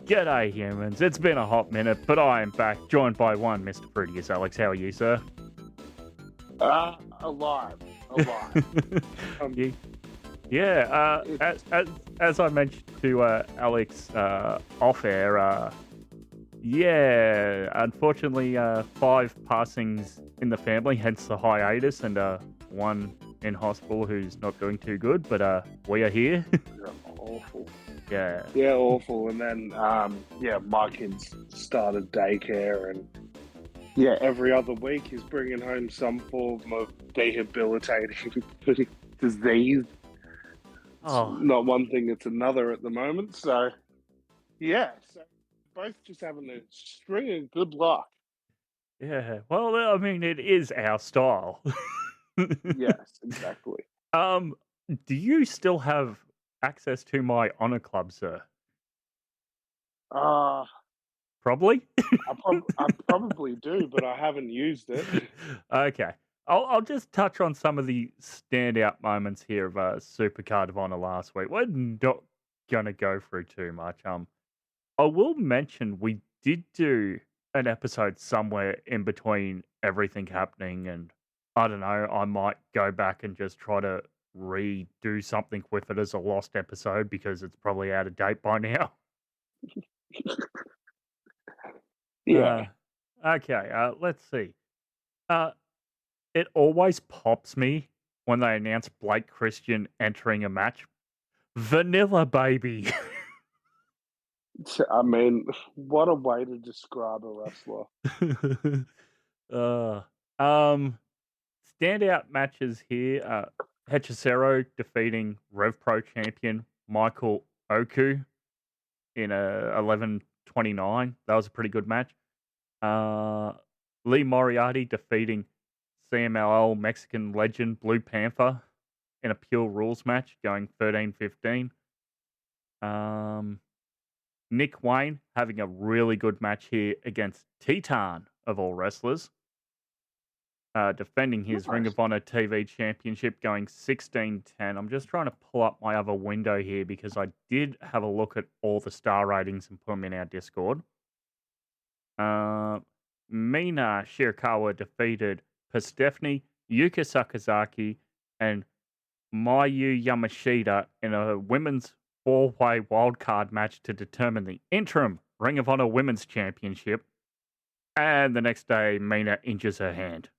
G'day, humans. It's been a hot minute, but I am back, joined by one Mr. Prettiest Alex. How are you, sir? Alive. As I mentioned to Alex off air, unfortunately, 5 passings in the family, hence the hiatus, and one in hospital who's not doing too good, but we are here. Awful. Yeah, awful. And then, my kids started daycare, and every other week he's bringing home some form of debilitating disease. Oh. It's not one thing, it's another at the moment. So both just having a string of good luck. Yeah, well, I mean, it is our style. Yes, exactly. Do you still have access to my Honor Club, sir? Probably? I probably do, but I haven't used it. Okay. I'll just touch on some of the standout moments here of Supercard of Honor last week. We're not going to go through too much. I will mention we did do an episode somewhere in between everything happening, and I don't know, I might go back and just try to redo something with it as a lost episode because it's probably out of date by now. Yeah. Okay, let's see. It always pops me when they announce Blake Christian entering a match. Vanilla, baby. I mean, what a way to describe a wrestler. Standout matches here. Hechicero defeating Rev Pro champion Michael Oku in a 11:29. That was a pretty good match. Lee Moriarty defeating CMLL Mexican legend Blue Panther in a pure rules match, going 13:15. Nick Wayne having a really good match here against Titan, of all wrestlers. Defending his Ring of Honor TV Championship, going 16:10. I'm just trying to pull up my other window here because I did have a look at all the star ratings and put them in our Discord. Mina Shirakawa defeated Pastefani, Yuka Sakazaki, and Mayu Yamashita in a women's 4-way wildcard match to determine the interim Ring of Honor Women's Championship. And the next day, Mina injures her hand.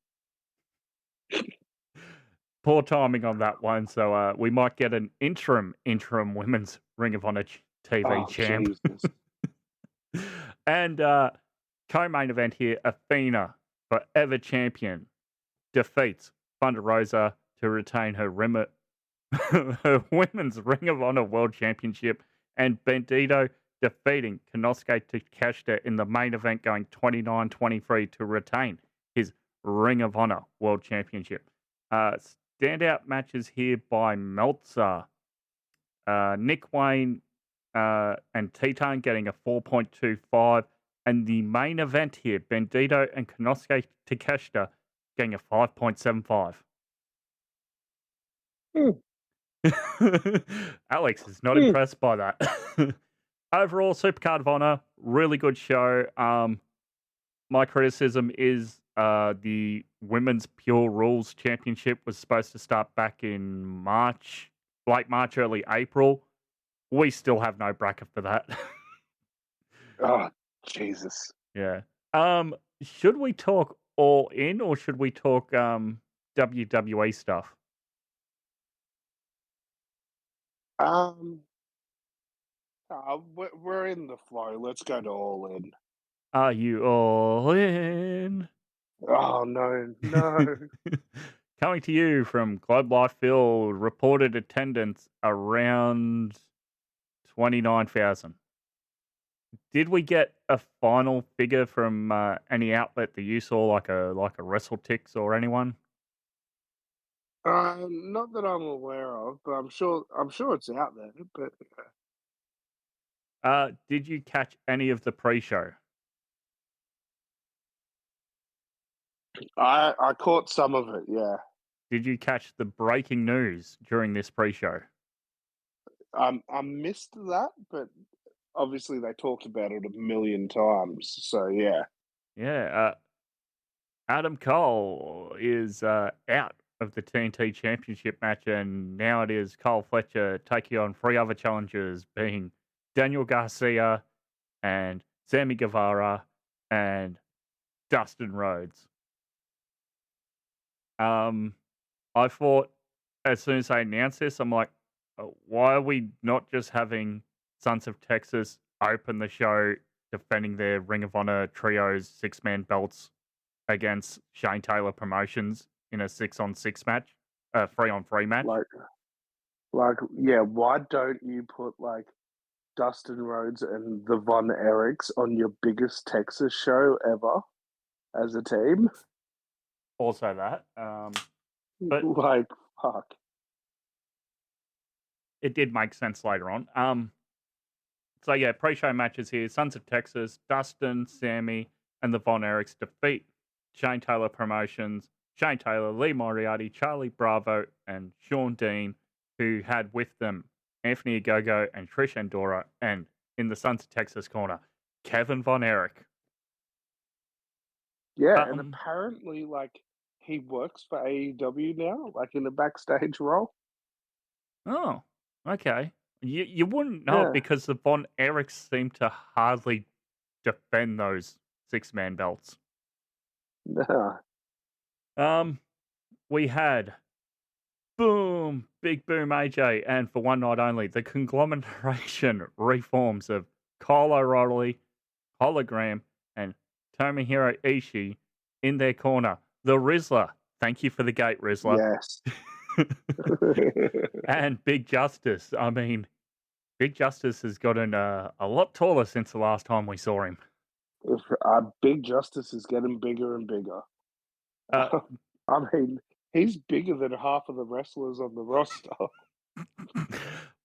Poor timing on that one, so we might get an interim Women's Ring of Honor TV champ. And co-main event here, Athena, forever champion, defeats Thunder Rosa to retain her Women's Ring of Honor World Championship, and Bandito defeating Konosuke Takeshita in the main event, going 29-23 to retain his Ring of Honor World Championship. Standout matches here by Meltzer. Nick Wayne and Titan getting a 4.25, and the main event here, Bandito and Konosuke Takeshita getting a 5.75. Alex is not impressed by that. Overall, Supercard of Honor, really good show. My criticism is the Women's Pure Rules Championship was supposed to start back in March, late March, early April. We still have no bracket for that. Oh, Jesus. Yeah. Should we talk All In, or should we talk WWE stuff? We're in the flow. Let's go to All In. Are you all in? Oh, no. Coming to you from Globe Life Field, reported attendance around 29,000. Did we get a final figure from any outlet that you saw, like a WrestleTix or anyone? Not that I'm aware of, but I'm sure it's out there. But did you catch any of the pre-show? I caught some of it. Yeah. Did you catch the breaking news during this pre-show? I missed that, but obviously they talked about it a million times. So yeah, Yeah, Adam Cole is out of the TNT Championship match, and now it is Cole Fletcher taking on three other challengers, being Daniel Garcia and Sammy Guevara and Dustin Rhodes. I thought as soon as they announced this, I'm like, why are we not just having Sons of Texas open the show defending their Ring of Honor trios 6-man belts against Shane Taylor Promotions in a 6-on-6 match, 3-on-3 match? yeah. Why don't you put like Dustin Rhodes and the Von Erichs on your biggest Texas show ever as a team? Also that, but like fuck. it did make sense later on. So yeah, pre-show matches here. Sons of Texas, Dustin, Sammy, and the Von Erichs defeat Shane Taylor Promotions, Shane Taylor, Lee Moriarty, Charlie Bravo, and Sean Dean, who had with them Anthony Ogogo and Trish Andorra, and in the Sons of Texas corner, Kevin Von Erich. Yeah, and apparently, like, he works for AEW now, like in a backstage role. Oh, okay. You wouldn't know it because the Von Erichs seem to hardly defend those 6-man belts. Yeah. We had Big Boom AJ, and for one night only, the conglomeration reforms of Kyle O'Reilly, Hologram, and Tomohiro Ishii in their corner. The Rizzler. Thank you for the gate, Rizzler. Yes. And Big Justice. I mean, Big Justice has gotten a lot taller since the last time we saw him. Big Justice is getting bigger and bigger. I mean, he's bigger than half of the wrestlers on the roster.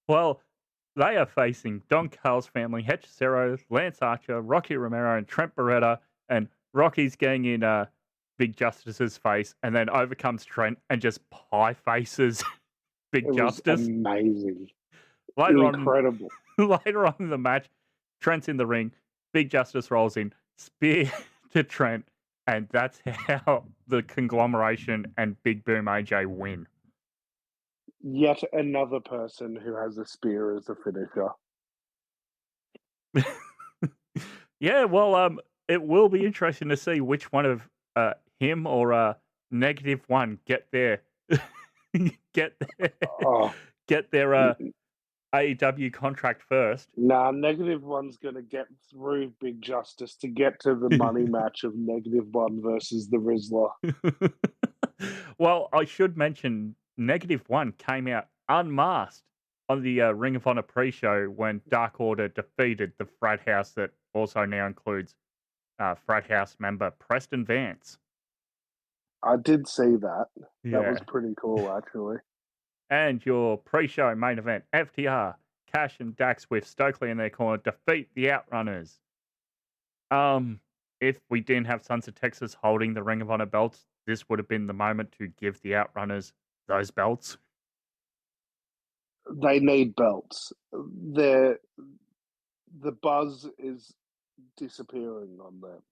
Well, they are facing Don Carl's family, Hechicero, Lance Archer, Rocky Romero, and Trent Beretta, and Rocky's getting in Big Justice's face, and then overcomes Trent and just pie faces Big Justice. Amazing. Incredible. Later on in the match, Trent's in the ring, Big Justice rolls in, spear to Trent, and that's how the conglomeration and Big Boom AJ win. Yet another person who has a spear as a finisher. Yeah, well, it will be interesting to see which one of him or -1 get their AEW contract first. Nah, -1's going to get through Big Justice to get to the money match of -1 versus the Rizzler. Well, I should mention -1 came out unmasked on the Ring of Honor pre-show when Dark Order defeated the frat house that also now includes frat house member Preston Vance. I did see that. Yeah. That was pretty cool, actually. And your pre-show main event, FTR, Cash and Dax with Stokely in their corner, defeat the Outrunners. If we didn't have Sons of Texas holding the Ring of Honor belts, this would have been the moment to give the Outrunners those belts. They need belts. The buzz is disappearing on them.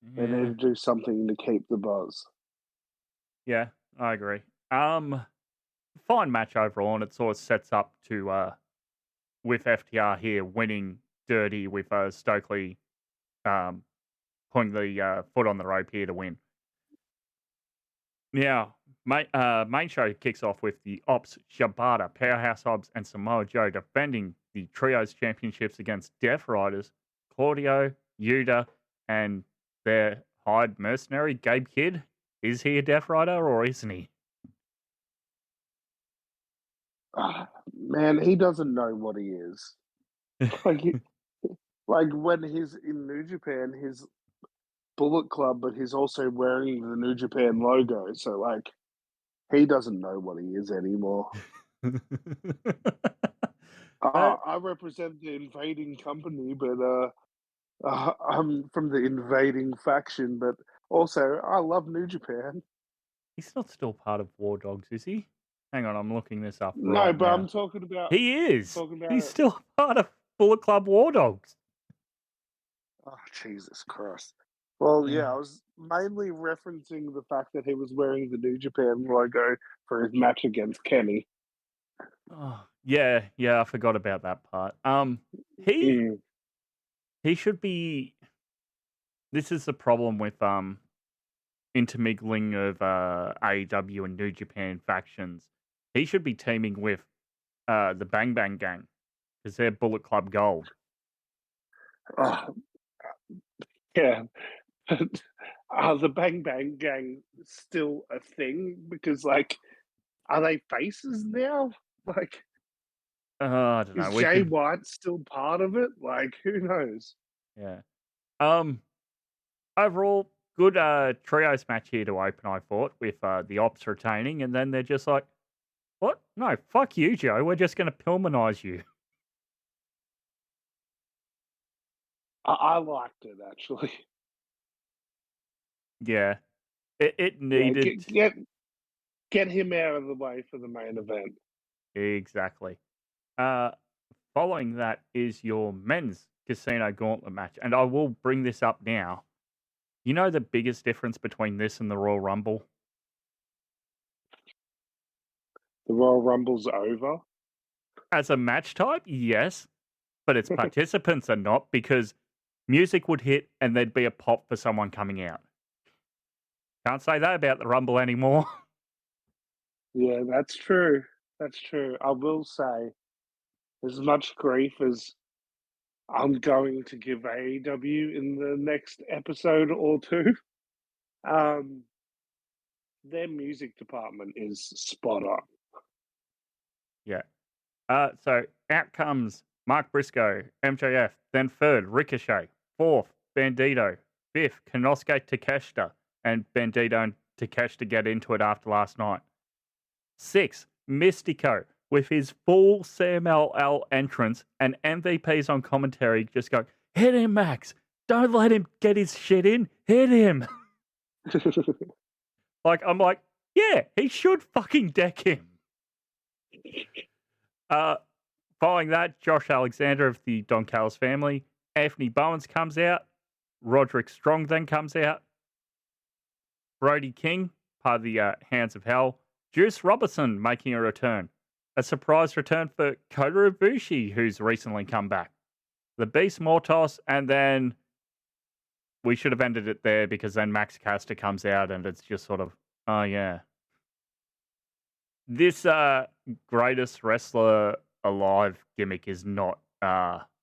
Yeah. They need to do something to keep the buzz. Yeah, I agree. Fine match overall, and it sort of sets up to with FTR here winning dirty with Stokely putting the foot on the rope here to win. Now, main show kicks off with the Ops, Shibata, Powerhouse Hobbs, and Samoa Joe defending the Trios Championships against Death Riders, Claudio, Yuta, and their hired mercenary, Gabe Kidd. Is he a Death Rider or isn't he? Man, he doesn't know what he is. Like when he's in New Japan, he's Bullet Club, but he's also wearing the New Japan logo. So, like, he doesn't know what he is anymore. I represent the invading company, but I'm from the invading faction. But also, I love New Japan. He's not still part of War Dogs, is he? Hang on, I'm looking this up. No, but now. I'm talking about. He is. He's still part of Bullet Club War Dogs. Oh, Jesus Christ. Well, yeah, I Yeah. was mainly referencing the fact that he was wearing the New Japan logo for his match against Kenny. Oh, yeah, I forgot about that part. He Mm. he should be. This is the problem with intermingling of AEW and New Japan factions. He should be teaming with the Bang Bang Gang because they're Bullet Club Gold. Oh, yeah. But are the Bang Bang Gang still a thing? Because, like, are they faces now? Like, I don't know. is We Jay could, White still part of it? Like, who knows? yeah. Um, Overall, good trios match here to open. I thought with the Ops retaining, and then they're just like, "What? No, fuck you, Joe. We're just going to Pillmanize you." I liked it, actually. Yeah, it Yeah, needed get him out of the way for the main event. exactly. Uh, Following that is your men's casino gauntlet match, and I will bring this up now. You know the biggest difference between this and the Royal Rumble? The Royal Rumble's over. As a match type, yes, but its participants are not because music would hit and there'd be a pop for someone coming out. Can't say that about the Rumble anymore. Yeah, that's true. That's true. I will say, as much grief as I'm going to give AEW in the next episode or two, um, their music department is spot on. Yeah. So out comes Mark Briscoe, MJF, then third, Ricochet, fourth, Bandito, fifth, Konosuke Takeshita, and Bandito and Takeshita get into it after last night. Sixth, Mystico with his full CMLL entrance and MVPs on commentary just going, "Hit him, Max. Don't let him get his shit in. Hit him." I'm like, yeah, he should fucking deck him. Following that, Josh Alexander of the Don Callis family, Anthony Bowens comes out, Roderick Strong then comes out, Brody King, part of the Hands of Hell, Juice Robinson making a return, a surprise return for Kota Ibushi, who's recently come back, the Beast Mortos, and then we should have ended it there because then Max Caster comes out and it's just sort of, oh yeah. This greatest wrestler alive gimmick is not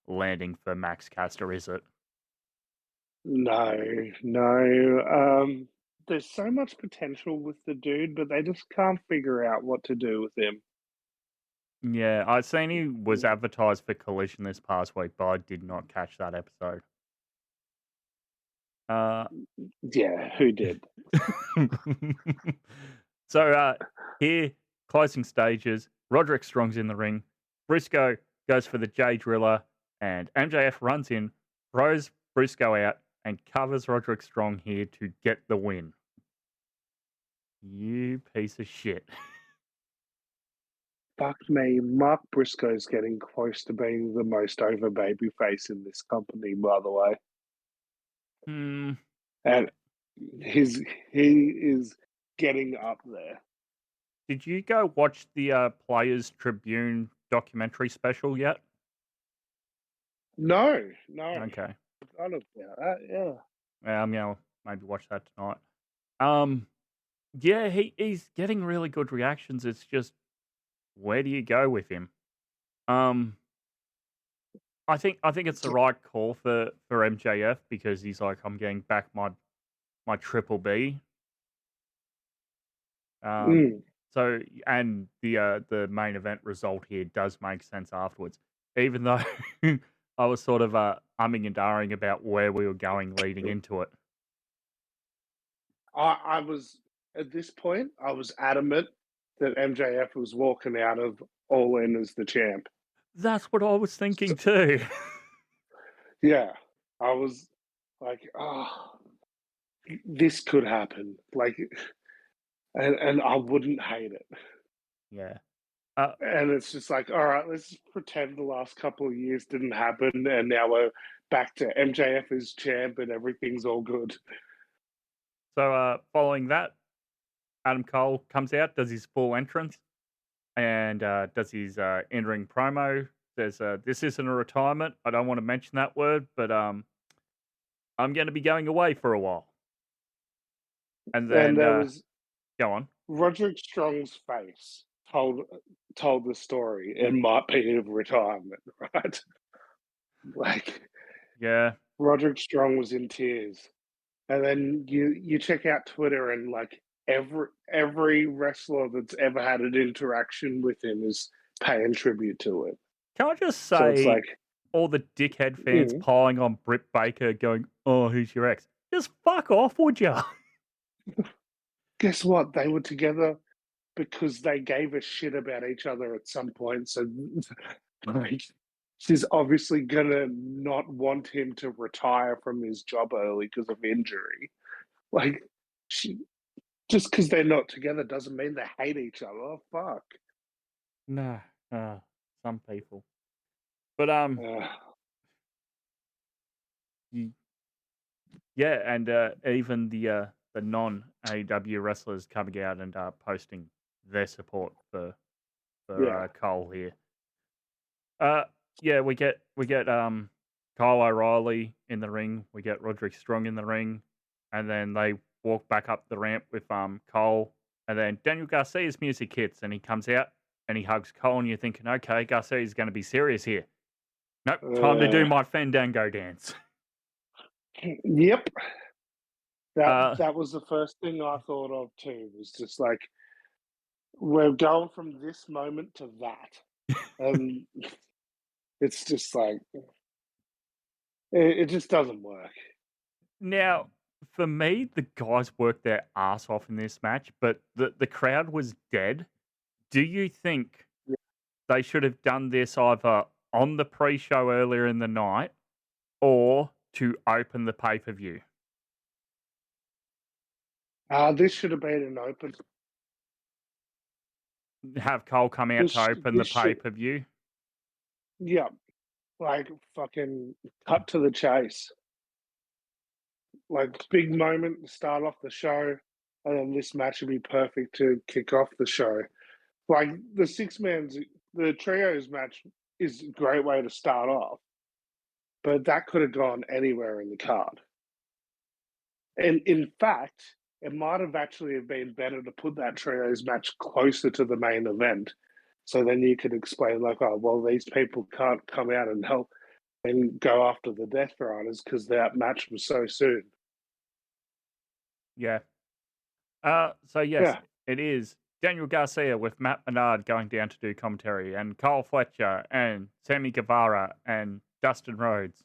landing for Max Caster, is it? No. There's so much potential with the dude, but they just can't figure out what to do with him. Yeah, I seen he was advertised for Collision this past week, but I did not catch that episode. Yeah, who did? So here, closing stages, Roderick Strong's in the ring. Briscoe goes for the J Driller, and MJF runs in, throws Briscoe out, and covers Roderick Strong here to get the win. You piece of shit. Fuck me, Mark Briscoe's getting close to being the most over babyface in this company, by the way. And he is getting up there. Did you go watch the Players Tribune documentary special yet? No. Okay. I don't know that, yeah. I'm gonna maybe watch that tonight. Yeah, he's getting really good reactions. It's just, where do you go with him? I think it's the right call for MJF because he's like, I'm getting back my Triple B. So, and the main event result here does make sense afterwards, even though I was sort of umming and ahhing about where we were going leading into it. I was, at this point, I was adamant that MJF was walking out of All In as the champ. That's what I was thinking too. Yeah, I was like, this could happen. Like, and I wouldn't hate it. Yeah. Uh, And it's just like, all right, let's just pretend the last couple of years didn't happen, and now we're back to MJF is champ and everything's all good. so following that, Adam Cole comes out, does his full entrance, and does his in-ring promo. Says, "This isn't a retirement. I don't want to mention that word, but I'm going to be going away for a while." And And then there was go on. Roderick Strong's face told the story. It might be of retirement, right? Like Yeah, Roderick Strong was in tears. And then you check out Twitter, and like every wrestler that's ever had an interaction with him is paying tribute to it. can I just So it's say, like, all the dickhead fans mm, piling on Britt Baker, going, "Oh, who's your ex?" Just fuck off, would ya? guess what? They were together because they gave a shit about each other at some point. So like, she's obviously gonna not want him to retire from his job early because of injury. Like, she just because they're not together doesn't mean they hate each other. Oh, fuck. No, some people. But Uh, y- yeah, and even the non AEW wrestlers coming out and posting their support for yeah. Cole here. Yeah, we get Kyle O'Reilly in the ring. We get Roderick Strong in the ring, and then they walk back up the ramp with Cole, and then Daniel Garcia's music hits, and he comes out and he hugs Cole, and you're thinking, okay, Garcia's going to be serious here. Nope, time to do Uh, my Fandango dance. yep. That Uh, that was the first thing I thought of too. Was just like, we're going from this moment to that, and it's just like it just doesn't work. Now, for me, the guys worked their ass off in this match, but the crowd was dead. Do you think Yeah. they should have done this either on the pre-show earlier in the night or to open the pay-per-view? This should have been an open. Have Cole come out to open the This should, pay-per-view? yeah, like fucking cut to the chase. Like, big moment to start off the show, and then this match would be perfect to kick off the show. Like the trios match is a great way to start off, but that could have gone anywhere in the card. And in fact, it might have actually been better to put that trios match closer to the main event. So then you could explain, like, oh, well, these people can't come out and help and go after the Death Riders because that match was so soon. Yeah. So yes, Yeah. it is Daniel Garcia with Matt Menard going down to do commentary, and Kyle Fletcher and Sammy Guevara and Dustin Rhodes.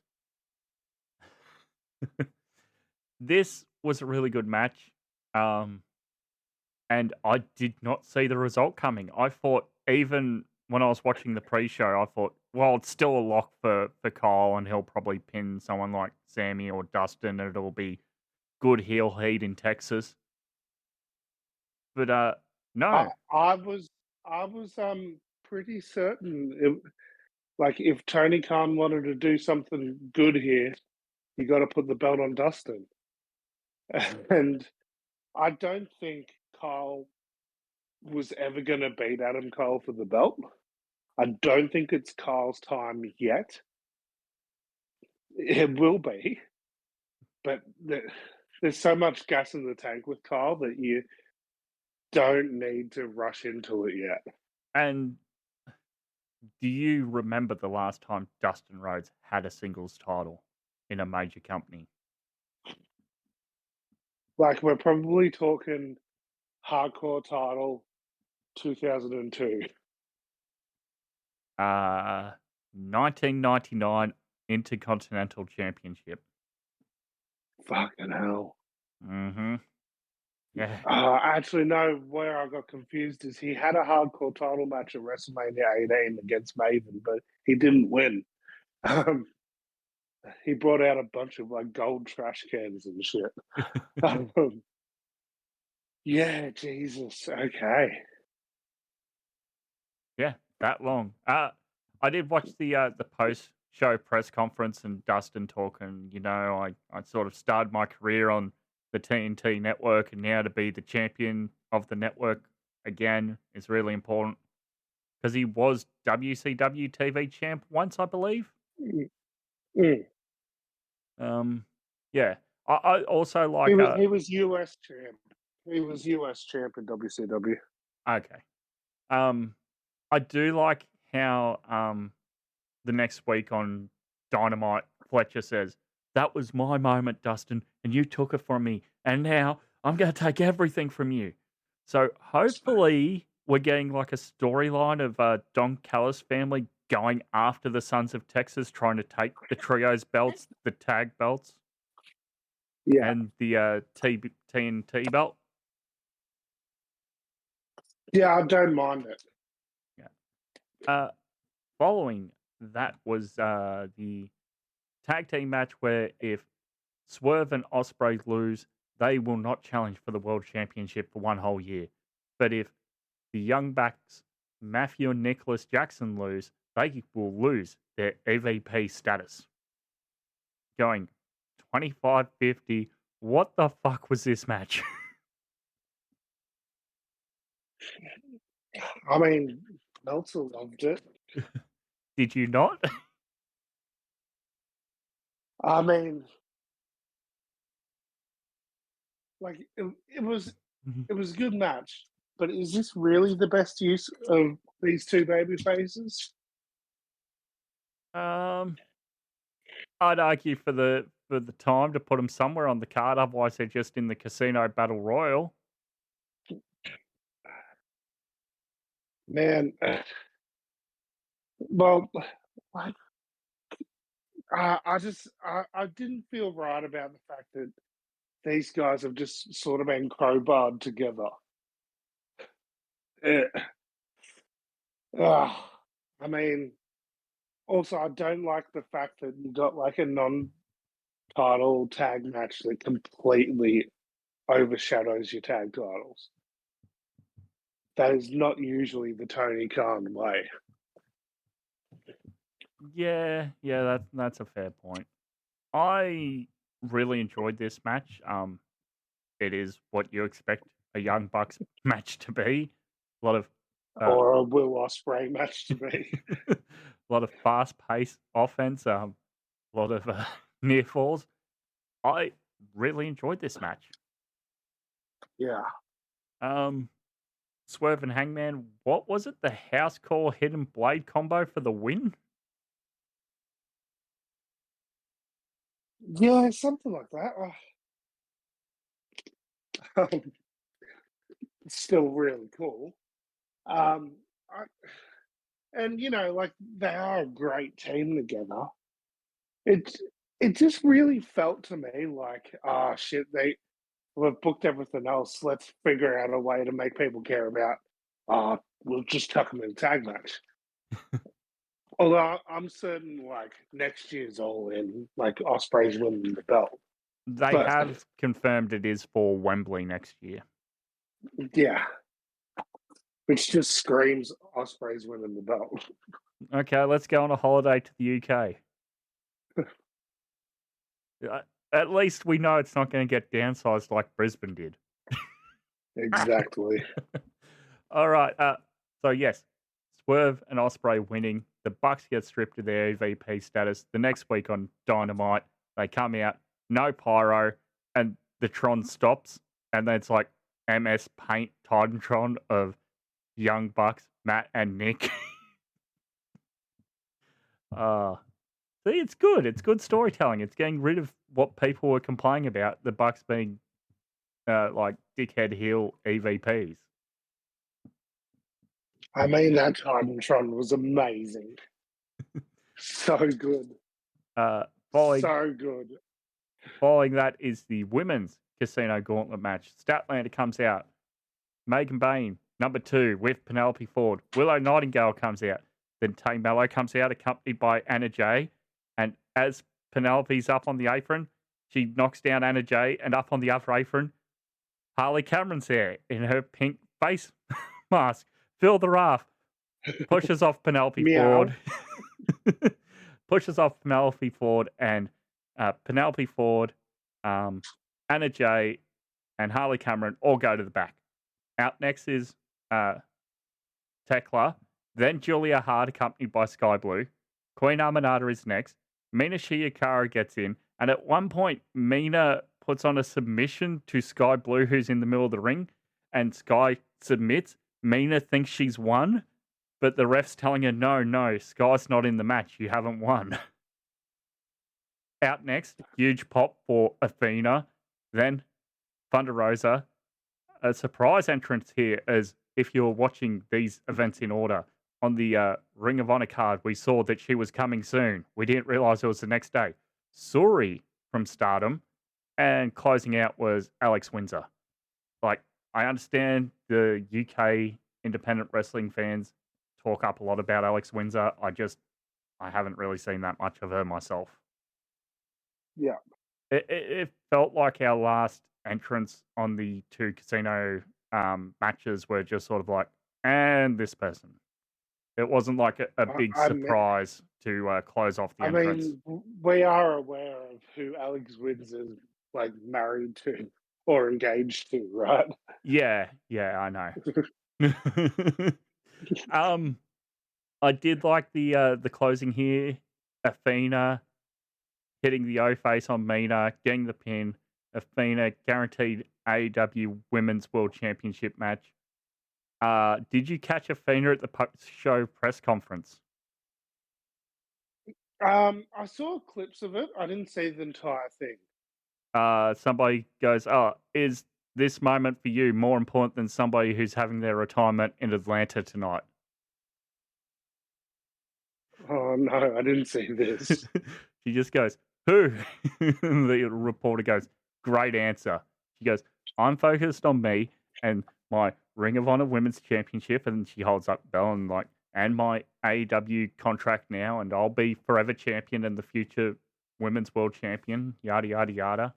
This was a really good match. And I did not see the result coming. I thought, even when I was watching the pre-show, I thought, well, it's still a lock for Kyle, and he'll probably pin someone like Sammy or Dustin, and it'll be good heel heat in Texas. But no. I was pretty certain like, if Tony Khan wanted to do something good here, you got to put the belt on Dustin. And I don't think Kyle was ever going to beat Adam Cole for the belt. I don't think it's Kyle's time yet. It will be, but there's so much gas in the tank with Kyle that you don't need to rush into it yet. And do you remember the last time Dustin Rhodes had a singles title in a major company? Like, we're probably talking hardcore title 2002. 1999 Intercontinental Championship. Fucking hell. Mm-hmm. Yeah. Actually, no, where I got confused is he had a hardcore title match at WrestleMania 18 against Maven, but he didn't win. He brought out a bunch of like gold trash cans and shit. Yeah, Jesus. Okay. Yeah, that long. I did watch the post-show press conference and Dustin talking. I sort of started my career on the TNT network, and now to be the champion of the network again is really important because he was WCW TV champ once, I believe. Mm. Yeah. I also like. He was US champ. He was US champ in WCW. Okay. I do like how the next week on Dynamite, Fletcher says, "That was my moment, Dustin, and you took it from me, and now I'm going to take everything from you." So hopefully we're getting like a storyline of Don Callis' family going after the Sons of Texas, trying to take the trios belts, the tag belts, and the TNT belt. Yeah, I don't mind it. Yeah. Following that was the tag team match where if Swerve and Ospreay lose, they will not challenge for the World Championship for one whole year. But if the Young Bucks, Matthew and Nicholas Jackson lose, they will lose their EVP status. Going 25-50. What the fuck was this match? I mean, Meltzer loved it. Did you not? I mean, like it was a good match, but is this really the best use of these two baby faces? I'd argue for the time to put them somewhere on the card. Otherwise, they're just in the Casino Battle Royal. Man, well, like, I didn't feel right about the fact that these guys have just sort of been crowbarred together. I mean, also, I don't like the fact that you got like a non-title tag match that completely overshadows your tag titles. That is not usually the Tony Khan way. Yeah, that's a fair point. I really enjoyed this match. It is what you expect a Young Bucks match to be. A lot of or a Will Ospreay match to be. a lot of fast-paced offense. A lot of near falls. I really enjoyed this match. Yeah. Swerve and Hangman. What was it? The House Call Hidden Blade combo for the win. Yeah, something like that. It's still really cool. And like they are a great team together. It just really felt to me like, shit, we've booked everything else. Let's figure out a way to make people care about. We'll just tuck them in a tag match. Although I'm certain, like next year's All In, like Ospreay's winning the belt. They have confirmed it is for Wembley next year. Yeah, which just screams Ospreay's winning the belt. Okay, let's go on a holiday to the UK. At least we know it's not going to get downsized like Brisbane did. Exactly. All right. So yes, Swerve and Ospreay winning. The Bucks get stripped of their EVP status. The next week on Dynamite, they come out, no pyro, and the Tron stops, and then it's like MS Paint Titantron of Young Bucks, Matt and Nick. See, it's good. It's good storytelling. It's getting rid of what people were complaining about, the Bucks being like dickhead heel EVPs. I mean, that Titantron was amazing. So good. So good. Following that is the women's Casino Gauntlet match. Statlander comes out. Megan Bain, number 2, with Penelope Ford. Willow Nightingale comes out. Then Tay Mello comes out, accompanied by Anna Jay. And as Penelope's up on the apron, she knocks down Anna Jay, and up on the other apron, Harley Cameron's there in her pink face mask. Phil the Raft. pushes off Penelope Meow. Ford. Pushes off Penelope Ford and Penelope Ford, Anna Jay, and Harley Cameron all go to the back. Out next is Tekla, then Julia Hart, accompanied by Sky Blue. Queen Amanada is next. Mina Shiyakara gets in, and at one point, Mina puts on a submission to Sky Blue, who's in the middle of the ring, and Sky submits. Mina thinks she's won, but the ref's telling her, no, Sky's not in the match. You haven't won. Out next, huge pop for Athena. Then Thunder Rosa. A surprise entrance here, as if you're watching these events in order. On the Ring of Honor card, we saw that she was coming soon. We didn't realize it was the next day. Suri from Stardom. And closing out was Alex Windsor. Like, I understand the UK independent wrestling fans talk up a lot about Alex Windsor. I haven't really seen that much of her myself. Yeah. It felt like our last entrance on the two casino matches were just sort of like, and this person. It wasn't like a big surprise to close off the entrance. I mean, we are aware of who Alex Windsor's like married to or engaged to, right? Yeah, I know. I did like the closing here. Athena hitting the O-face on Mina, getting the pin. Athena guaranteed AEW Women's World Championship match. Did you catch Athena at the post-show press conference? I saw clips of it. I didn't see the entire thing. Somebody goes, is this moment for you more important than somebody who's having their retirement in Atlanta tonight? Oh, no, I didn't see this. She just goes, who? The reporter goes, great answer. She goes, I'm focused on me and my Ring of Honor Women's Championship. And she holds up the bell and like, and my AEW contract now, and I'll be forever champion and the future Women's World Champion, yada, yada, yada.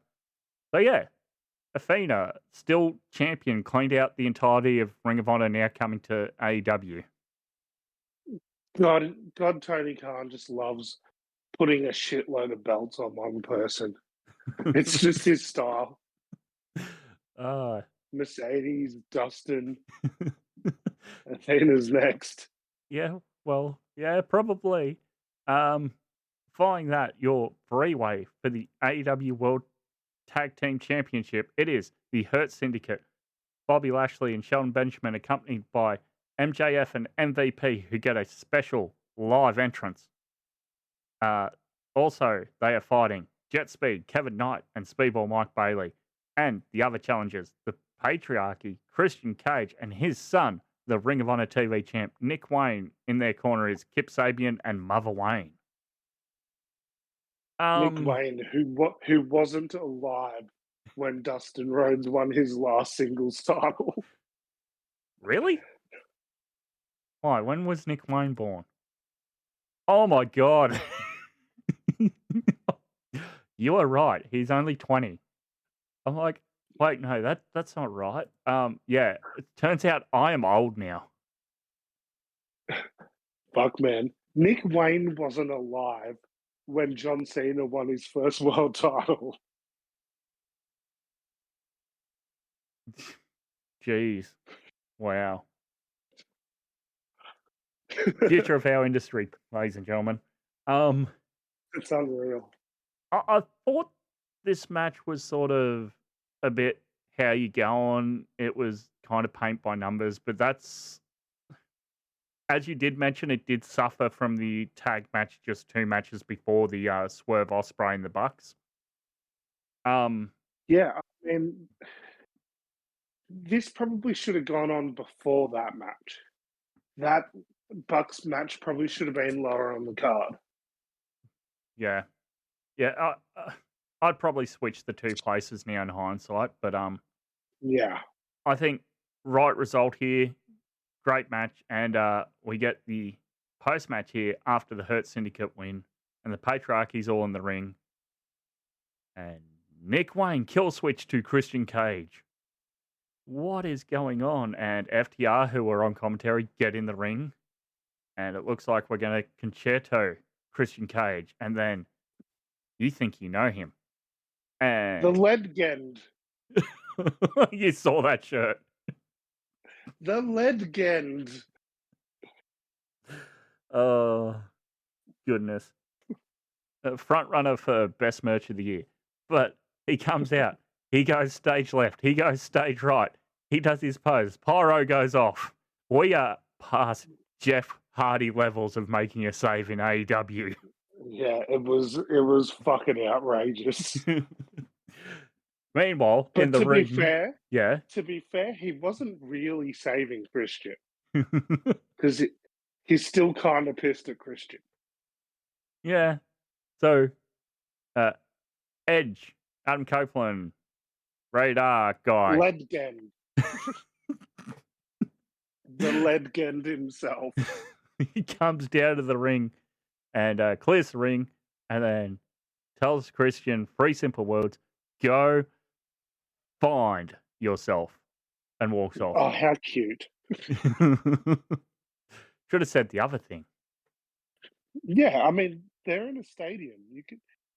So yeah, Athena, still champion, cleaned out the entirety of Ring of Honor, now coming to AEW. God, Tony Khan just loves putting a shitload of belts on one person. It's just his style. Mercedes, Dustin, Athena's next. Yeah, well, yeah, probably. Following that, your three-way for the AEW World Tag Team Championship, it is the Hurt Syndicate, Bobby Lashley and Shelton Benjamin, accompanied by MJF and MVP, who get a special live entrance. Also, they are fighting Jet Speed, Kevin Knight, and Speedball Mike Bailey. And the other challengers, the Patriarchy, Christian Cage, and his son, the Ring of Honor TV champ, Nick Wayne. In their corner is Kip Sabian and Mother Wayne. Nick Wayne, who wasn't alive when Dustin Rhodes won his last singles title. Really? Why? When was Nick Wayne born? Oh my God. You are right. He's only 20. I'm like, wait, no, that's not right. Yeah, it turns out I am old now. Fuck, man. Nick Wayne wasn't alive when John Cena won his first world title. Jeez. Wow. Future of our industry, ladies and gentlemen. It's unreal. I thought this match was sort of a bit how you go on. It was kind of paint by numbers, but that's, as you did mention, it did suffer from the tag match just 2 matches before, the Swerve Ospreay and the Bucks. Yeah, I mean, this probably should have gone on before that match. That Bucks match probably should have been lower on the card. Yeah. I'd probably switch the 2 places now in hindsight, but yeah, I think right result here, great match, and we get the post match here after the Hurt Syndicate win, and the Patriarchy's all in the ring, and Nick Wayne kill switch to Christian Cage. What is going on? And FTR, who were on commentary, get in the ring. and it looks like we're going to concerto Christian Cage, and then you think you know him. And The Legend. you saw that shirt. The Legend. Oh, goodness. Front runner for best merch of the year. But he comes out. He goes stage left. He goes stage right. He does his pose. Pyro goes off. We are past Jeff Hardy levels of making a save in AEW. Yeah, it was fucking outrageous. Meanwhile, But in the to ring, to be fair, he wasn't really saving Christian because he's still kind of pissed at Christian. Yeah. So, Edge, Adam Copeland, Radar guy. Legend. The Legend himself. He comes down to the ring and clears the ring and then tells Christian 3 simple words: go find yourself, and walks off. Oh, how cute. Should have said the other thing. Yeah, I mean, they're in a stadium.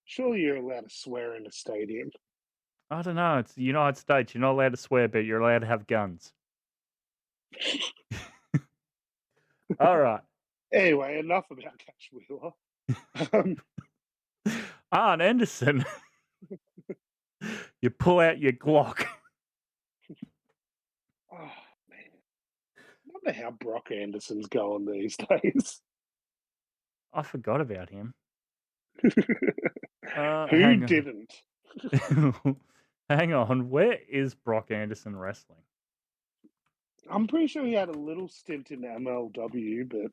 Surely you're allowed to swear in a stadium. I don't know. It's the United States. You're not allowed to swear, but you're allowed to have guns. All right. Anyway, enough about Cash Wheeler. Arn Anderson. You pull out your Glock. Oh, man. I wonder how Brock Anderson's going these days. I forgot about him. Who didn't? Hang on. Where is Brock Anderson wrestling? I'm pretty sure he had a little stint in MLW, but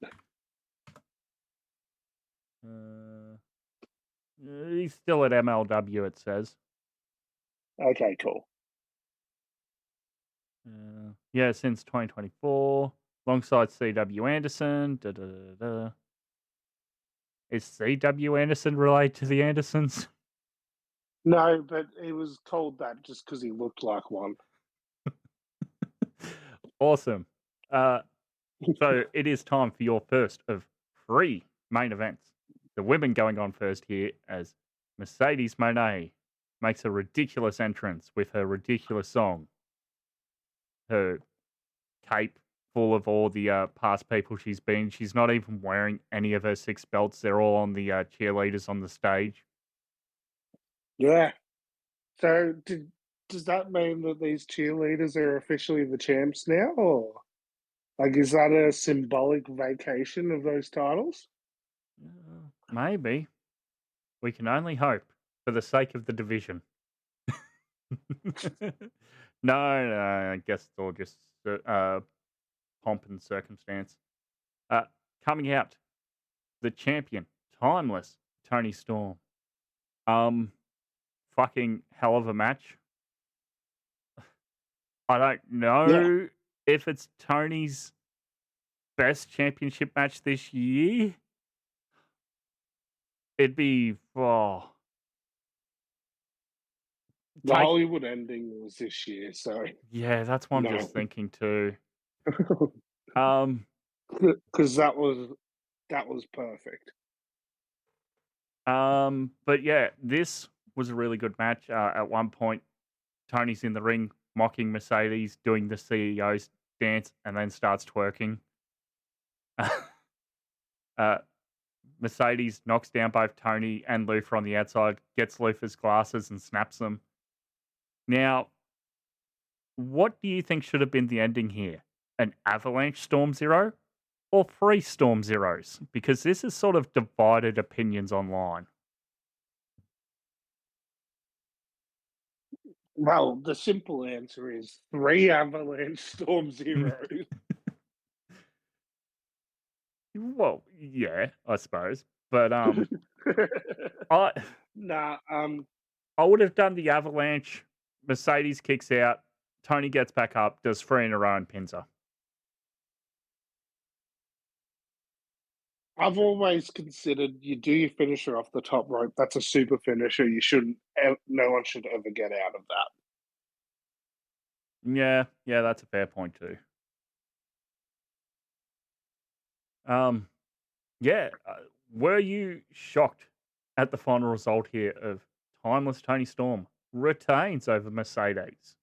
he's still at MLW, it says. okay, cool. Yeah, since 2024, alongside CW Anderson. Is CW Anderson related to the Andersons? No, but he was called that just because he looked like one. Awesome. So it is time for your first of 3 main events. The women going on first here as Mercedes Moné makes a ridiculous entrance with her ridiculous song. Her cape full of all the past people she's been. She's not even wearing any of her 6 belts. They're all on the cheerleaders on the stage. Yeah. So does that mean that these cheerleaders are officially the champs now, or like is that a symbolic vacation of those titles? Maybe. We can only hope for the sake of the division. No, I guess it's all just pomp and circumstance. Coming out, the champion, timeless Tony Storm. Fucking hell of a match. I don't know if it's Tony's best championship match this year. It'd be The Hollywood ending was this year, so yeah, that's what I'm just thinking too. Because that was perfect. But yeah, this was a really good match. At one point, Tony's in the ring mocking Mercedes, doing the CEO's dance, and then starts twerking. Mercedes knocks down both Tony and Luther on the outside, gets Luther's glasses and snaps them. Now, what do you think should have been the ending here? An avalanche Storm Zero or 3 Storm Zeros? Because this is sort of divided opinions online. Well, the simple answer is 3 avalanche Storm Zeros. Well, yeah, I suppose. But I would have done the avalanche. Mercedes kicks out. Tony gets back up, does 3 in a row and pins her. I've always considered you do your finisher off the top rope. That's a super finisher. No one should ever get out of that. Yeah, that's a fair point too. Yeah, were you shocked at the final result here of Timeless Tony Storm retains over Mercedes?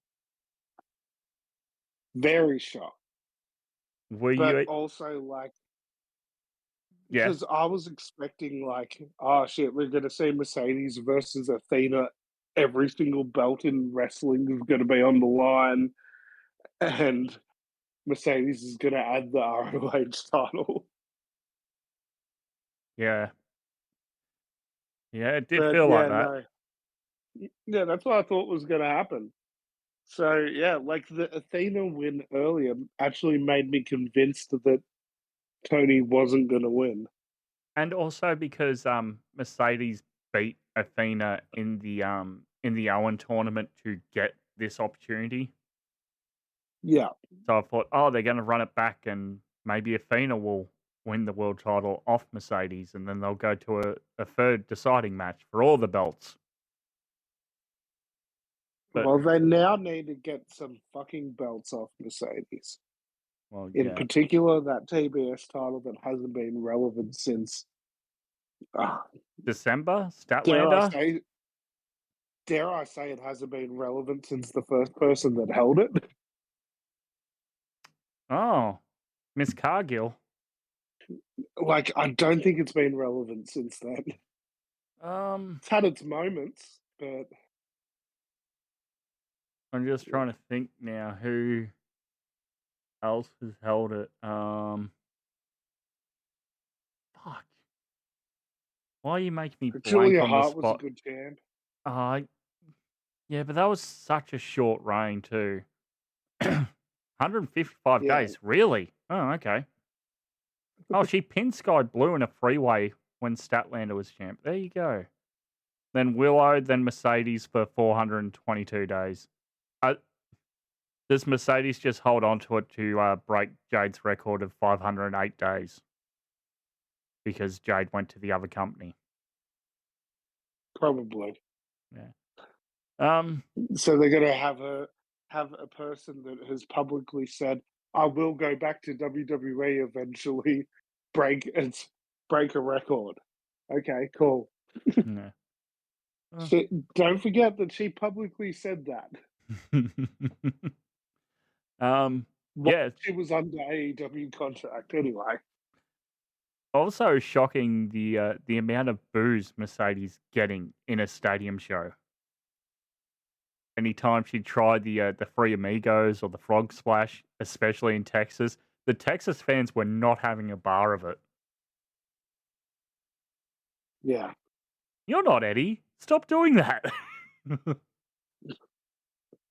Very shocked. Were But you? also, like, Yeah, because I was expecting, like, oh shit, we're going to see Mercedes versus Athena. Every single belt in wrestling is going to be on the line, and Mercedes is going to add the ROH title. yeah, yeah. It did But feel like yeah, that. no. Yeah, that's what I thought was going to happen. So yeah, like the Athena win earlier actually made me convinced that Tony wasn't going to win. And also because Mercedes beat Athena in the Owen tournament to get this opportunity. Yeah. So I thought, oh, they're going to run it back, and maybe Athena will win the world title off Mercedes, and then they'll go to a third deciding match for all the belts. But Well, they now need to get some fucking belts off Mercedes. well, In yeah, particular, that TBS title that hasn't been relevant since, uh, December dare I Statlander. say, dare I say, it hasn't been relevant since the first person that held it. Oh, Miss Cargill. Like, I don't think it's been relevant since then. Um, It's had its moments, but I'm just trying to think now who else has held it. Fuck. Why are you making me blank Julia on the Hart was a spot? good champ. Uh, yeah, but that was such a short reign too. 155 Yeah, days, really? Oh, okay. Oh, she pinned Sky Blue in a freeway when Statlander was champ. There you go. Then Willow, then Mercedes for 422 days. Uh, does Mercedes just hold on to it to break Jade's record of 508 days? Because Jade went to the other company. probably. Yeah. Um. So they're going to have a person that has publicly said, "I will go back to WWE eventually, break its break a record." Okay, cool. Yeah. Don't forget that she publicly said that um. while Yeah. she was under AEW contract. Anyway, Also shocking the amount of booze Mercedes getting in a stadium show. Anytime she tried the Free Amigos or the Frog Splash, especially in Texas, the Texas fans were not having a bar of it. yeah, You're not Eddie. Stop doing that.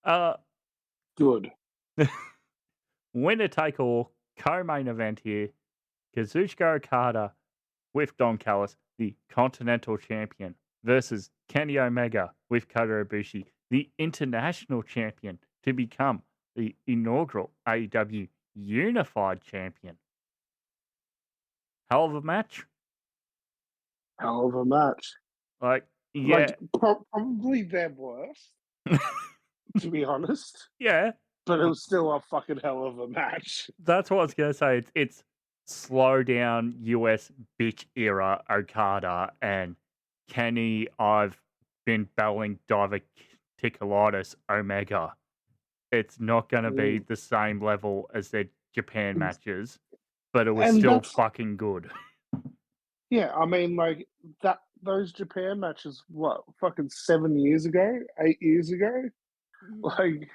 uh, good. Winner take all co-main event here: Kazuchika Okada with Don Callis, the Continental Champion, versus Kenny Omega with Kota Ibushi, the International Champion, to become the inaugural AEW Unified Champion. Hell of a match. Hell of a match. Like, Like yeah, probably their worst, to be honest. yeah. But it was still a fucking hell of a match. That's what I was gonna say. It's slow down US bitch era Okada and Kenny. I've been battling diverticulitis Omega. It's not going to be the same level as their Japan matches, but it was And still that's fucking good. yeah, I mean, like that those Japan matches, what, fucking 7 years ago, 8 years ago? Like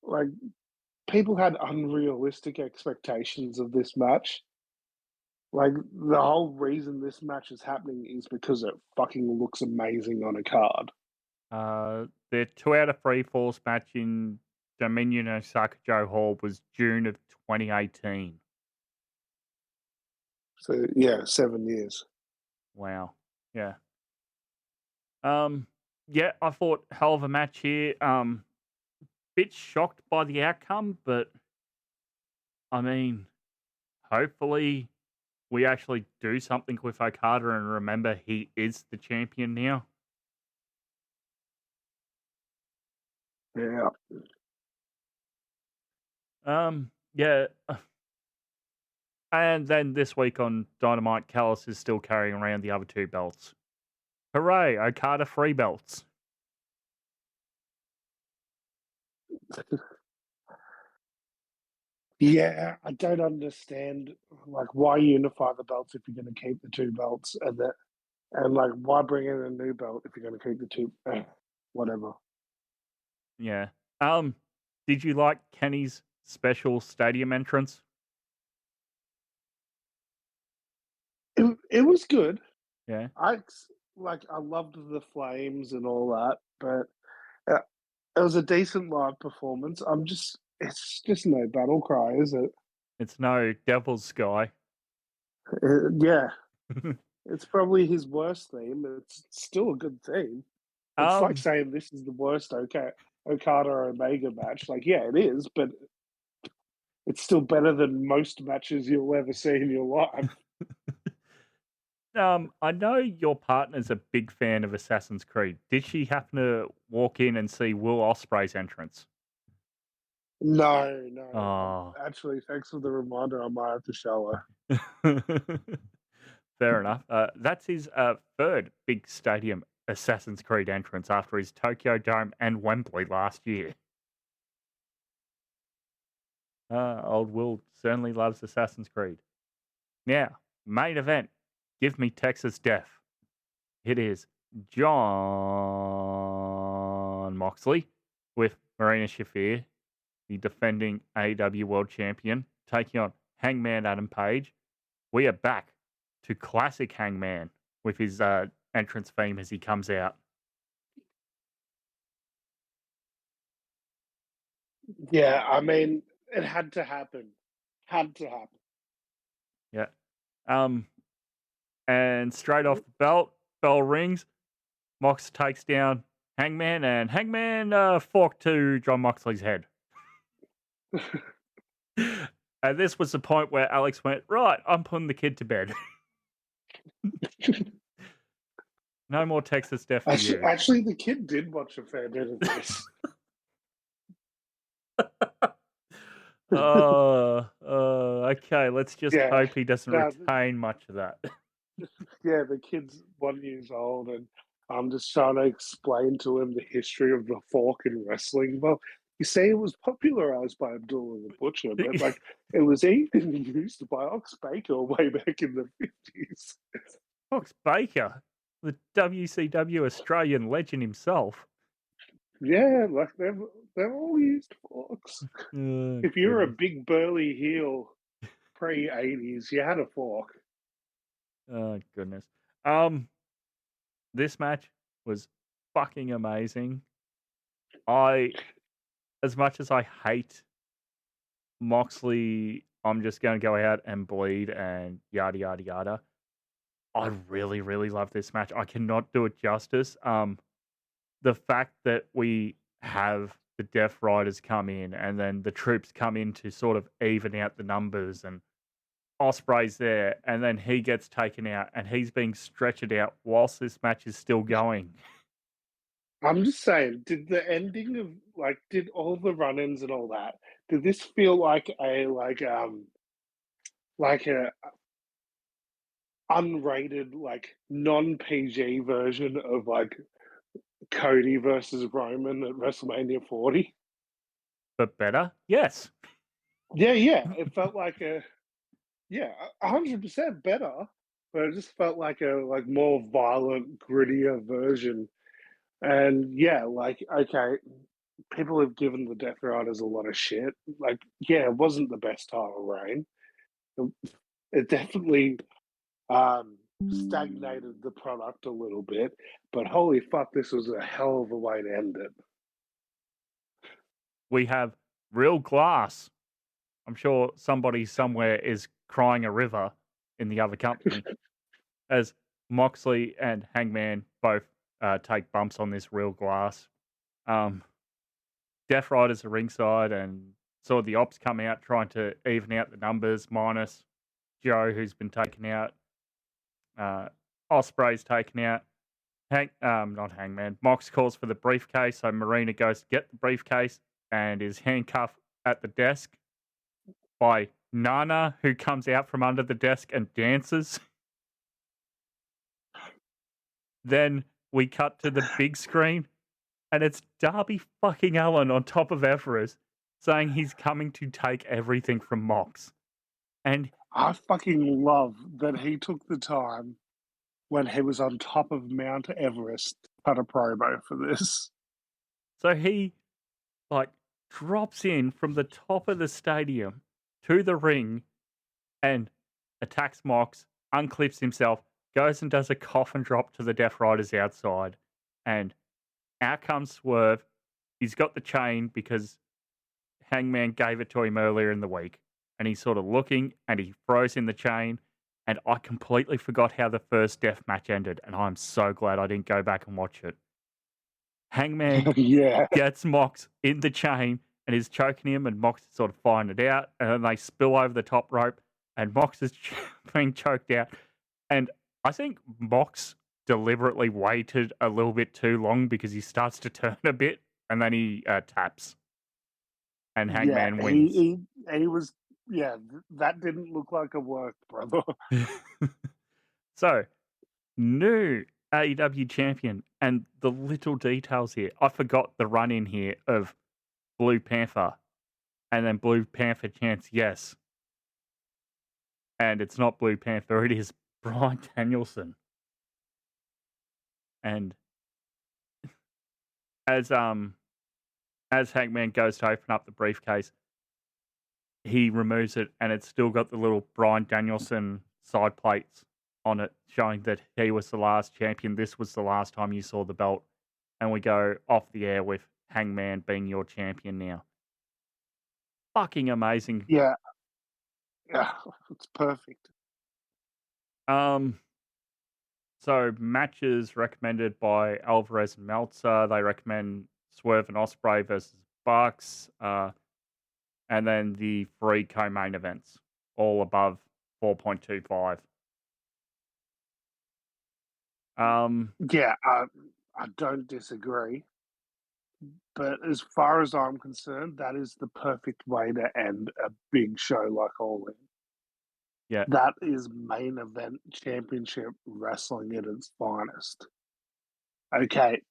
like people had unrealistic expectations of this match. Like the whole reason this match is happening is because it fucking looks amazing on a card. Their 2 out of 3 falls match in Dominion Osaka Joe Hall was June of 2018. So yeah, 7 years. Wow. Yeah. Um. Yeah, I thought hell of a match here. Bit shocked by the outcome, but I mean, hopefully we actually do something with Okada and remember he is the champion now. Yeah. Yeah. And then this week on Dynamite, Callis is still carrying around the other 2 belts. Hooray, Okada 3 belts. Yeah, I don't understand why unify the belts if you're going to keep the 2 belts, and why bring in a new belt if you're going to keep the 2? Whatever. Yeah. Did you like Kenny's special stadium entrance? It was good. Yeah. I loved the flames and all that, but it was a decent live performance. It's just no battle cry, is it? It's no Devil's Sky. Yeah. It's probably his worst theme. It's still a good theme. It's like saying this is the worst Okada Omega match. Yeah, it is, but it's still better than most matches you'll ever see in your life. I know your partner's a big fan of Assassin's Creed. Did she happen to walk in and see Will Ospreay's entrance? No. Oh. Actually, thanks for the reminder. I might have to show her. Fair enough. That's his third big stadium Assassin's Creed entrance after his Tokyo Dome and Wembley last year. Old Will certainly loves Assassin's Creed. Now, main event. Give me Texas Death. It is Jon Moxley with Marina Shafir, the defending AEW World Champion, taking on Hangman Adam Page. We are back to classic Hangman with his entrance theme as he comes out. Yeah, I mean, it had to happen. Yeah. And straight off the bell rings. Mox takes down Hangman, and Hangman forked to Jon Moxley's head. And this was the point where Alex went, right, I'm putting the kid to bed. No more Texas Death for you. Actually, the kid did watch a fair bit of this. Okay, let's just hope he doesn't retain much of that. Yeah, the kid's 1 year old, and I'm just trying to explain to him the history of the fork in wrestling. Well, you say it was popularized by Abdullah the Butcher, but it was even used by Ox Baker way back in the 50s. Ox Baker, the WCW Australian legend himself. Yeah, they've all used forks. If you're a big burly heel pre-80s, you had a fork. Oh goodness. This match was fucking amazing. As much as I hate Moxley, I'm just going to go out and bleed and yada yada yada. I really, really love this match. I cannot do it justice. The fact that we have the Death Riders come in and then the troops come in to sort of even out the numbers, and Ospreay's there, and then he gets taken out and he's being stretched out whilst this match is still going. I'm just saying, did the ending of did all the run-ins and all that, did this feel like a unrated, non-PG version of Cody versus Roman at WrestleMania 40? But better? Yes. Yeah. It felt like 100% better, but it just felt like a more violent, grittier version. And okay, people have given the Death Riders a lot of shit. It wasn't the best title reign. It definitely stagnated the product a little bit, but holy fuck, this was a hell of a way to end it. We have real glass. I'm sure somebody somewhere is crying a river in the other company as Moxley and Hangman both take bumps on this real glass. Death Riders are ringside and saw the Ops come out trying to even out the numbers, minus Joe, who's been taken out. Ospreay's taken out. Not Hangman. Mox calls for the briefcase, so Marina goes to get the briefcase and is handcuffed at the desk by Nana, who comes out from under the desk and dances. Then we cut to the big screen, and it's Darby fucking Allin on top of Everest saying he's coming to take everything from Mox. And I fucking love that he took the time when he was on top of Mount Everest to cut a promo for this. so he, like, drops in from the top of the stadium to the ring and attacks Mox, unclips himself, goes and does a coffin drop to the Death Riders outside, and out comes Swerve. He's got the chain because Hangman gave it to him earlier in the week, and he's sort of looking, and he throws in the chain, and I completely forgot how the first death match ended, and I'm so glad I didn't go back and watch it. Hangman Yeah. gets Mox in the chain and is choking him, and Mox is sort of firing it out, and then they spill over the top rope, and Mox is being choked out. And I think Mox deliberately waited a little bit too long because he starts to turn a bit, and then he taps. And Hangman wins. He was, that didn't look like a work, brother. So, new AEW champion, and the little details here. I forgot the run in here of Blue Panther, and then Blue Panther chants yes. And it's not Blue Panther, it is Bryan Danielson. And as Hangman goes to open up the briefcase, he removes it, and it's still got the little Bryan Danielson side plates on it, showing that he was the last champion. This was the last time you saw the belt. And we go off the air with Hangman being your champion now. Fucking amazing. Yeah, it's perfect. So matches recommended by Alvarez and Meltzer. They recommend Swerve and Ospreay versus Bucks. And then the 3 co-main events, all above 4.25. Yeah, I don't disagree. But as far as I'm concerned, that is the perfect way to end a big show like All In. Yeah. That is main event championship wrestling at its finest. Okay.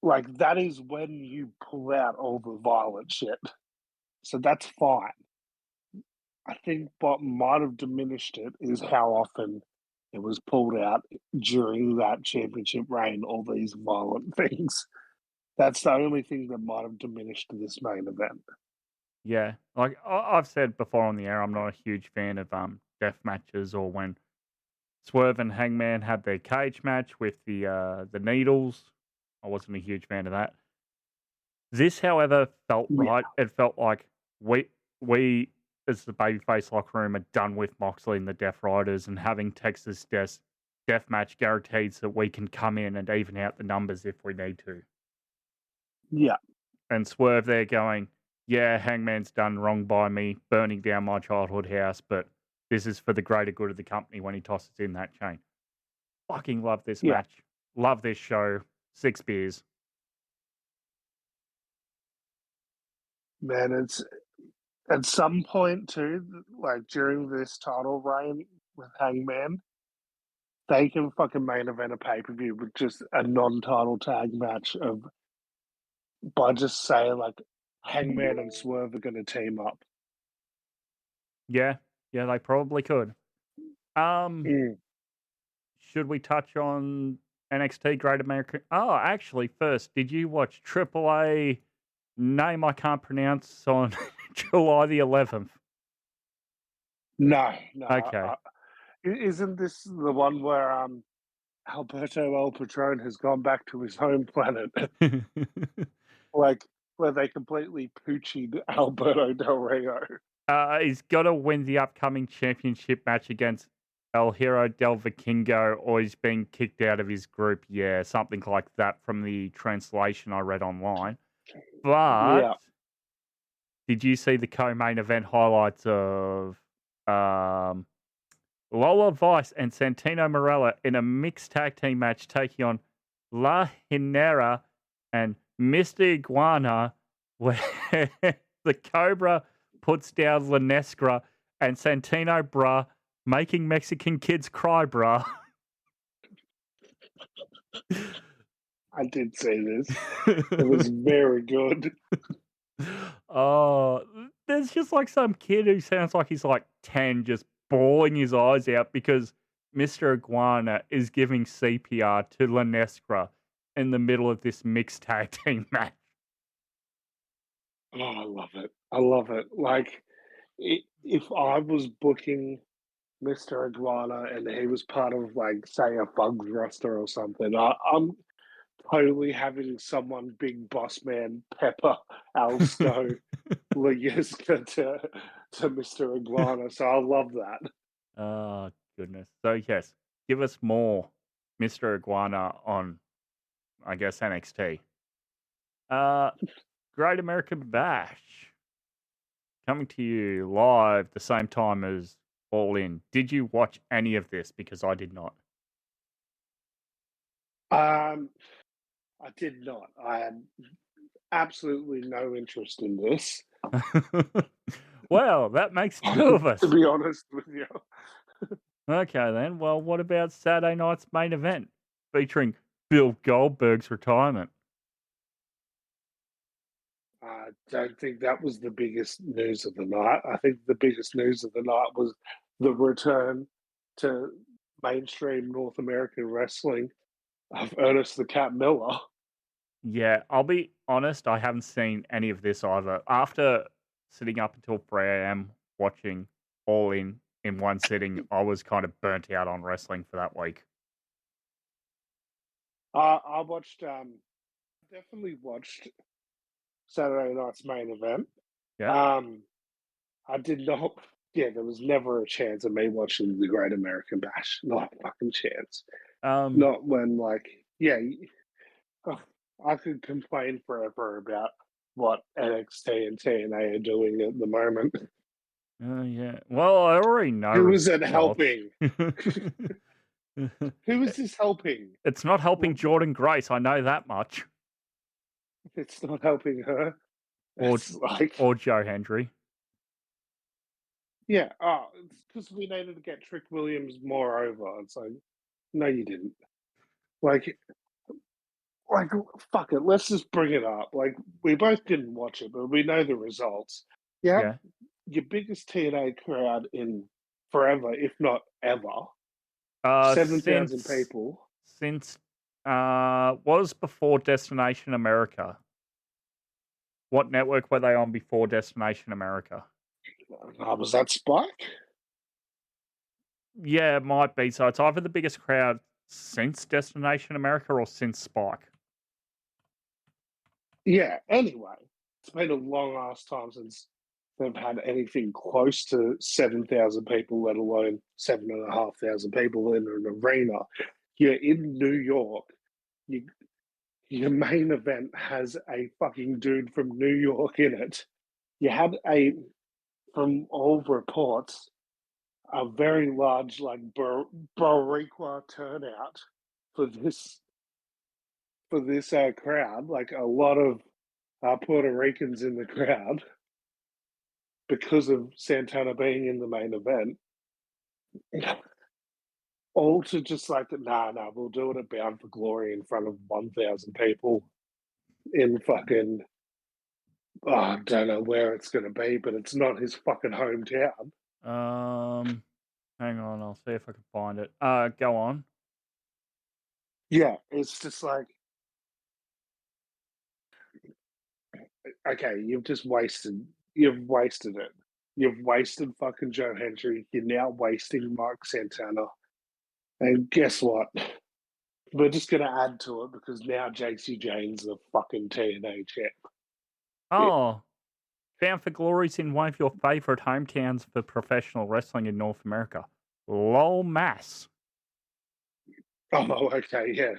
Like, that is when you pull out all the violent shit. So that's fine. I think what might have diminished it is how often it was pulled out during that championship reign, all these violent things. That's the only thing that might have diminished this main event. Yeah, like I've said before on the air, I'm not a huge fan of death matches, or when Swerve and Hangman had their cage match with the needles. I wasn't a huge fan of that. This, however, felt right. It felt like we as the babyface locker room are done with Moxley and the Death Riders, and having Texas death match guarantees that we can come in and even out the numbers if we need to. Yeah. And Swerve there going, yeah, Hangman's done wrong by me, burning down my childhood house, but this is for the greater good of the company when he tosses in that chain. Fucking love this match. Love this show. 6 beers. Man, it's at some point too, like during this title reign with Hangman, they can fucking main event a pay-per-view with just a non-title tag match by just saying like Hangman and Swerve are going to team up. Yeah, they probably could. Should we touch on NXT Great American? Oh, actually, first, did you watch AAA name I can't pronounce on July the 11th? No. Okay. Isn't this the one where Alberto El Patron has gone back to his home planet? Like, where they completely poochied Alberto Del Rio. He's got to win the upcoming championship match against El Hero del Vikingo, or he's being kicked out of his group. Yeah, something like that from the translation I read online. But did you see the co-main event highlights of Lola Vice and Santino Marella in a mixed tag team match taking on La Hinera and Mr. Iguana, where the Cobra puts down Linestra and Santino, bruh, making Mexican kids cry, bruh. I did see this. It was very good. Oh, there's just like some kid who sounds like he's like 10 just bawling his eyes out because Mr. Iguana is giving CPR to Linestra in the middle of this mixed tag team match. Oh, I love it. I love it. Like, if I was booking Mr. Iguana and he was part of, like, say, a Bugs roster or something, I'm totally having someone big boss man pepper Alsto Layeska to Mr. Iguana. So I love that. Oh, goodness. So, yes, give us more Mr. Iguana on, I guess, NXT. Great American Bash. Coming to you live the same time as All In. Did you watch any of this? Because I did not. I did not. I had absolutely no interest in this. Well, that makes two of us. To be honest with you. Okay, then. Well, what about Saturday night's main event featuring Bill Goldberg's retirement? I don't think that was the biggest news of the night. I think the biggest news of the night was the return to mainstream North American wrestling of Ernest the Cat Miller. Yeah, I'll be honest, I haven't seen any of this either. After sitting up until 3 a.m. watching All In one sitting, I was kind of burnt out on wrestling for that week. I watched, definitely watched Saturday night's main event. Yeah. I did not. Yeah, there was never a chance of me watching the Great American Bash. Not a fucking chance. Not when, like, yeah, I could complain forever about what NXT and TNA are doing at the moment. Yeah. Well, I already know. Who is it results. helping? Who is this helping? It's not helping Jordan Grace. I know that much. It's not helping her. Or It's like, or Joe Hendry. yeah. It's because we needed to get Trick Williams more over. It's like, no, you didn't. Like, fuck it. Let's just bring it up. Like, we both didn't watch it, but we know the results. Yeah. Your biggest TNA crowd in forever, if not ever. 7,000 people. Since was before Destination America. What network were they on before Destination America? Was that Spike? Yeah, it might be. So it's either the biggest crowd since Destination America or since Spike. Yeah, anyway, it's been a long ass time since they've had anything close to 7,000 people, let alone 7,500 people in an arena. You're in New York. Your main event has a fucking dude from New York in it. You had from all reports, a very large, like, Boricua turnout for this crowd. Like, a lot of Puerto Ricans in the crowd because of Santana being in the main event. All to just like, nah, we'll do it at Bound for Glory in front of 1,000 people in fucking, I don't know where it's going to be, but it's not his fucking hometown. Hang on, I'll see if I can find it. Go on. Yeah, it's just like, okay, you've wasted it. You've wasted fucking Joe Hendry. You're now wasting Mark Santana. And guess what? We're just going to add to it because now JC Jane's the fucking TNA champ. Oh, Bound for Glory's in one of your favourite hometowns for professional wrestling in North America. Lol Mass. Oh, okay, yeah.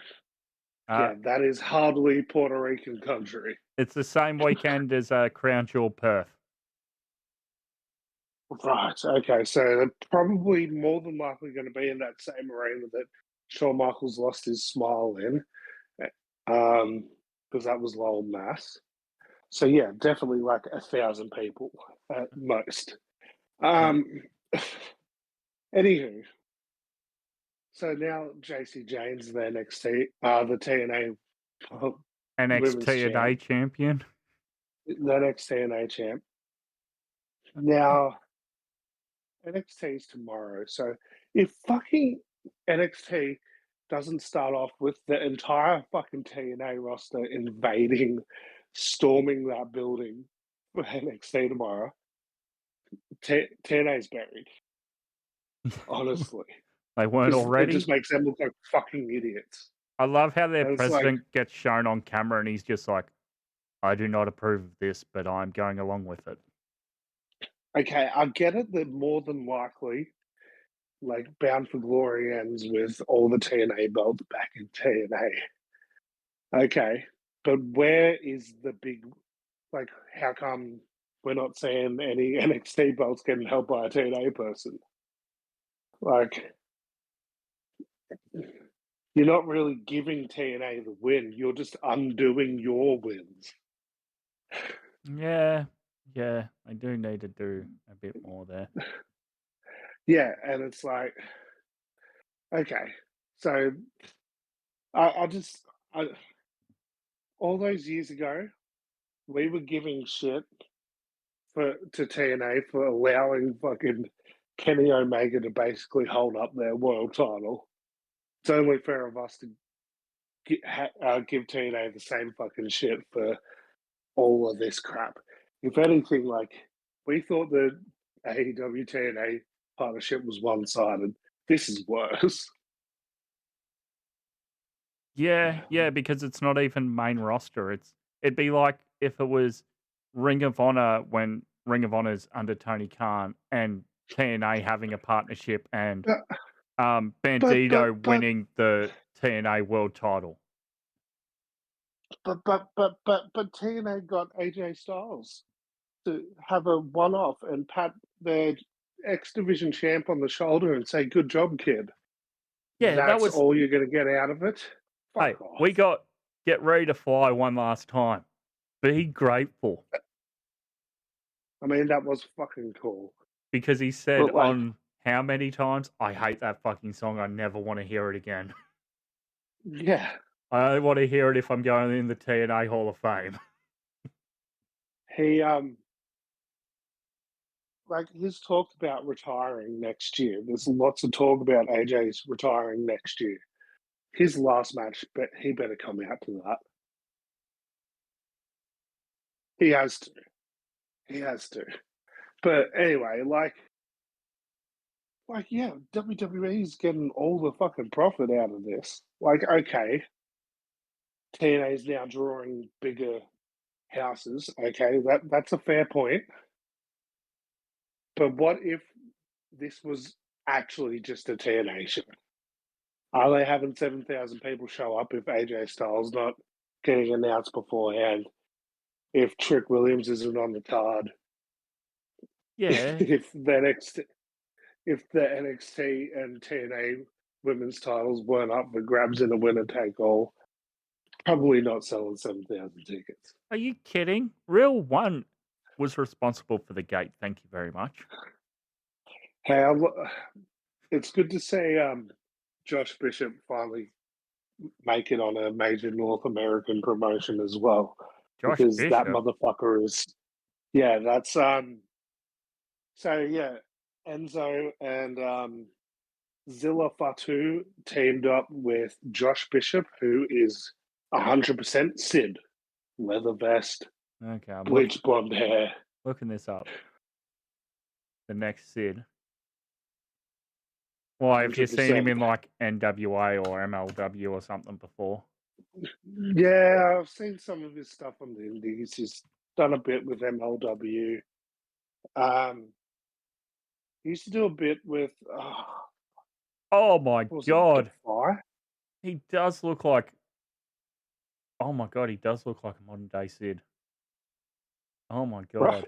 Yeah, that is hardly Puerto Rican country. It's the same weekend as Crown Jewel Perth. Right, okay, so they're probably more than likely going to be in that same arena that Shawn Michaels lost his smile in, because that was Lowell Mass. So yeah, definitely like 1,000 people at most. Yeah. Anywho, so now JC Jane's the NXT, the TNA Women's NXT Champ, champion. the next TNA champ. Now NXT's tomorrow, so if fucking NXT doesn't start off with the entire fucking TNA roster invading, storming that building for NXT tomorrow, TNA's buried. Honestly, They weren't because it already. just makes them look like fucking idiots. I love how their And it's like, president gets shown on camera and he's just like, I do not approve of this, but I'm going along with it. okay, I get it that more than likely, like Bound for Glory ends with all the TNA belts back in TNA. Okay, but where is the big, like, how come we're not seeing any NXT belts getting held by a TNA person? Like, you're not really giving TNA the win, you're just undoing your wins. Yeah, I do need to do a bit more there. Yeah, and it's like, okay, so I all those years ago, we were giving shit to TNA for allowing fucking Kenny Omega to basically hold up their world title. It's only fair of us to give TNA the same fucking shit for all of this crap. If anything, like, we thought the AEW TNA partnership was one-sided. This is worse. Yeah, because it's not even main roster. It'd be like if it was Ring of Honor when Ring of Honor's under Tony Khan and TNA having a partnership and Bandito winning the TNA world title. But TNA got AJ Styles to have a one-off and pat their X Division champ on the shoulder and say, "Good job, kid." Yeah, That's all you're going to get out of it. Fuck off. We got Get Ready to Fly one last time. Be grateful. I mean, that was fucking cool. Because he said on how many times, I hate that fucking song. I never want to hear it again. Yeah. I only want to hear it if I'm going in the TNA Hall of Fame. He he's talked about retiring next year. There's lots of talk about AJ's retiring next year. His last match, but he better come out to that. He has to. He has to. But anyway, yeah, WWE's getting all the fucking profit out of this. Like, okay, TNA's now drawing bigger houses. Okay, that's a fair point. But what if this was actually just a TNA show? Are they having 7,000 people show up if AJ Styles not getting announced beforehand? If Trick Williams isn't on the card? Yeah. If the NXT and TNA women's titles weren't up for grabs in a winner take all, probably not selling 7,000 tickets. Are you kidding? Real One was responsible for the gate. Thank you very much. Hey, it's good to see Josh Bishop finally make it on a major North American promotion as well. Josh because Bishop? That motherfucker is, yeah, that's so yeah, Enzo and Zilla Fatu teamed up with Josh Bishop, who is 100% Sid, leather vest, okay, bleach blonde hair. Looking this up. The next Sid. Why, have you seen him in like NWA or MLW or something before? Yeah, I've seen some of his stuff on the indies. He's done a bit with MLW. He used to do a bit with. Oh my god! Defy? He does look like. Oh my god, he does look like a modern day Sid. Oh my god!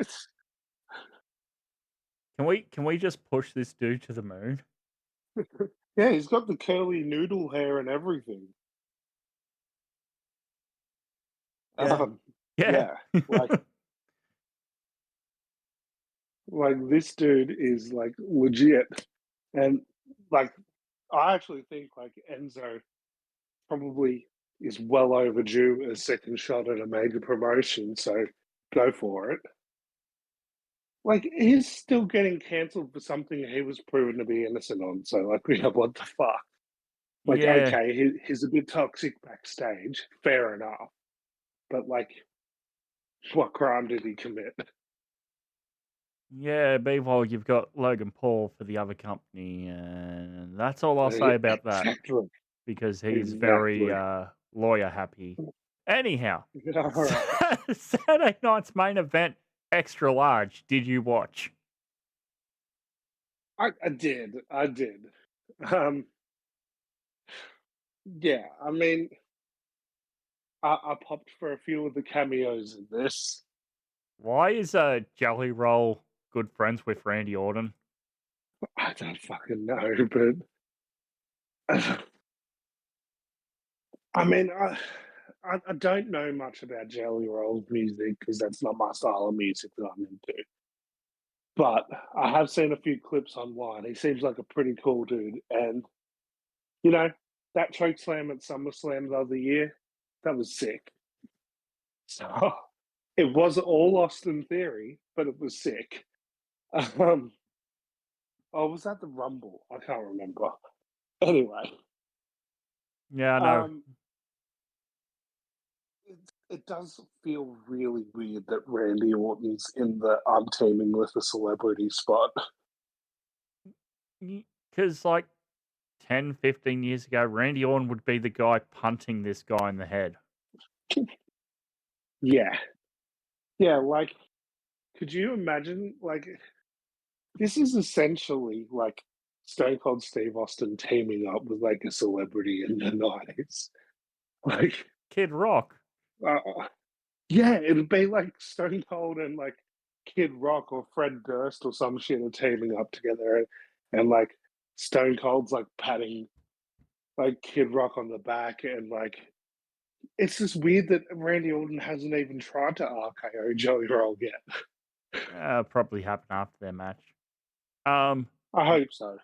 Right. Can we just push this dude to the moon? Yeah, he's got the curly noodle hair and everything. Yeah. Yeah. Yeah, like this dude is like legit, and like I actually think like Enzo probably is well overdue a second shot at a major promotion. So go for it. Like he's still getting cancelled for something he was proven to be innocent on. So like, what the fuck? Like, Yeah. okay, he's a bit toxic backstage, fair enough. But like, what crime did he commit? Yeah, meanwhile, you've got Logan Paul for the other company, and that's all I'll say about that Exactly, because he's very exactly. lawyer happy. Anyhow, All right. Saturday night's main event, extra large. Did you watch? I did. Um, yeah, I mean, I popped for a few of the cameos in this. Why is Jelly Roll good friends with Randy Orton? I don't fucking know, but I mean, I don't know much about Jelly Roll's music because that's not my style of music that I'm into. But I have seen a few clips online. He seems like a pretty cool dude, and you know that choke slam at SummerSlam the other year, that was sick. So it was all lost in theory, but it was sick. Um, oh, was that the Rumble? I can't remember. Anyway, Yeah, I know. um, it does feel really weird that Randy Orton's in the I'm teaming with a celebrity spot. Because, like, 10, 15 years ago, Randy Orton would be the guy punting this guy in the head. Yeah. Yeah, like, could you imagine? Like, this is essentially like Stone Cold Steve Austin teaming up with like a celebrity in the 90s. Like, Kid Rock. uh, yeah, it'd be like Stone Cold and like Kid Rock or Fred Durst or some shit are teaming up together, and like Stone Cold's like patting like Kid Rock on the back, and like it's just weird that Randy Orton hasn't even tried to RKO Joey Roll yet. Probably happened after their match. Um, I hope so.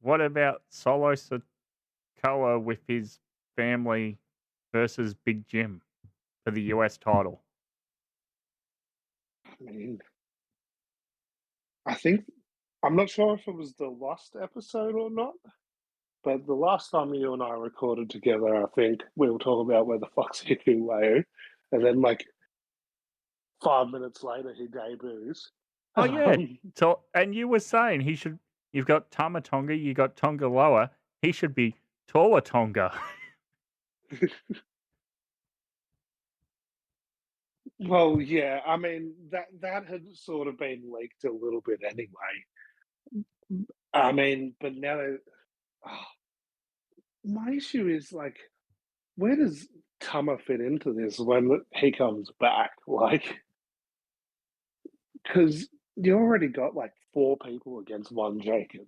what about Solo Sikoa with his family versus Big Jim for the US title? I mean, I think I'm not sure if it was the last episode or not, but the last time you and I recorded together, I think we were talking about where the fuck's Hikuleo, and then like 5 minutes later he debuts. Oh yeah. So and you were saying he should. You've got Tama Tonga, you got Tonga Loa. He should be Tola Tonga. Well, yeah, I mean that had sort of been leaked a little bit anyway. I mean, but now oh, my issue is like, where does Tama fit into this when he comes back? Like, because you already got like four people against one Jacob.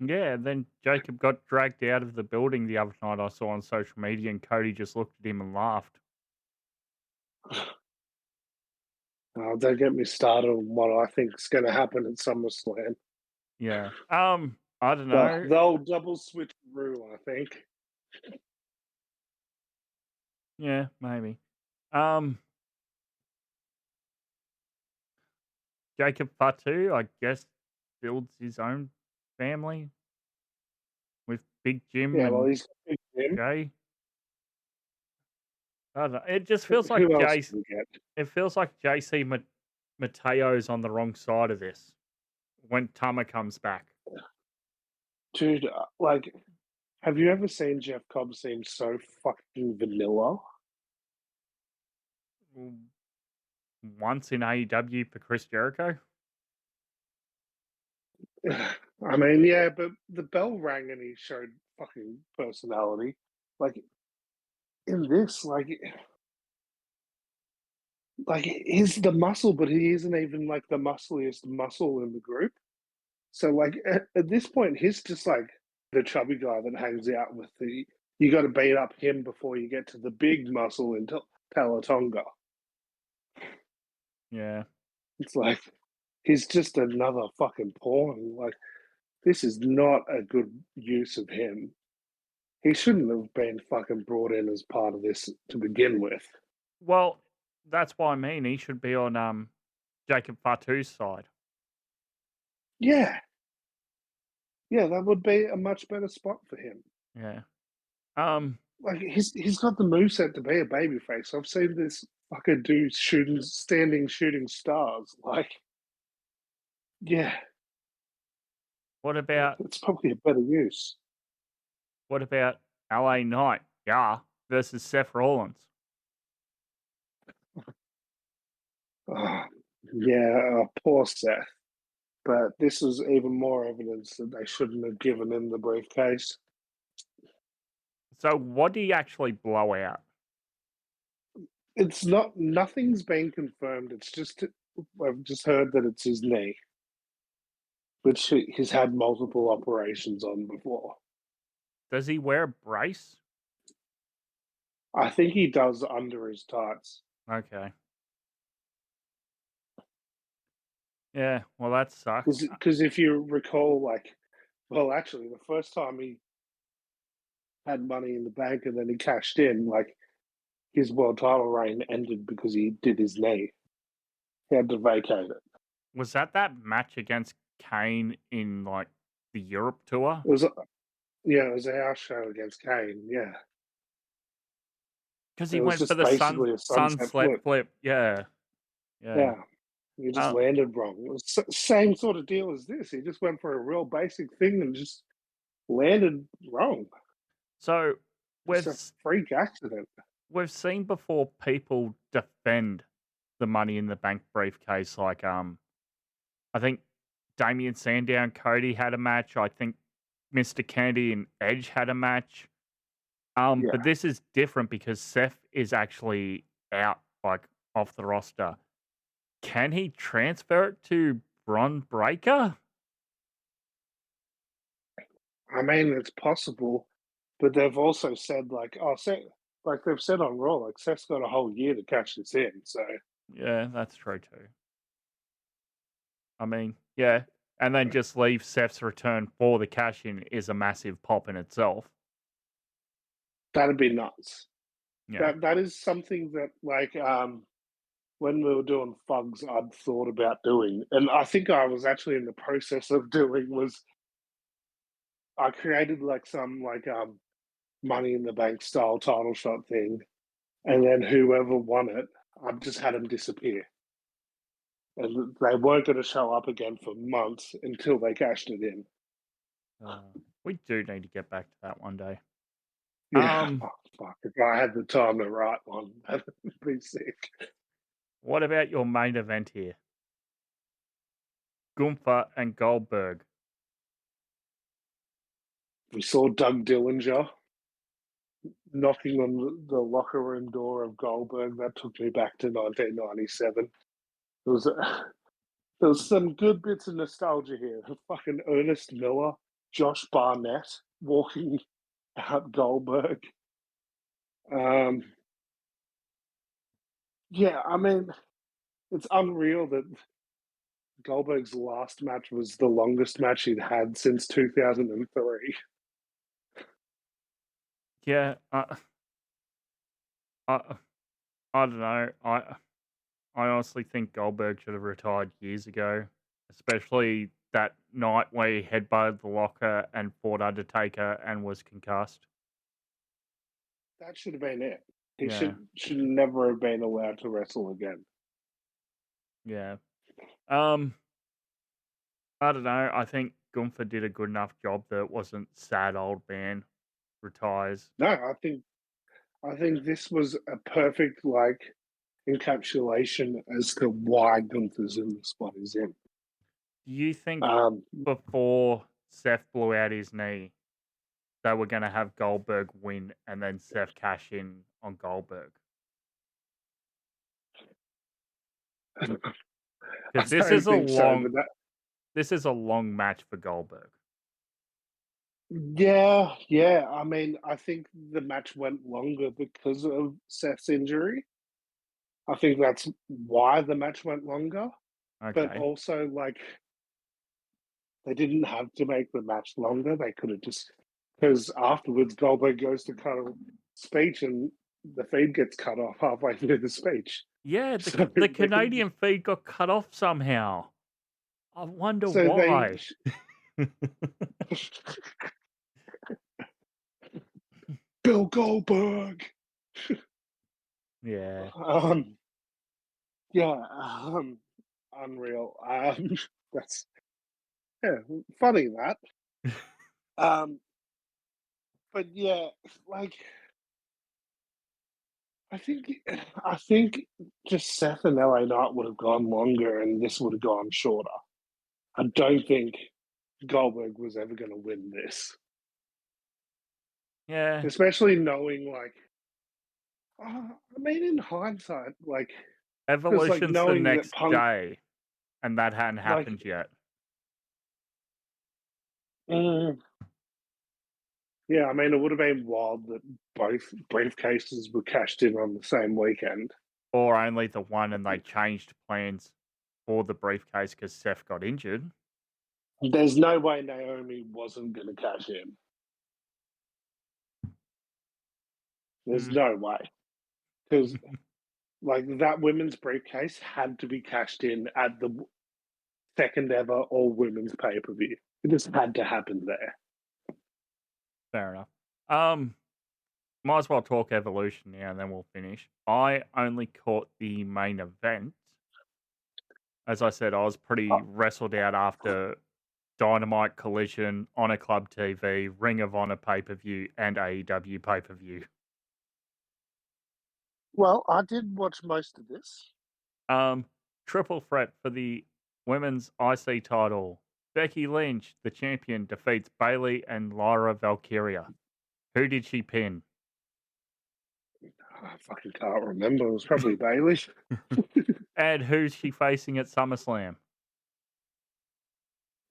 Yeah, and then Jacob got dragged out of the building the other night I saw on social media, and Cody just looked at him and laughed. Don't get me started on what I think is going to happen at SummerSlam. Yeah. I don't know. They'll double switch Rue, I think. Yeah, maybe. Jacob Fatu, I guess, builds his own family with Big Jim Yeah, well, and he's got Big Jim. Jay. I don't know. It just feels like Who else Jay. can we get? It feels like JC Mateo's on the wrong side of this when Tama comes back. Dude, like, have you ever seen Jeff Cobb seem so fucking vanilla? Once in AEW for Chris Jericho. I mean, yeah, but the bell rang and he showed fucking personality. Like, in this, he's the muscle, but he isn't even like the muscliest muscle in the group. So, like, at this point, he's just like the chubby guy that hangs out with the you got to beat up him before you get to the big muscle in Talatonga. Yeah. It's like he's just another fucking pawn. Like, this is not a good use of him. He shouldn't have been fucking brought in as part of this to begin with. Well, that's what I mean. He should be on Jacob Fatu's side. Yeah. Yeah, that would be a much better spot for him. Yeah. Like, he's got the moveset to be a babyface. I've seen this fucking dude shooting stars. Like, yeah, What about it's probably a better use. LA Knight? Yeah, versus Seth Rollins. Oh, yeah, poor Seth. But this is even more evidence that they shouldn't have given him the briefcase. So what do you actually blow out? It's nothing's been confirmed. It's just, I've just heard that it's his knee, which he's had multiple operations on before. Does he wear a brace? I think he does under his tights. Okay. Yeah, well, that sucks. Because if you recall, like, well, actually, the first time he had Money in the Bank and then he cashed in, like, his world title reign ended because he did his knee. He had to vacate it. Was that match against Kane in, like, the Europe tour? It was a house show against Kane, yeah. Because he went for the sunset flip. Yeah. Yeah. He just landed wrong. It was the same sort of deal as this. He just went for a real basic thing and just landed wrong. So it's a freak accident. We've seen before people defend the Money in the Bank briefcase. Like, I think Damian Sandow, Cody had a match. I think Mr. Kennedy and Edge had a match. But this is different because Seth is actually out, like, off the roster. Can he transfer it to Bron Breakker? I mean, it's possible, but they've also said, like, they've said on Raw, like, Seth's got a whole year to cash this in, so. Yeah, that's true too. I mean, yeah. And then just leave Seth's return for the cash in is a massive pop in itself. That'd be nuts. Yeah. That is something that, like, when we were doing Fugs, I'd thought about doing. And I think I was actually in the process of doing was I created, like, some, like, Money in the Bank style title shot thing. And then whoever won it, I just had them disappear. And they weren't going to show up again for months until they cashed it in. We do need to get back to that one day. Yeah, fuck. If I had the time to write one, that would be sick. What about your main event here? Gunther and Goldberg. We saw Doug Dillinger knocking on the locker room door of Goldberg. That took me back to 1997. There was some good bits of nostalgia here. Fucking Ernest Miller, Josh Barnett walking out Goldberg. Yeah, I mean, it's unreal that Goldberg's last match was the longest match he'd had since 2003. Yeah, I don't know. I honestly think Goldberg should have retired years ago, especially that night where he headbutted the locker and fought Undertaker and was concussed. That should have been it. He should never have been allowed to wrestle again. Yeah. I don't know. I think Gunther did a good enough job that it wasn't sad old man retires. No, I think this was a perfect, like, encapsulation as to why Gunther's in the spot he's in. Do you think before Seth blew out his knee, they were going to have Goldberg win and then Seth cash in on Goldberg? Because this is a long match for Goldberg. Yeah. I mean, I think the match went longer because of Seth's injury. I think that's why the match went longer. But Okay. also, like, they didn't have to make the match longer. They could have just, because afterwards Goldberg goes to cut a speech and the feed gets cut off halfway through the speech. Yeah, So the they could, Canadian feed got cut off somehow. I wonder so they, why. Bill Goldberg. Yeah. Yeah, unreal. That's funny that. Um, but yeah, like I think just Seth and LA Knight would have gone longer, and this would have gone shorter. I don't think Goldberg was ever going to win this, Yeah. especially knowing I mean, in hindsight, because Evolution's the knowing that next Punk, day, and that hadn't like, happened yet. mm, yeah, I mean, it would have been wild that both briefcases were cashed in on the same weekend. Or only the one, and they changed plans for the briefcase because Seth got injured. There's no way Naomi wasn't going to cash in. There's no way. Because, that women's briefcase had to be cashed in at the second ever all women's pay per view. It just had to happen there. Fair enough. Might as well talk Evolution now, and then we'll finish. I only caught the main event. As I said, I was pretty wrestled out after Dynamite, Collision, Honor Club TV, Ring of Honor pay-per-view, and AEW pay-per-view. Well, I did watch most of this. Triple threat for the women's IC title. Becky Lynch, the champion, defeats Bayley and Lyra Valkyria. Who did she pin? I fucking can't remember. It was probably Bayley. And who's she facing at SummerSlam?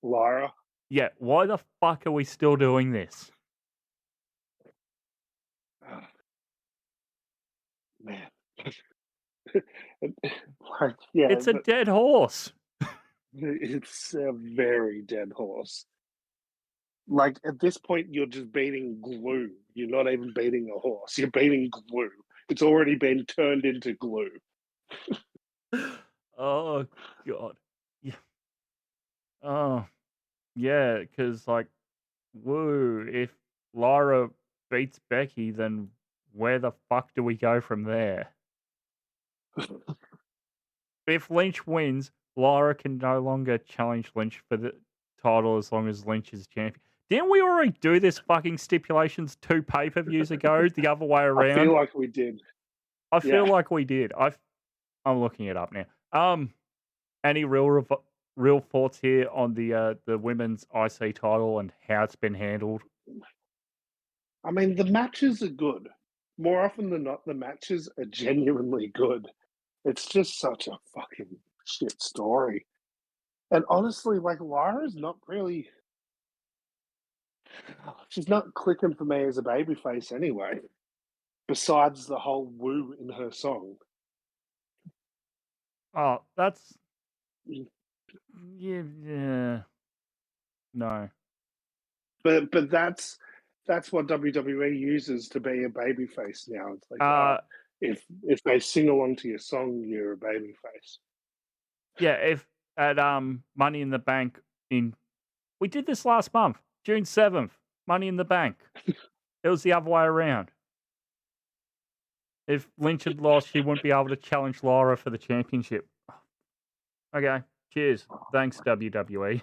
Lyra. Yeah, why the fuck are we still doing this? Man. Yeah. It's a dead horse. It's a very dead horse. At this point, you're just beating glue. You're not even beating a horse. You're beating glue. It's already been turned into glue. Oh, God. Yeah. Oh, yeah, because, woo, if Lyra beats Becky, then where the fuck do we go from there? If Lynch wins, Lyra can no longer challenge Lynch for the title as long as Lynch is champion. Didn't we already do this fucking stipulations 2 pay-per-views ago, the other way around? I feel like we did. I feel like we did. I'm looking it up now. Any real thoughts here on the women's IC title and how it's been handled? I mean, the matches are good. More often than not, the matches are genuinely good. It's just such a fucking shit story. And honestly, Lyra's not really... She's not clicking for me as a babyface anyway. Besides the whole woo in her song. Oh, that's... Yeah. No. But that's what WWE uses to be a babyface now. It's if they sing along to your song, you're a babyface. Yeah, if at Money in the Bank we did this last month, June 7th, Money in the Bank. It was the other way around. If Lynch had lost, she wouldn't be able to challenge Lyra for the championship. Okay, cheers. Thanks, WWE.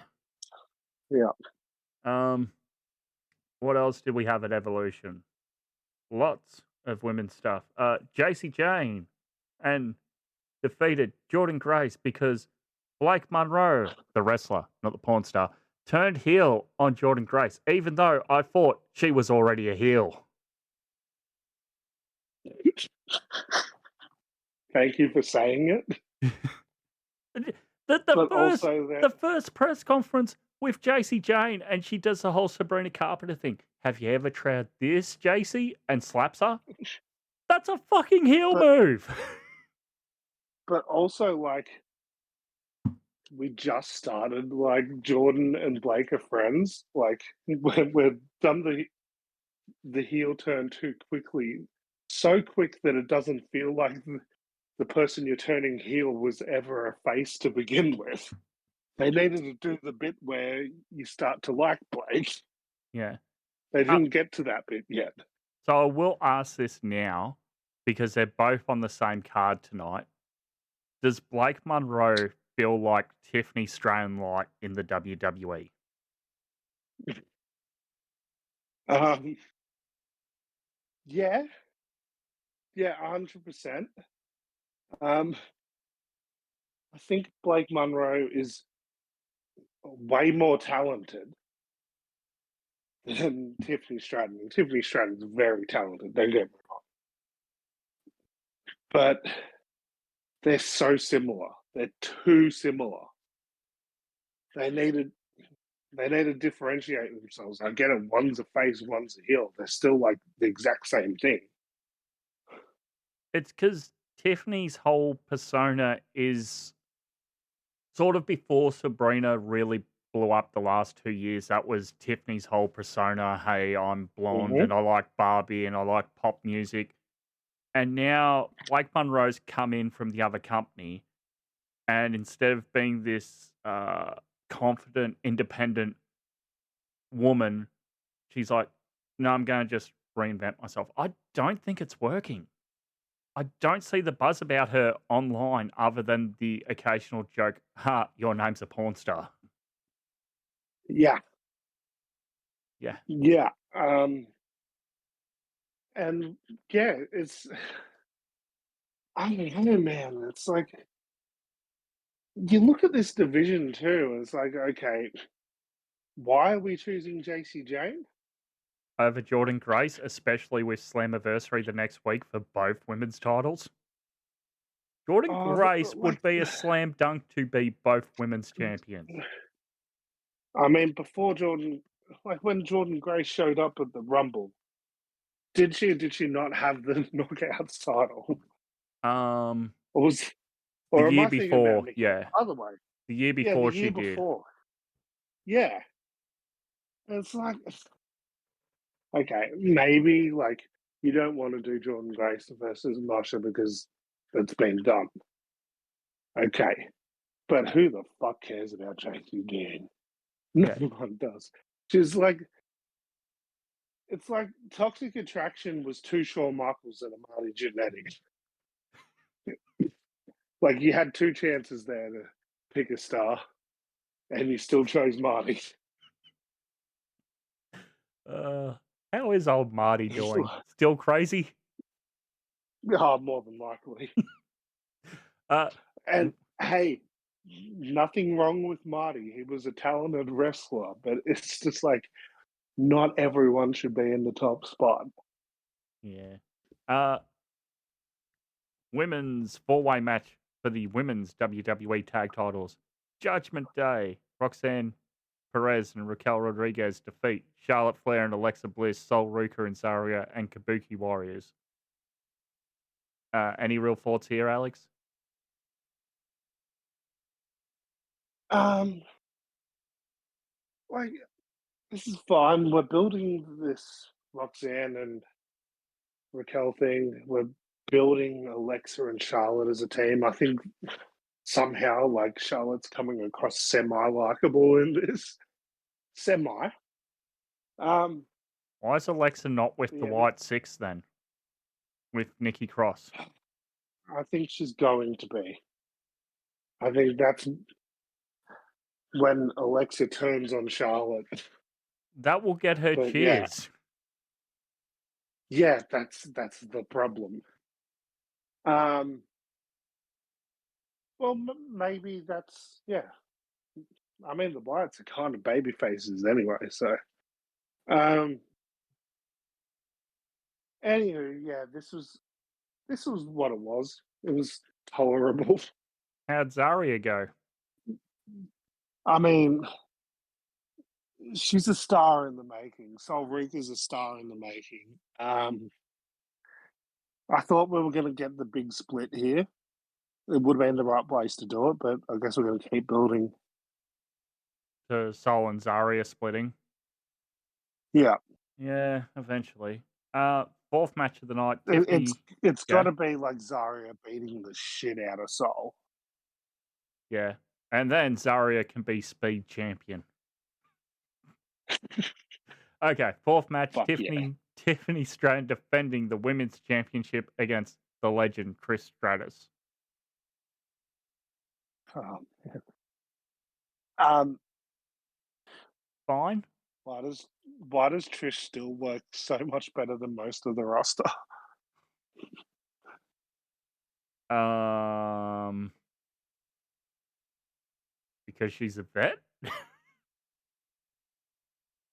Yeah. What else did we have at Evolution? Lots of women's stuff. JC Jane and defeated Jordan Grace because Blake Monroe, the wrestler, not the porn star, turned heel on Jordan Grace, even though I thought she was already a heel. Thank you for saying it. The first press conference with JC Jane, and she does the whole Sabrina Carpenter thing. Have you ever tried this, JC? And slaps her. That's a fucking heel move. But also, like, we just started. Like, Jordan and Blake are friends. Like, we're done the heel turn too quickly, so quick that it doesn't feel like the person you're turning heel was ever a face to begin with. They needed to do the bit where you start to like Blake. Yeah. They didn't get to that bit yet. So I will ask this now, because they're both on the same card tonight. Does Blake Monroe feel like Tiffany Stratton like in the WWE? Yeah. Yeah, 100%. I think Blake Monroe is way more talented than Tiffany Stratton. And Tiffany Stratton's very talented, don't get me wrong. But they're so similar. They're too similar. They need to differentiate themselves. I get it, one's a face, one's a heel. They're still like the exact same thing. It's because Tiffany's whole persona is sort of before Sabrina really blew up the last 2 years. That was Tiffany's whole persona. Hey, I'm blonde and I like Barbie and I like pop music. And now Blake Monroe's come in from the other company, and instead of being this confident, independent woman, she's like, no, I'm going to just reinvent myself. I don't think it's working. I don't see the buzz about her online other than the occasional joke, your name's a porn star. Yeah. Yeah. Yeah. And yeah, it's, I don't know, man. It's like, you look at this division too, and it's like, okay, why are we choosing JC Jane? Over Jordan Grace, especially with Slammiversary the next week for both women's titles. Jordan Grace would be a slam dunk to be both women's champions. I mean, before Jordan, like when Jordan Grace showed up at the Rumble, did she or did she not have the Knockouts title? The year before, yeah. Other way. The year before she did. Before. Yeah. It's like, okay, maybe like you don't want to do Jordan Grace versus Masha because it's been done. Okay. But who the fuck cares about JC Jane? No one does. She's like, it's like Toxic Attraction was two Shawn Michaels and a Marty Jannetty. Like, you had two chances there to pick a star, and you still chose Marty. How is old Marty doing? Still crazy? Oh, more than likely. And hey, nothing wrong with Marty. He was a talented wrestler, but it's just like not everyone should be in the top spot. Yeah. Women's four-way match for the women's WWE tag titles. Judgment Day. Roxanne Perez and Raquel Rodriguez defeat Charlotte Flair and Alexa Bliss, Sol Ruka and Zarya, and Kabuki Warriors. Any real thoughts here, Alex? Like, this is fine. We're building this Roxanne and Raquel thing. We're building Alexa and Charlotte as a team. I think somehow, like, Charlotte's coming across semi-likable in this. Semi. Why is Alexa not with the White Six then? With Nikki Cross? I think she's going to be. I think that's when Alexa turns on Charlotte. That will get her cheers. Yeah, that's the problem. Well, maybe that's, yeah. I mean, the Wyatts are kind of baby faces anyway, so. Anyway, yeah, this was what it was. It was tolerable. How'd Zarya go? I mean, she's a star in the making. Sol Rika's a star in the making. I thought we were going to get the big split here. It would have been the right place to do it, but I guess we're going to keep building. To Sol and Zarya splitting. Yeah. Yeah, eventually. Fourth match of the night. It's got to be like Zarya beating the shit out of Sol. Yeah. And then Zarya can be speed champion. Okay, fourth match. Fuck Tiffany Stratton defending the women's championship against the legend Chris Stratus. Oh, man. Fine. Why does Trish still work so much better than most of the roster? Because she's a vet.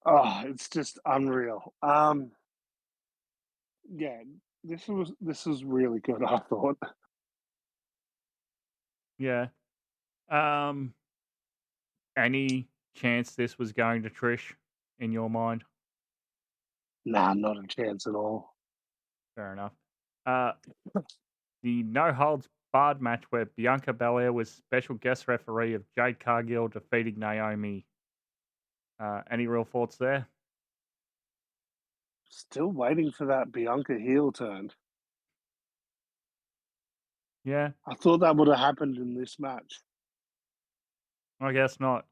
Oh, it's just unreal. Yeah, this was really good, I thought. Yeah. Any chance this was going to Trish in your mind? Nah, not a chance at all. Fair enough. The no holds barred match where Bianca Belair was special guest referee of Jade Cargill defeating Naomi. Any real thoughts there? Still waiting for that Bianca heel turn. Yeah. I thought that would have happened in this match. I guess not.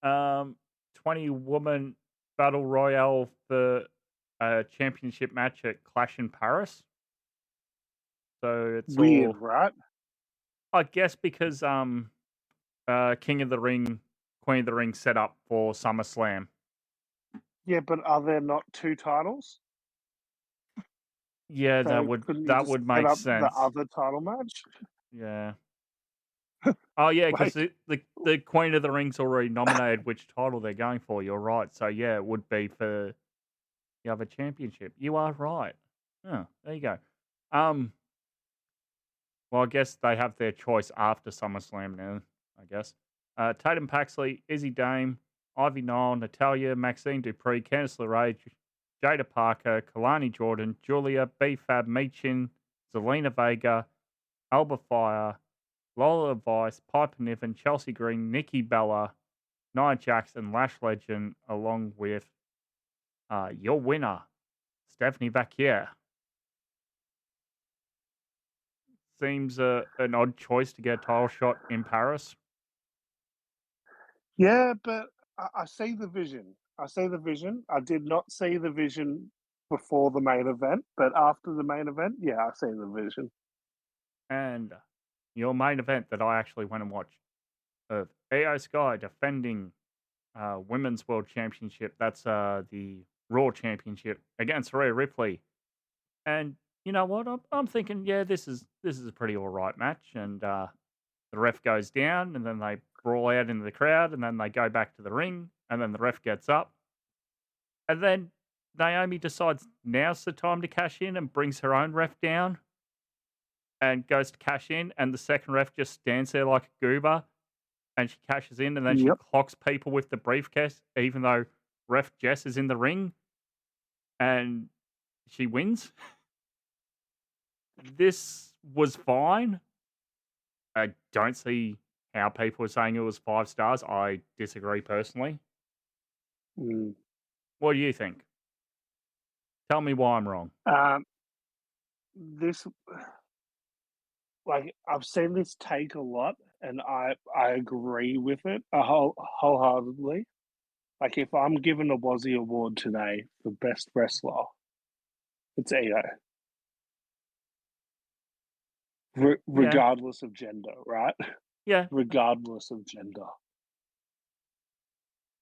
20-woman battle royale for a championship match at Clash in Paris. So it's weird, right? I guess because King of the Ring, Queen of the Ring set up for SummerSlam. Yeah, but are there not two titles? Yeah, So that would make sense. The other title match. Yeah. Oh yeah, because the Queen of the Ring's already nominated which title they're going for. You're right. So yeah, it would be for the other championship. You are right. Oh, there you go. Well, I guess they have their choice after SummerSlam now. I guess. Tatum Paxley, Izzy Dame, Ivy Nile, Natalia, Maxine Dupree, Candice LeRae, Jada Parker, Kalani Jordan, Julia, B-Fab, Meechin, Zelina Vega, Alba Fire, Lola Vice, Piper Niven, Chelsea Green, Nikki Bella, Nia Jax, and Lash Legend, along with your winner, Stephanie Vacquier. Seems an odd choice to get a title shot in Paris. Yeah, but I see the vision. I did not see the vision before the main event, but after the main event, yeah, I see the vision. And your main event that I actually went and watched of Io Sky defending Women's World Championship. That's the Raw Championship against Rhea Ripley. And you know what? I'm thinking, yeah, this is a pretty all right match. And the ref goes down, and then they brawl out into the crowd, and then they go back to the ring, and then the ref gets up. And then Naomi decides now's the time to cash in and brings her own ref down and goes to cash in, and the second ref just stands there like a goober, and she cashes in, and then she clocks people with the briefcase, even though ref Jess is in the ring, and she wins. This was fine. I don't see how people are saying it was 5 stars. I disagree personally. What do you think? Tell me why I'm wrong. I've seen this take a lot, and I agree with it wholeheartedly. Like, if I'm given a Wazzy Award today for best wrestler, it's Io. Regardless of gender, right? Yeah. Regardless of gender.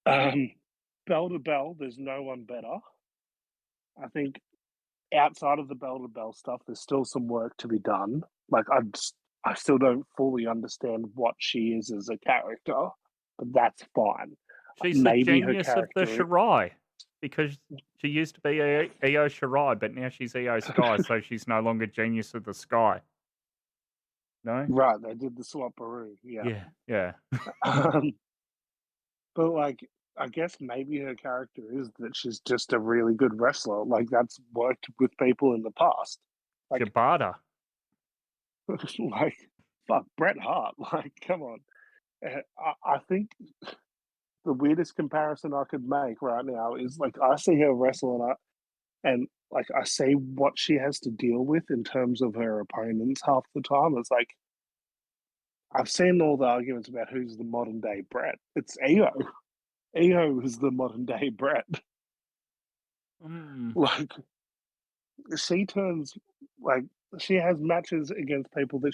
Bell to bell, there's no one better. I think outside of the bell to bell stuff, there's still some work to be done. Like, I still don't fully understand what she is as a character, but that's fine. She's the genius of the Shirai, because she used to be Io Shirai, but now she's Io Sky, so she's no longer genius of the sky. No? Right, they did the swapperoo. Yeah. Yeah. But like, I guess maybe her character is that she's just a really good wrestler. Like, that's worked with people in the past. Like, Shibata. like, fuck, Bret Hart. Like, come on. I think the weirdest comparison I could make right now is like I see her wrestle and like I see what she has to deal with in terms of her opponents half the time. It's like I've seen all the arguments about who's the modern day Bret. It's Io. Io is the modern day Bret. Mm. Like she turns like she has matches against people that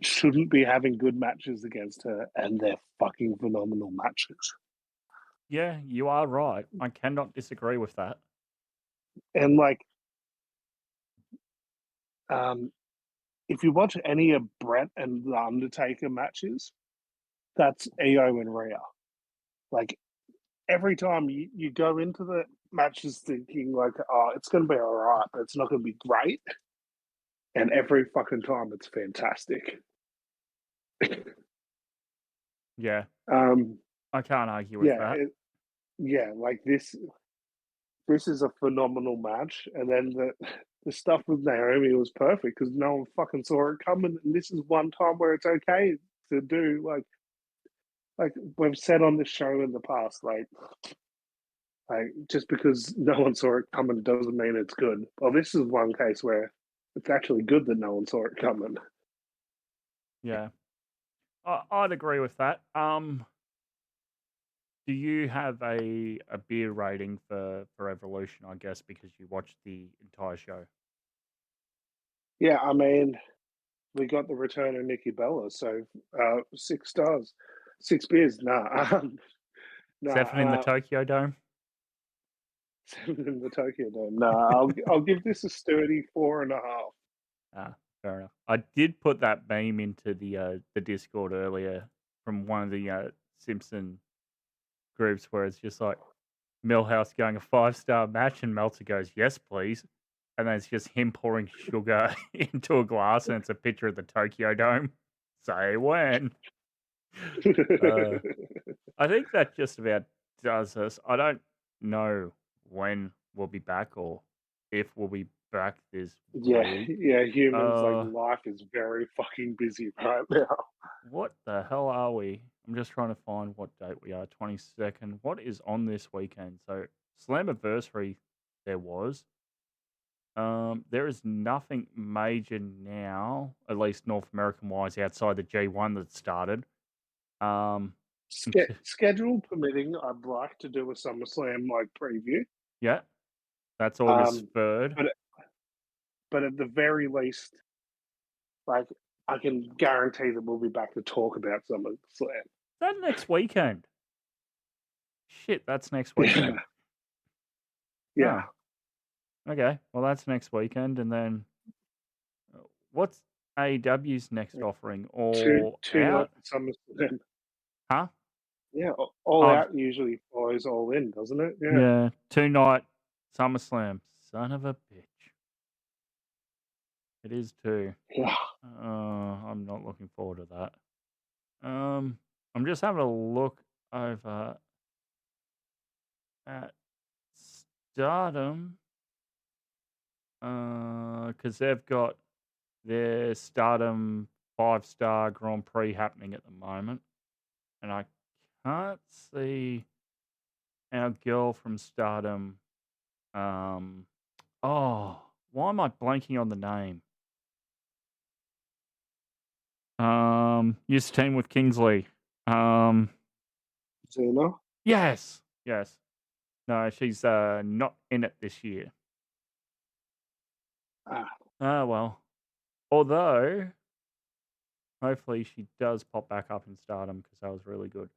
shouldn't be having good matches against her, and they're fucking phenomenal matches. Yeah, you are right. I cannot disagree with that. And like, if you watch any of Bret and the Undertaker matches, that's Io and Rhea. Like every time you go into the matches thinking like, oh, it's going to be all right, but it's not going to be great. And every fucking time it's fantastic. Yeah, um, I can't argue with that. Like this is a phenomenal match. And then the stuff with Naomi was perfect because no one fucking saw it coming. And this is one time where it's okay to do like we've said on this show in the past, like just because no one saw it coming doesn't mean it's good. Well, this is one case where it's actually good that no one saw it coming. Yeah, I'd agree with that. Do you have a beer rating for Evolution? I guess because you watched the entire show. Yeah, I mean, we got the return of Nikki Bella, so 6 stars, 6 beers. Nah, 7 in the Tokyo Dome. 7 in the Tokyo Dome. Nah, I'll give this a sturdy 4.5. Ah, fair enough. I did put that meme into the Discord earlier from one of the Simpson groups where it's just like Millhouse going a 5-star match and Meltzer goes, yes, please. And then it's just him pouring sugar into a glass and it's a picture of the Tokyo Dome. Say when. I think that just about does us. I don't know when we'll be back or if we'll be back this week. Humans like life is very fucking busy right now. What the hell are we? I'm just trying to find what date we are. 22nd. What is on this weekend? So Slammiversary there was. There is nothing major now, at least North American wise, outside the G1 that started. Schedule permitting, I'd like to do a SummerSlam like preview. Yeah, that's August 3rd. But at the very least, like I can guarantee that we'll be back to talk about SummerSlam. That next weekend. Shit, that's next weekend. Yeah. Oh. Okay, well that's next weekend, and then what's AEW's next offering? All two out SummerSlam. Huh? Yeah, all out usually follows all in, doesn't it? Yeah, 2-night SummerSlam. Son of a bitch. It is too. Yeah. I'm not looking forward to that. I'm just having a look over at Stardom. Because they've got their Stardom 5-star Grand Prix happening at the moment. And I can't see our girl from Stardom. Why am I blanking on the name? Used to team with Kingsley. Zena? Yes. No, she's not in it this year. Well. Although, hopefully she does pop back up in Stardom because that was really good.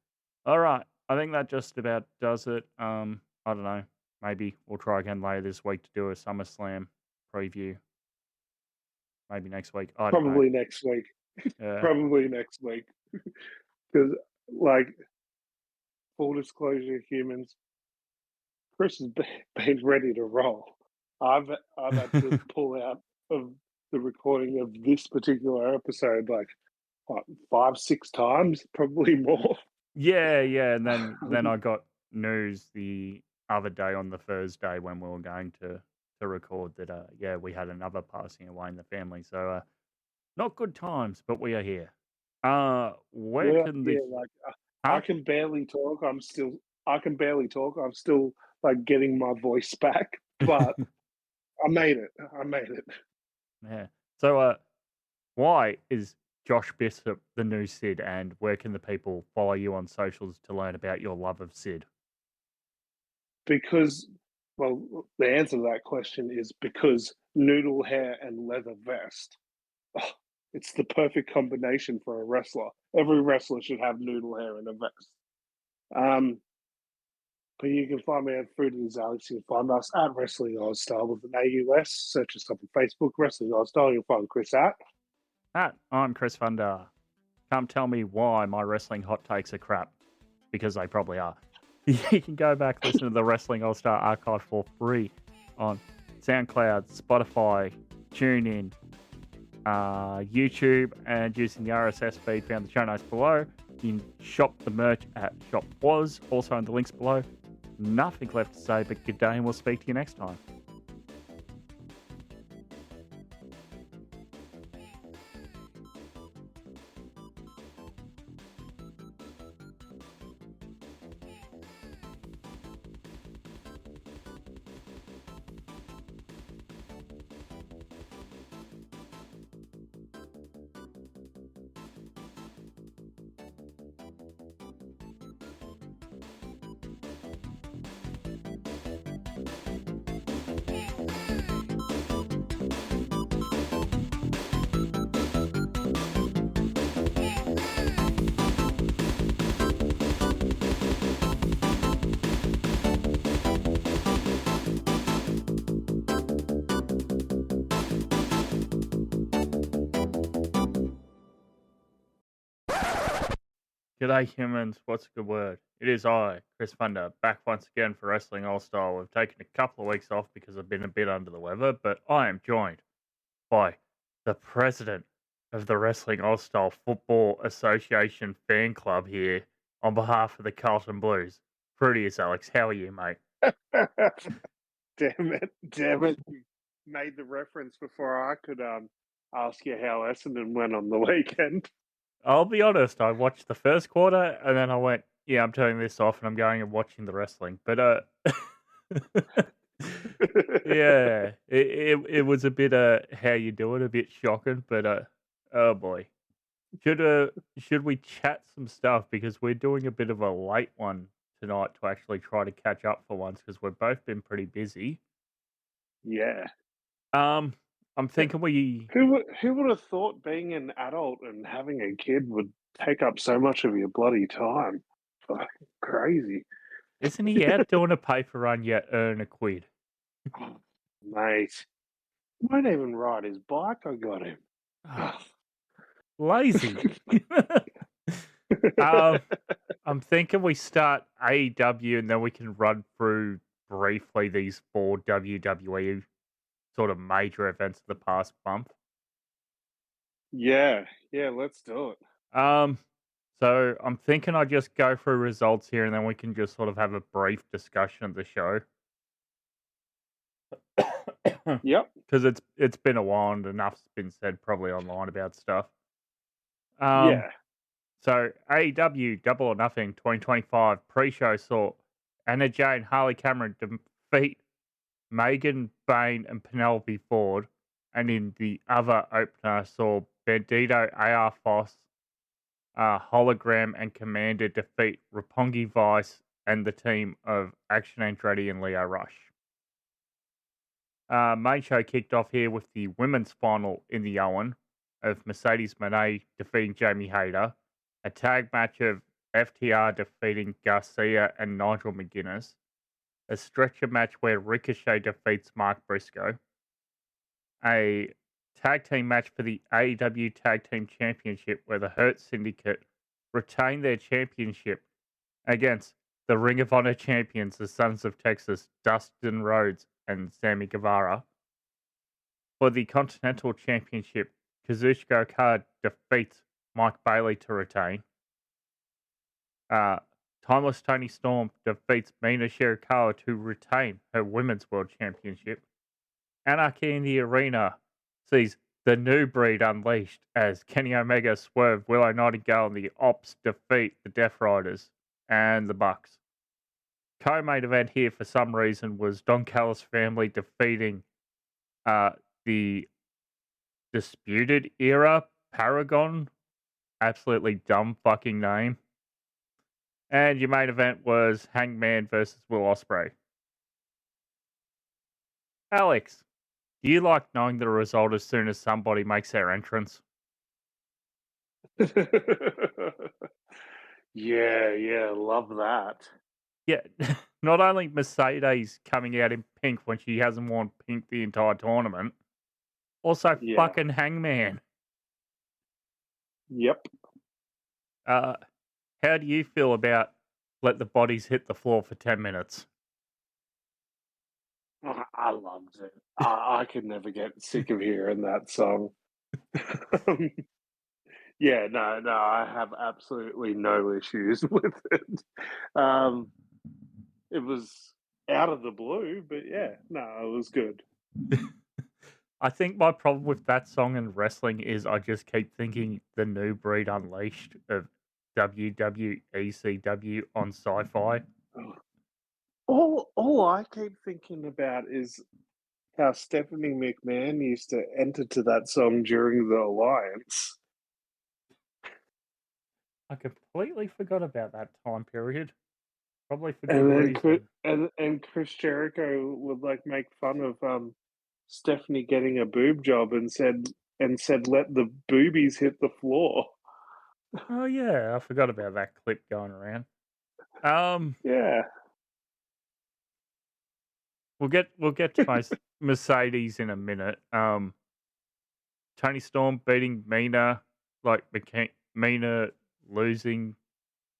All right. I think that just about does it. I don't know. Maybe we'll try again later this week to do a SummerSlam preview. Maybe next week. Probably next week. Yeah. Probably next week. Because, like, full disclosure, humans, Chris has been ready to roll. I've had to pull out of the recording of this particular episode like 5-6 times, probably more. Yeah, and then I got news the other day on the Thursday when we were going to record that we had another passing away in the family. So not good times, but we are here. Where Yeah, can the yeah. Like I huh? can barely talk. I can barely talk. I'm still like getting my voice back, but I made it. I made it. Yeah. So why is Josh Bishop the new Sid, and where can the people follow you on socials to learn about your love of Sid? Because, well, the answer to that question is because noodle hair and leather vest. Oh, it's the perfect combination for a wrestler. Every wrestler should have noodle hair and a vest. Um, but you can find me at Food and Alex. You can find us at Wrestling Aus Style with an AUS. Search us up on Facebook, Wrestling Aus Style. You'll find Chris at. I'm Chris Funder. Come tell me why my wrestling hot takes are crap, because they probably are. You can go back listen to the Wrestling All Star archive for free on SoundCloud, Spotify, TuneIn, YouTube, and using the RSS feed found in the show notes below. You can shop the merch at Shop Was, also in the links below. Nothing left to say, but good day, and we'll speak to you next time. G'day humans, what's a good word? It is I, Chris Funder, back once again for Wrestling All Style. We've taken a couple of weeks off because I've been a bit under the weather, but I am joined by the president of the Wrestling All Style Football Association fan club here on behalf of the Carlton Blues. Fruitius Alex, how are you, mate? Damn it. You made the reference before I could ask you how Essendon went on the weekend. I'll be honest, I watched the first quarter and then I went, yeah, I'm turning this off and I'm going and watching the wrestling. But yeah, it was a bit how you doing, a bit shocking, but oh boy. Should we chat some stuff, because we're doing a bit of a late one tonight to actually try to catch up for once, because we've both been pretty busy. Yeah. I'm thinking Who would have thought being an adult and having a kid would take up so much of your bloody time? Fucking crazy. isn't he out doing a paper run yet? Earn a quid. Oh, mate. He won't even ride his bike. I got him. Lazy. I'm thinking we start AEW and then we can run through briefly these 4 WWE sort of major events of the past month. Yeah, let's do it. So I'm thinking I just go through results here and then we can just sort of have a brief discussion of the show. Yep. Because it's been a while and enough's been said probably online about stuff. Yeah. So AEW Double or Nothing 2025 pre-show saw Anna Jay and Harley Cameron defeat Megan Bain and Penelope Ford, and in the other opener saw Bandito, AR Foss, Hologram, and Commander defeat Roppongi Vice and the team of Action Andretti and Leo Rush. Main show kicked off here with the women's final in the Owen of Mercedes Moné defeating Jamie Hayter, a tag match of FTR defeating Garcia and Nigel McGuinness, a stretcher match where Ricochet defeats Mark Briscoe, a tag team match for the AEW Tag Team Championship where the Hurt Syndicate retained their championship against the Ring of Honor champions, the Sons of Texas, Dustin Rhodes and Sammy Guevara. For the Continental Championship, Kazuchika Okada defeats Mike Bailey to retain. Uh, Timeless Tony Storm defeats Mina Shirakawa to retain her Women's World Championship. Anarchy in the Arena sees the new breed unleashed as Kenny Omega, Swerve, Willow Nightingale, and the Ops defeat the Death Riders and the Bucks. Co-main event here for some reason was Don Callis' family defeating the Disputed Era Paragon. Absolutely dumb fucking name. And your main event was Hangman versus Will Ospreay. Alex, do you like knowing the result as soon as somebody makes their entrance? Yeah, love that. Yeah, not only Mercedes coming out in pink when she hasn't worn pink the entire tournament, also Yeah. fucking Hangman. Yep. How do you feel about let the bodies hit the floor for 10 minutes? I loved it. I could never get sick of hearing that song. Yeah, no, I have absolutely no issues with it. It was out of the blue, but yeah, no, it was good. I think my problem with that song and wrestling is I just keep thinking the new breed unleashed of WWECW on Sci-Fi. All I keep thinking about is how Stephanie McMahon used to enter to that song during the Alliance. I completely forgot about that time period. Probably for And good reason. and Chris Jericho would like make fun of Stephanie getting a boob job and said let the boobies hit the floor. Oh yeah, I forgot about that clip going around. Yeah. We'll get to my Mercedes in a minute. Tony Storm beating Mina, Mina losing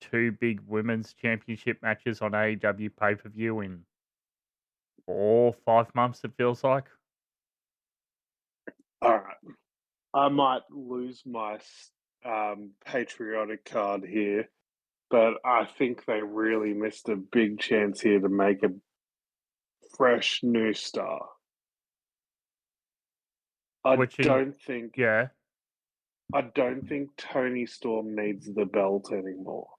2 big women's championship matches on AEW pay-per-view in 4 or 5 months, it feels like. All right. I might lose my patriotic card here, but I think they really missed a big chance here to make a fresh new star. I don't think Tony Storm needs the belt anymore.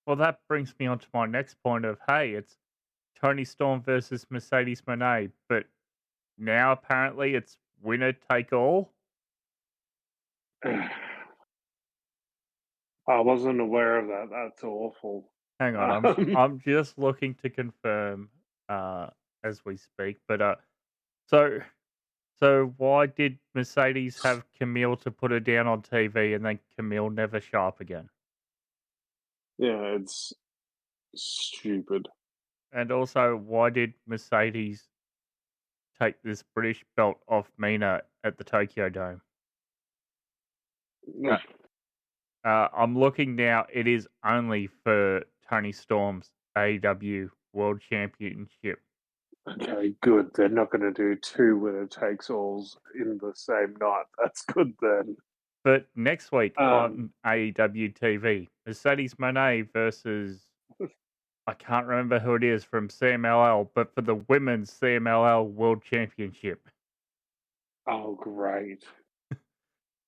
Well, that brings me on to my next point of, hey, it's Tony Storm versus Mercedes Moné, but now apparently it's winner take all. I wasn't aware of that. That's awful. Hang on, I'm just looking to confirm as we speak. But so why did Mercedes have Camille to put her down on TV and then Camille never show up again? Yeah, it's stupid. And also, why did Mercedes take this British belt off Mina at the Tokyo Dome? I'm looking now. It is only for Tony Storm's AEW World Championship. Okay, good. They're not going to do 2 winner takes alls in the same night. That's good then. But next week on AEW TV, Mercedes Moné versus I can't remember who it is from CMLL, but for the women's CMLL World Championship. Oh, great!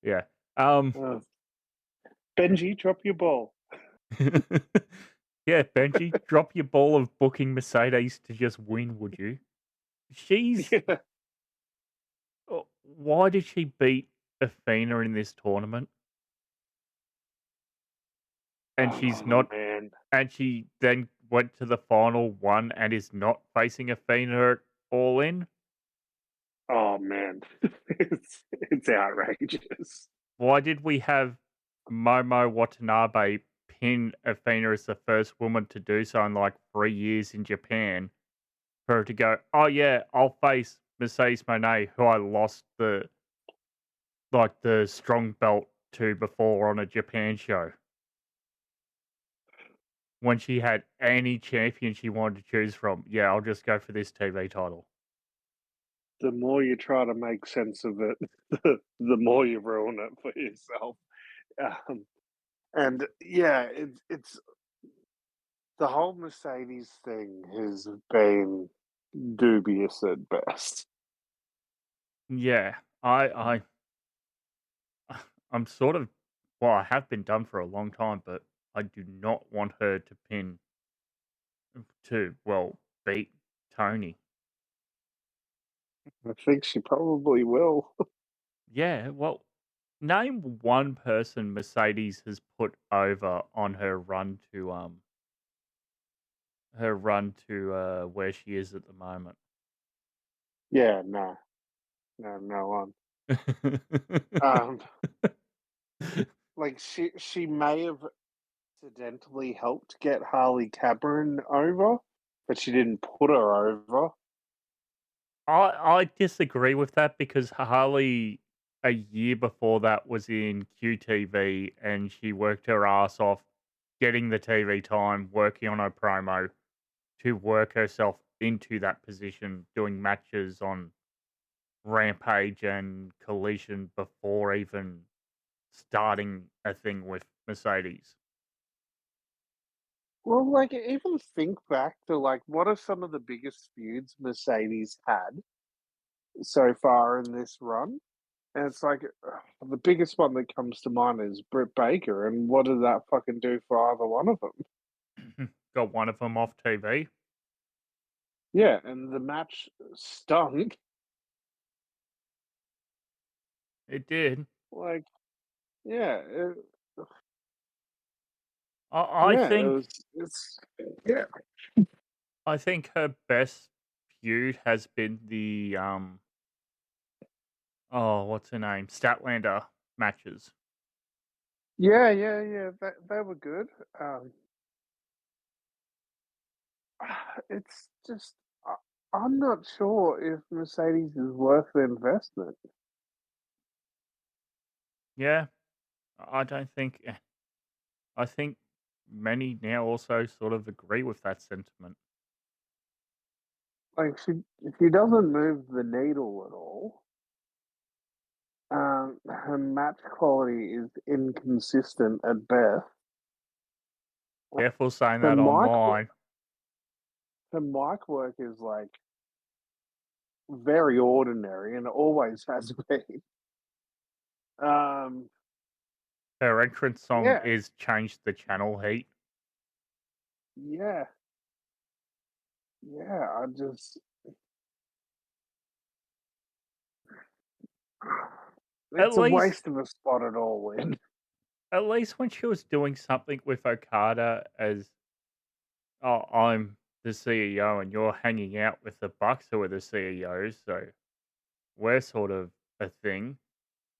Yeah. Benji, drop your ball. Yeah, Benji, drop your ball of booking Mercedes to just win, would you? She's. Yeah. Why did she beat Athena in this tournament? And she's not. Man. And she then went to the final one and is not facing Athena at All In. Oh man, it's outrageous. Why did we have Momo Watanabe pin Athena as the first woman to do so in like 3 years in Japan? For her to go, oh yeah, I'll face Mercedes Moné, who I lost the strong belt to before on a Japan show. When she had any champion she wanted to choose from, yeah, I'll just go for this TV title. The more you try to make sense of it, the more you ruin it for yourself. And yeah, it's the whole Mercedes thing has been dubious at best. Yeah, I'm sort of well, I have been done for a long time, but I do not want her to beat Tony. I think she probably will. Yeah, well, name one person Mercedes has put over on her run to where she is at the moment. Yeah, no one. Um, like she may have accidentally helped get Harley Cameron over, but she didn't put her over. I disagree with that because Harley a year before that was in QTV and she worked her ass off getting the TV time, working on her promo to work herself into that position, doing matches on Rampage and Collision before even starting a thing with Mercedes. Well, like even think back to like what are some of the biggest feuds Mercedes had so far in this run? And it's like the biggest one that comes to mind is Britt Baker, and what did that fucking do for either one of them? Got one of them off TV. Yeah, and the match stunk. It did. Like, yeah, I yeah, think yeah. I think her best feud has been the what's her name? Statlander matches. Yeah. They were good. It's just I'm not sure if Mercedes is worth the investment. Yeah. I don't think I think many now also sort of agree with that sentiment. Like she doesn't move the needle at all. Her match quality is inconsistent at best. Careful saying Her that mic online. her mic work is like very ordinary and always has been. Um, Her entrance song yeah, is Change the Channel Heat. yeah, yeah. At It's a least waste of a spot at All In. at least when she was doing something with Okada as oh, I'm the CEO and you're hanging out with the Bucks who are the CEOs, so we're sort of a thing.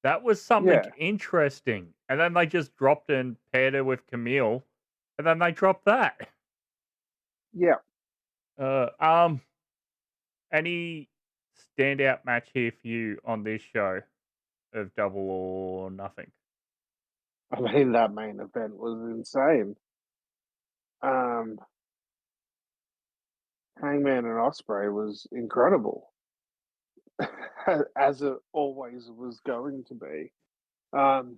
That was something Yeah, interesting. And then they just dropped and paired her with Camille, and then they dropped that. yeah. Uh, um, any standout match here for you on this show of Double or Nothing? I mean that main event was insane. Um, Hangman and Osprey was incredible, as it always was going to be. Um,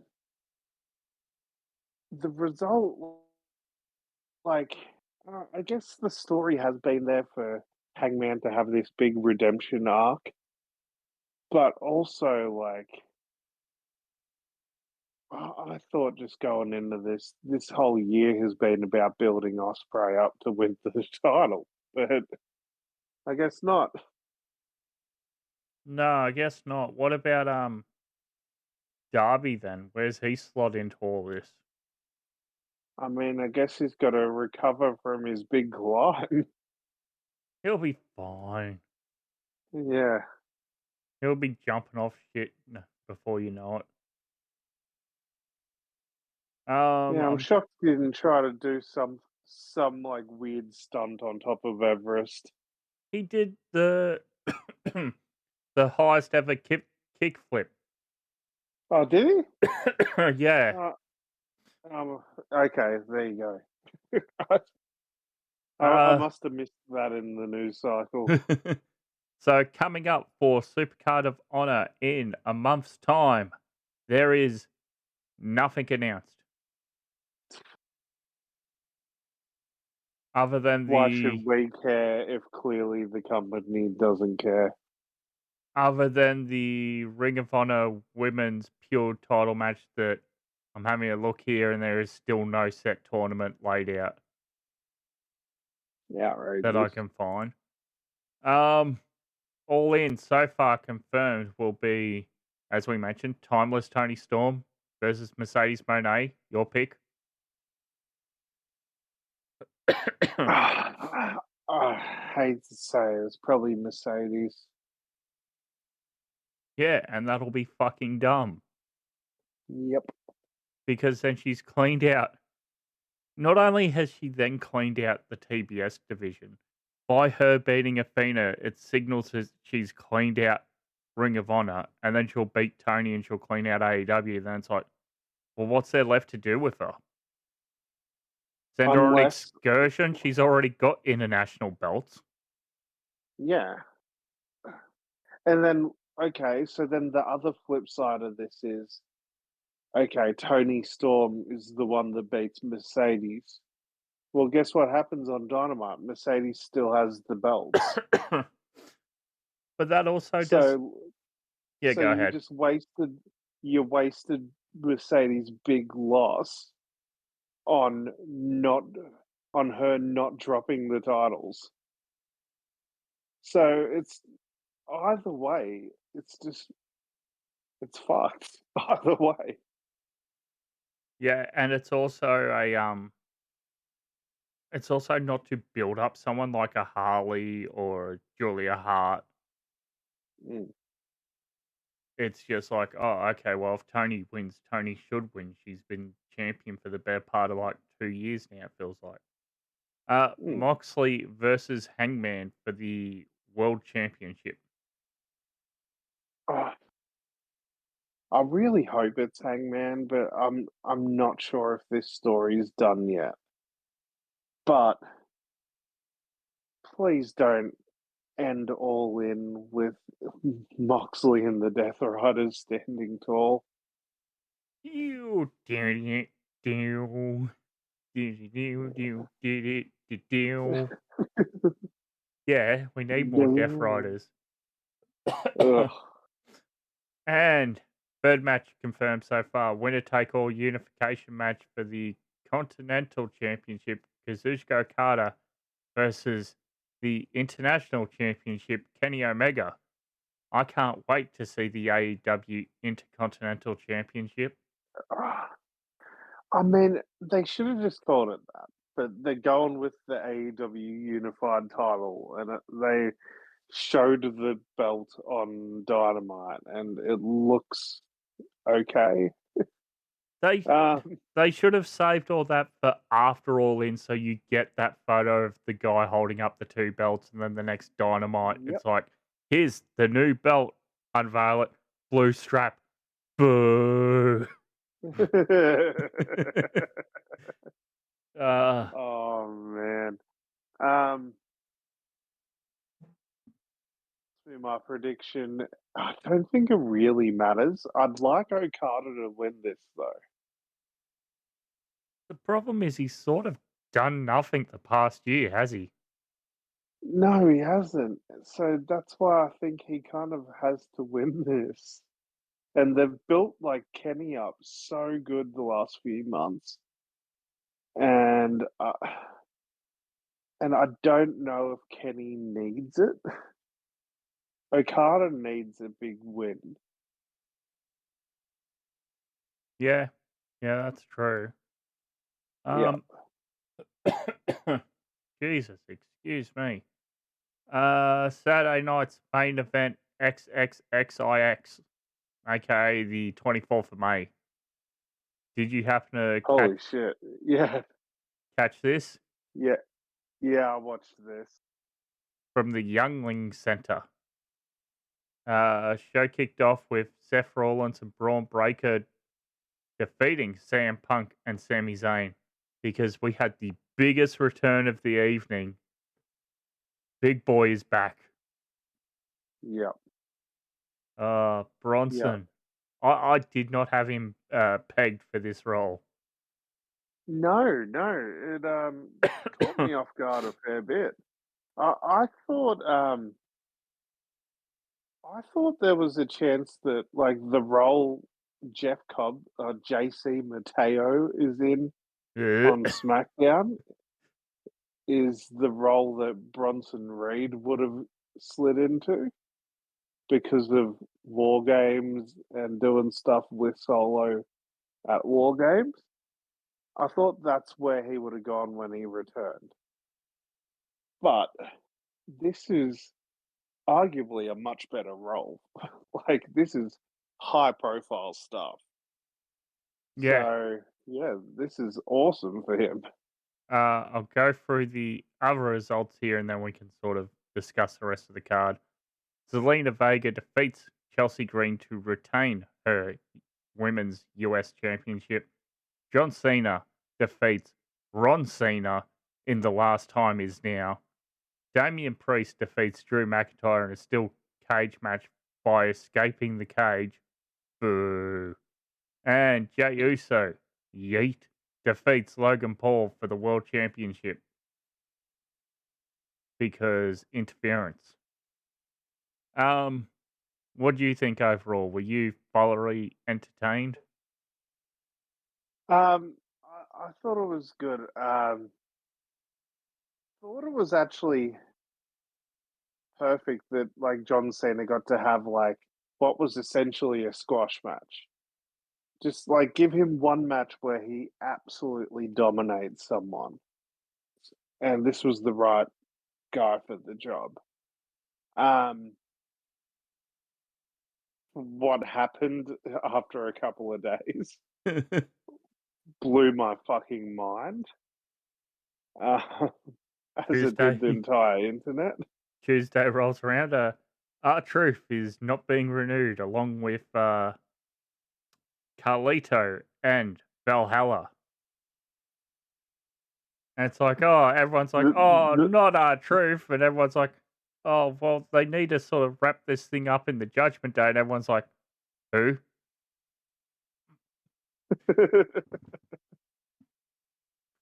the result, like, I guess the story has been there for Hangman to have this big redemption arc, but also, like, I thought just going into this whole year has been about building Osprey up to win the title, but I guess not. No, I guess not. What about Darby then? Where's he slot into all this? I mean, I guess he's got to recover from his big climb. He'll be fine. Yeah, He'll be jumping off shit before you know it. yeah. I'm I'm shocked he didn't try to do some like weird stunt on top of Everest. He did the the highest ever kick flip. Oh, did he? Yeah. Uh, okay, there you go. I, I Uh, must have missed that in the news cycle. so coming up for Supercard of Honor in a month's time, there is nothing announced. Other than Why the should we care if clearly the company doesn't care? Ring of Honor Women's Pure title match that I'm having a look here, and there is still no set tournament laid out Yeah, that I outrageous. can find. All In so far confirmed will be, as we mentioned, Timeless Tony Storm versus Mercedes Moné. Your pick. I hate to say it, it's probably Mercedes. Yeah, and that'll be fucking dumb Yep. because then she's cleaned out. Not only has she then cleaned out the TBS division, by her beating Athena, it signals that she's cleaned out Ring of Honor, and then she'll beat Tony and she'll clean out AEW. Then it's like, well, what's there left to do with her? Send her on an Unless, excursion? She's already got international belts. yeah. And then, okay, so then the other flip side of this is, okay, Tony Storm is the one that beats Mercedes. Well, guess what happens on Dynamite? Mercedes still has the belts. But that also does. So, Yeah, so go you ahead. just wasted Mercedes' big loss on her not dropping the titles. So it's either way, it's fucked. Either way. Yeah, and it's also it's also not to build up someone like a Harley or Julia Hart. Mm. It's just like, oh, okay, well, if Tony wins, Tony should win. She's been champion for the better part of like 2 years now, it feels like. Moxley versus Hangman for the World Championship. Oh, I really hope it's Hangman, but I'm not sure if this story is done yet. But please don't end All In with Moxley and the Death Riders standing tall. You do do do. Yeah, we need more Death Riders. Ugh. And third match confirmed so far: winner take all unification match for the Continental Championship. Kazuchika Okada versus the International Championship, Kenny Omega. I can't wait to see the AEW Intercontinental Championship. I mean, they should have just called it that, but they're going with the AEW Unified title, and they showed the belt on Dynamite, and it looks okay. They should have saved all that for after All In, so you get that photo of the guy holding up the two belts, and then the next Dynamite, Yep. it's like, here's the new belt, unveil it, blue strap, boo. Oh man. My prediction. I don't think it really matters. I'd like Okada to win this though. The problem is he's sort of done nothing the past year, has he? No, he hasn't. So that's why I think he kind of has to win this. And they've built like Kenny up so good the last few months, and I don't know if Kenny needs it. Okada needs a big win. Yeah, that's true. Yeah. Jesus, excuse me. Saturday night's main event, XXXIX, aka the 24th of May. Did you happen to Holy shit! Yeah, catch this? yeah, I watched this. From the Youngling Center. Show kicked off with Seth Rollins and Braun Breaker defeating CM Punk and Sami Zayn, because we had the biggest return of the evening. Big Boy is back. Yeah. Bronson. Yeah. I did not have him pegged for this role. No, it caught me off guard a fair bit. I thought I thought there was a chance that like the role Jeff Cobb, JC Mateo is in on SmackDown is the role that Bronson Reed would have slid into because of War Games and doing stuff with Solo at War Games. I thought that's where he would have gone when he returned. But this is arguably a much better role. Like, this is high profile stuff. Yeah. So, yeah, this is awesome for him. I'll go through the other results here and then we can sort of discuss the rest of the card. Zelina Vega defeats Chelsea Green to retain her Women's US Championship. John Cena defeats Ron Cena in the last time is now. Damian Priest defeats Drew McIntyre in a steel cage match by escaping the cage. Boo. And Jey Uso, yeet, defeats Logan Paul for the World Championship because interference. What do you think overall? Were you thoroughly entertained? I thought it was good. Thought it was actually perfect that like John Cena got to have like what was essentially a squash match. Just like give him one match where he absolutely dominates someone, and this was the right guy for the job. What happened after a couple of days blew my fucking mind, as it did the entire internet. Tuesday rolls around. R-Truth is not being renewed, along with Carlito and Valhalla. And it's like, oh, everyone's like, not R-Truth. And everyone's like, oh, well, they need to sort of wrap this thing up in the Judgment Day. And everyone's like, who?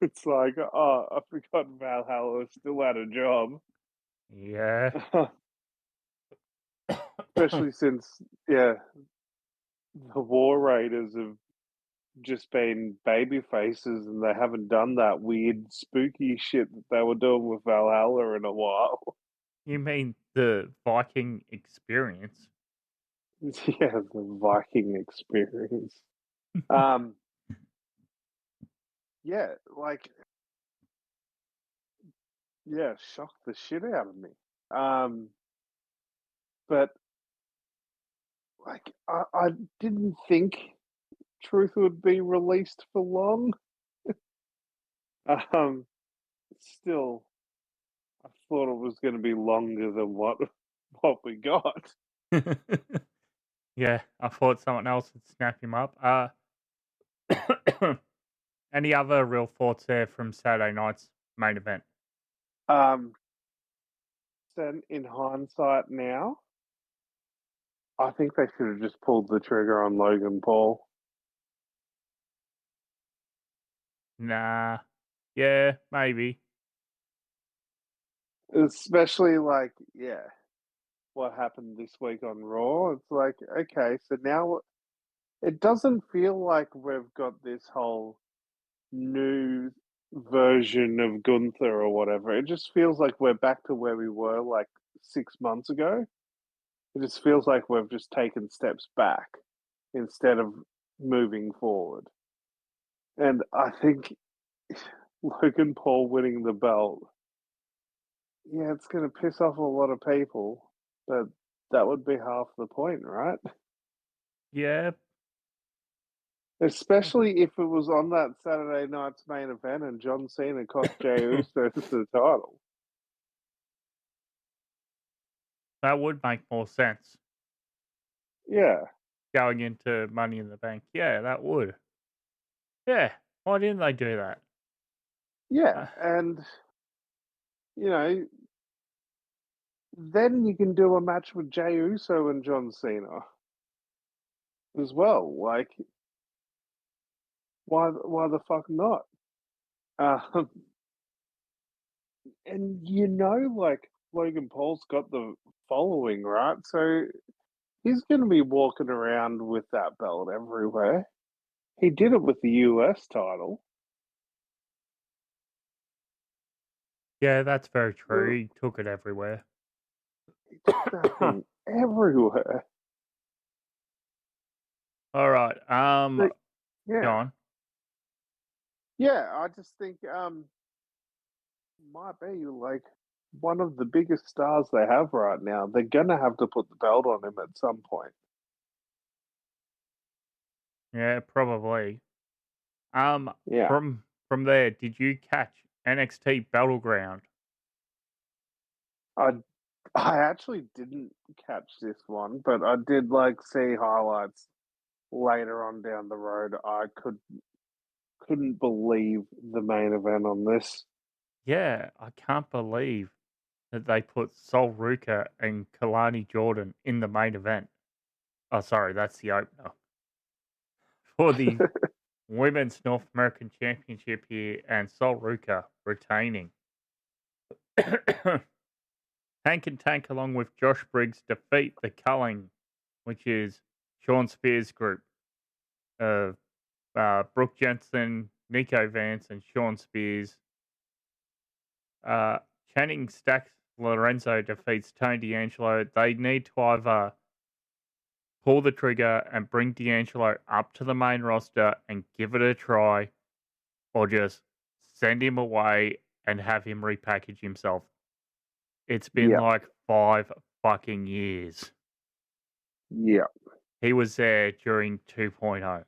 It's like, oh, I forgot Valhalla still had a job. Yeah. Especially since, yeah, the War Raiders have just been baby faces and they haven't done that weird spooky shit that they were doing with Valhalla in a while. You mean the Viking experience? Yeah, the Viking experience. Yeah, like, yeah, shocked the shit out of me. But like, I didn't think Truth would be released for long. Still, I thought it was going to be longer than what we got. Yeah, I thought someone else would snap him up. Any other real thoughts there from Saturday night's main event? Then in hindsight now, I think they should have just pulled the trigger on Logan Paul. Nah. Yeah, maybe. Especially like, yeah, what happened this week on Raw. It's like, okay, so now it doesn't feel like we've got this whole new version of Gunther or whatever. It just feels like we're back to where we were like 6 months ago. It just feels like we've just taken steps back instead of moving forward. And I think Logan Paul winning the belt, yeah, it's going to piss off a lot of people, but that would be half the point, right? Yeah. Especially if it was on that Saturday night's main event and John Cena cost Jey Uso the title. That would make more sense. Yeah. Going into Money in the Bank. Yeah, that would. Yeah. Why didn't they do that? Yeah. And, you know, then you can do a match with Jey Uso and John Cena as well. Like, why the fuck not? Um, and like Logan Paul's got the following, right? So he's going to be walking around with that belt everywhere. He did it with the US title. Yeah, that's very true. He took it everywhere. He took that thing everywhere. All right. But, Go yeah. on. Yeah, I just think might be like one of the biggest stars they have right now. They're gonna have to put the belt on him at some point. Yeah, probably. Yeah. From there, did you catch NXT Battleground? I I actually didn't catch this one, but I did like see highlights later on down the road. I couldn't believe the main event on this. Yeah, I can't believe that they put Sol Ruka and Kalani Jordan in the main event. Oh, sorry, that's the opener for the Women's North American Championship here, and Sol Ruka retaining. Hank and Tank, along with Josh Briggs, defeat the Culling, which is Sean Spears' group of Brooke Jensen, Nico Vance, and Sean Spears. Channing Stacks Lorenzo defeats Tony D'Angelo. They need to either pull the trigger and bring D'Angelo up to the main roster and give it a try, or just send him away and have him repackage himself. It's been Yeah. like 5 fucking years. Yeah. He was there during 2.0.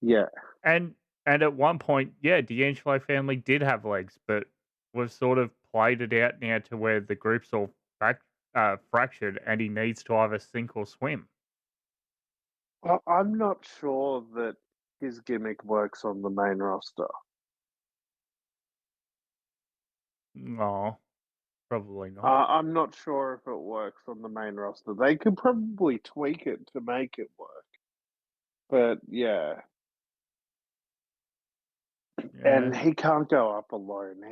Yeah. And at one point, yeah, D'Angelo family did have legs, but we've sort of played it out now to where the group's all fractured and he needs to either sink or swim. I'm not sure that his gimmick works on the main roster. No, probably not. I'm not sure if it works on the main roster. They could probably tweak it to make it work. But yeah. And he can't go up alone.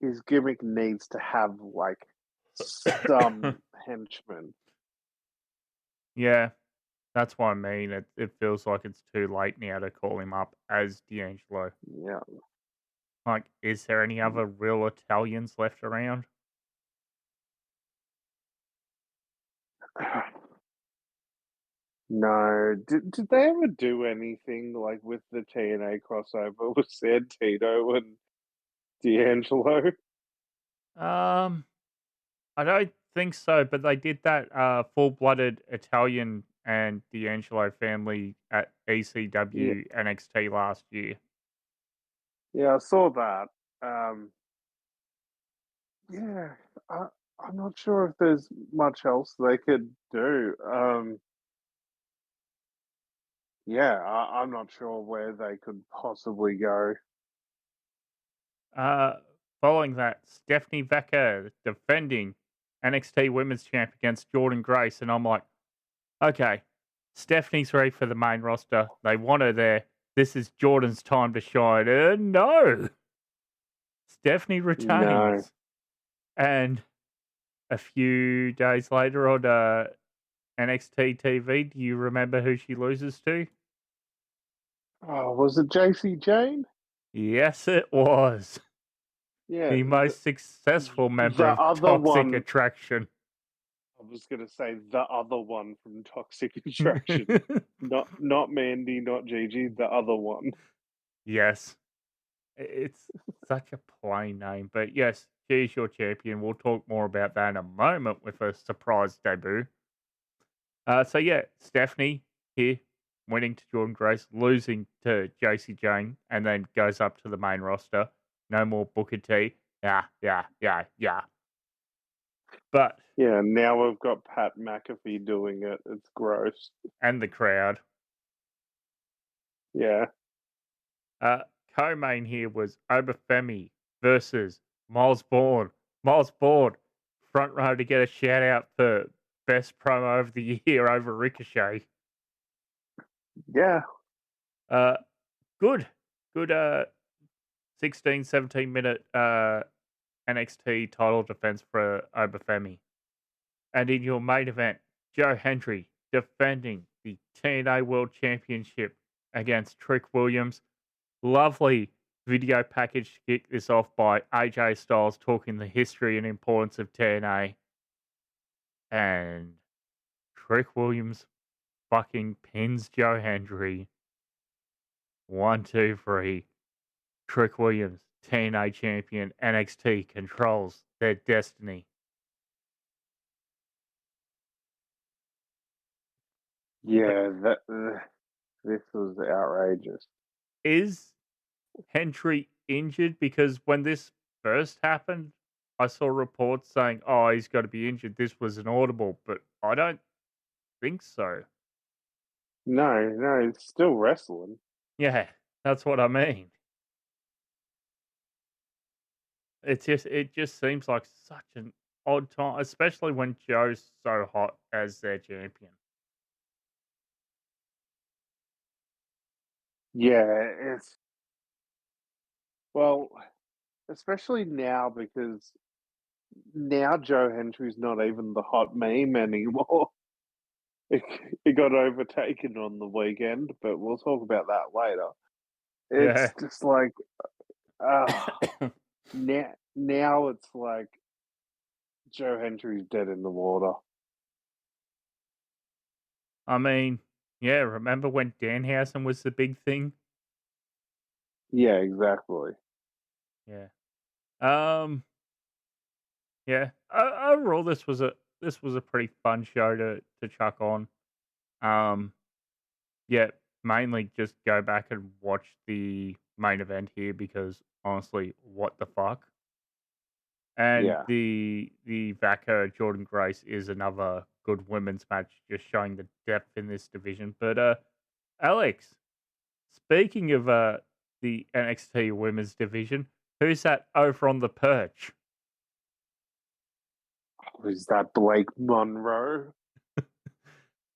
His gimmick needs to have like some henchmen. Yeah, that's what I mean. It feels like it's too late now to call him up as D'Angelo. Yeah. Like, is there any other real Italians left around? No. Did they ever do anything like with the TNA crossover with Santino and D'Angelo? I don't think so, but they did that full-blooded Italian and D'Angelo family at Yeah. ECW NXT last year. Yeah, I saw that. Yeah, I'm not sure if there's much else they could do. Yeah, I'm not sure where they could possibly go. Following that, Stephanie Vecca defending NXT Women's Champ against Jordan Grace, and I'm like, okay, Stephanie's ready for the main roster. They want her there. This is Jordan's time to shine. No, Stephanie retains. No. And a few days later on NXT TV, do you remember who she loses to? Oh, was it JC Jane? Yes, it was. Yeah, The most successful member the of other Toxic one. Attraction. I was gonna say the other one from Toxic Attraction. not Mandy, not Gigi, the other one. Yes. It's such a plain name. But yes, she's your champion. We'll talk more about that in a moment with a surprise debut. So yeah, Stephanie here winning to Jordan Grace, losing to JC Jane, and then goes up to the main roster. No more Booker T. Yeah. But yeah, now we've got Pat McAfee doing it. It's gross. And the crowd. Yeah. Co-main here was Obafemi versus Miles Bourne. Miles Bourne, front row to get a shout out for best promo of the year over Ricochet. Yeah. Good 16, 17-minute NXT title defense for Obafemi. And in your main event, Joe Hendry defending the TNA World Championship against Trick Williams. Lovely video package to kick this off by AJ Styles talking the history and importance of TNA. And Trick Williams fucking pins Joe Hendry. 1, 2, 3. Trick Williams, TNA champion, NXT controls their destiny. Yeah, this was outrageous. Is Hendry injured? Because when this first happened, I saw reports saying, oh, he's got to be injured. This was an audible, but I don't think so. No, it's still wrestling. Yeah, that's what I mean. It just seems like such an odd time, especially when Joe's so hot as their champion. Yeah, especially now because now Joe Hendry's not even the hot meme anymore. It got overtaken on the weekend, but we'll talk about that later. It's just like, now it's like Joe Hendry's dead in the water. I mean, yeah, remember when Danhausen was the big thing? Yeah, exactly. Yeah. Yeah. Overall, this was a pretty fun show to chuck on. Yeah, mainly just go back and watch the main event here because honestly, what the fuck? And Yeah. the Vaca Jordan Grace is another good women's match, just showing the depth in this division. But Alex, speaking of the NXT women's division, who's that over on the perch? Is that Blake Monroe?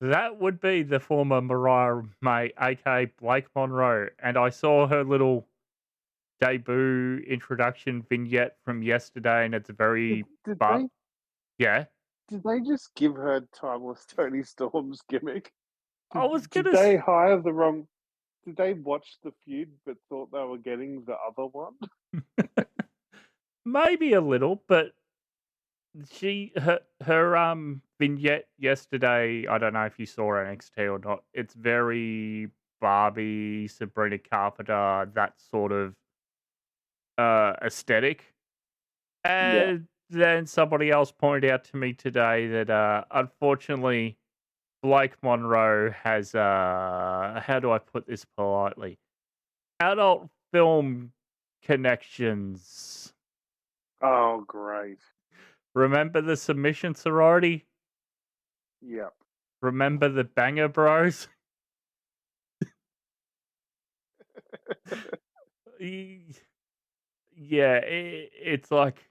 That would be the former Mariah May, aka Blake Monroe, and I saw her little debut introduction vignette from yesterday, and it's very yeah. Did they just give her Timeless Tony Storm's gimmick? Did they hire the wrong? Did they watch the feud but thought they were getting the other one? Maybe a little, but her vignette yesterday, I don't know if you saw NXT or not. It's very Barbie, Sabrina Carpenter, that sort of aesthetic. And then somebody else pointed out to me today that unfortunately Blake Monroe has how do I put this politely? Adult film connections. Oh, great. Remember the submission sorority? Yep. Remember the Banger Bros? Yeah, it's like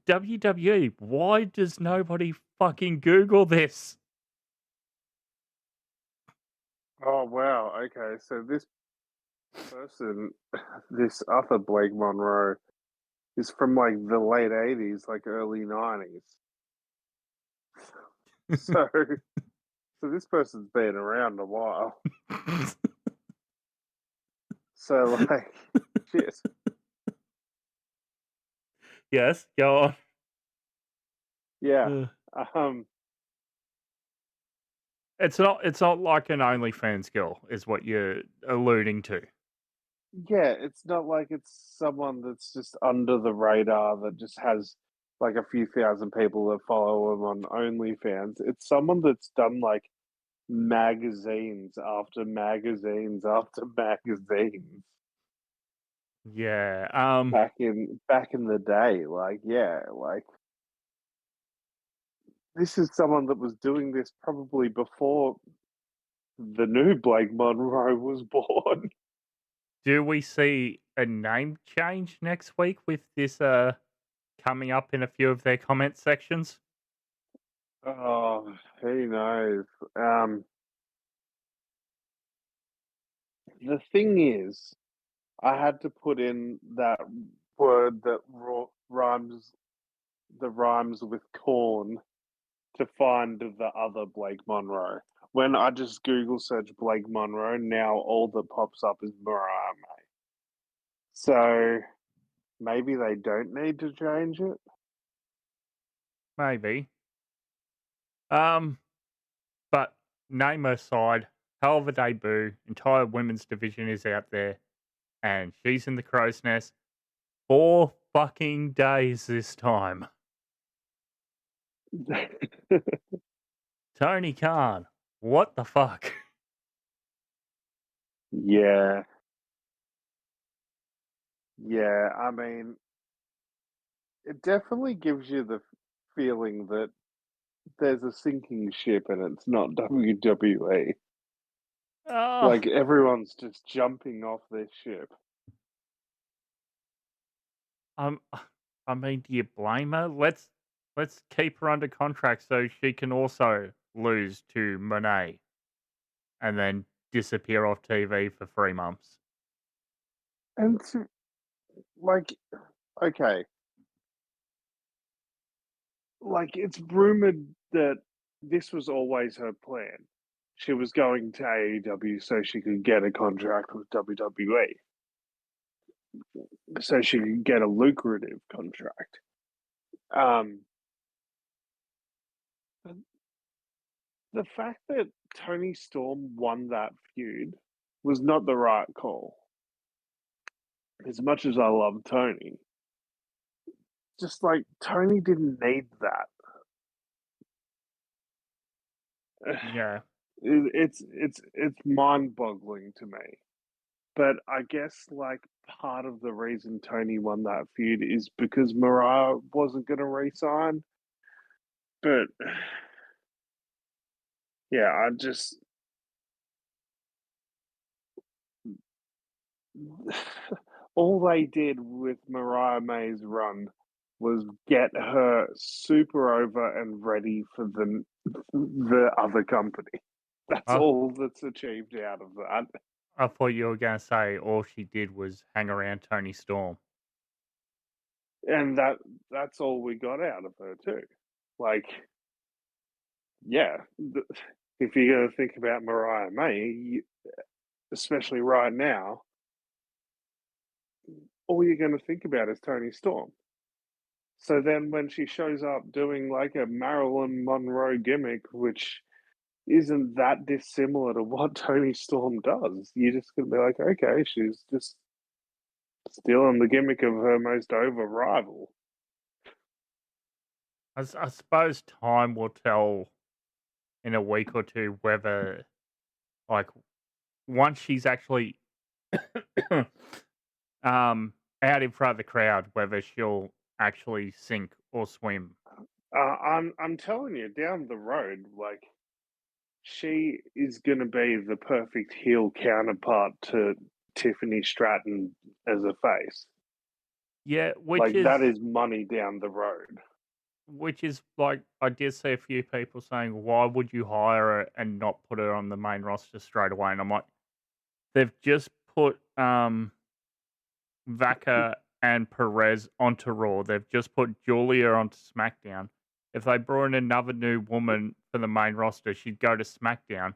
WWE, why does nobody fucking Google this? Oh, wow. Okay, so this person, this other Blake Monroe, is from like the late 80s, like early 90s. So this person's been around a while. So, like, shit. Yes, go on. Yeah. It's not like an OnlyFans girl, is what you're alluding to. Yeah, it's not like it's someone that's just under the radar that just has like a few thousand people that follow him on OnlyFans. It's someone that's done like magazines after magazines after magazines. Yeah. Back in the day, like this is someone that was doing this probably before the new Blake Monroe was born. Do we see a name change next week with this coming up in a few of their comment sections? Oh, who knows? The thing is, I had to put in that word that rhymes with corn to find the other Blake Monroe. When I just Google search Blake Monroe, now all that pops up is Mariah May. So maybe they don't need to change it. Maybe. But name aside, hell of a debut. Entire women's division is out there, and she's in the crow's nest 4 fucking days this time. Tony Khan, what the fuck? Yeah. Yeah, I mean, it definitely gives you the feeling that there's a sinking ship and it's not WWE. Oh, Like everyone's just jumping off this ship. um, I mean, do you blame her? Let's keep her under contract so she can also lose to Monet and then disappear off TV for 3 months. And like, okay, like it's rumored that this was always her plan. She was going to AEW so she could get a contract with WWE, so she could get a lucrative contract. The fact that Tony Storm won that feud was not the right call. As much as I love Tony, just like Tony didn't need that. Yeah. It's mind-boggling to me. But I guess like part of the reason Tony won that feud is because Mariah wasn't going to re-sign. But yeah, I just all they did with Mariah May's run was get her super over and ready for the other company. That's I, all that's achieved out of that. I thought you were going to say all she did was hang around Tony Storm. And that's all we got out of her too. Like, yeah, if you're going to think about Mariah May, especially right now, all you're going to think about is Tony Storm. So then when she shows up doing like a Marilyn Monroe gimmick, which isn't that dissimilar to what Tony Storm does, you're just going to be like, okay, she's just stealing the gimmick of her most over rival. I suppose time will tell in a week or two whether, like, once she's actually out in front of the crowd, whether she'll actually sink or swim. I'm telling you, down the road, like she is going to be the perfect heel counterpart to Tiffany Stratton as a face. Yeah, Like that is money down the road. which is like I did see a few people saying, why would you hire her and not put her on the main roster straight away? And I'm like, they've just put Vaca and Perez onto Raw. They've just put Julia onto SmackDown. If they brought in another new woman for the main roster, she'd go to SmackDown.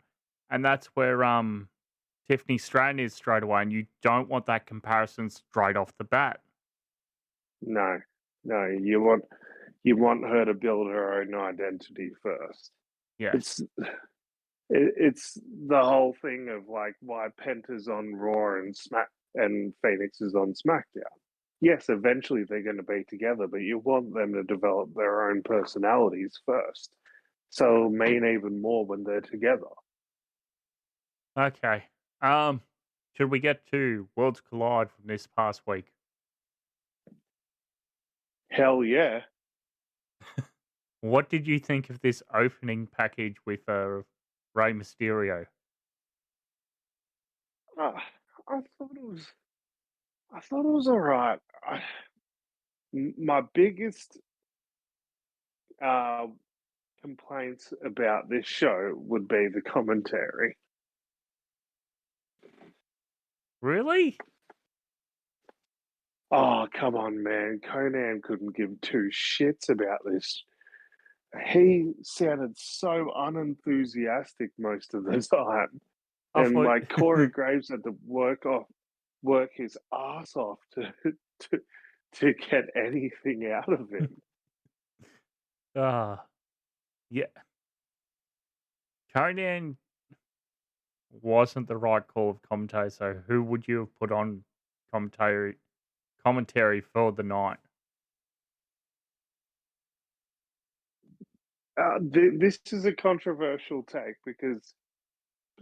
And that's where Tiffany Stratton is straight away. And you don't want that comparison straight off the bat. No, you want her to build her own identity first. Yes. It's the whole thing of like why Penta's on Raw and Phoenix is on SmackDown. Yes, eventually they're going to be together, but you want them to develop their own personalities first. So it'll mean even more when they're together. Okay. Should we get to Worlds Collide from this past week? Hell yeah. What did you think of this opening package with Rey Mysterio? I thought it was all right. My biggest complaints about this show would be the commentary. Really? Oh, come on, man. Conan couldn't give two shits about this. He sounded so unenthusiastic most of the time. I And thought, like Corey Graves had to work his ass off to to get anything out of him. yeah, Conan wasn't the right call of commentary. So who would you have put on commentary for the night? This is a controversial take because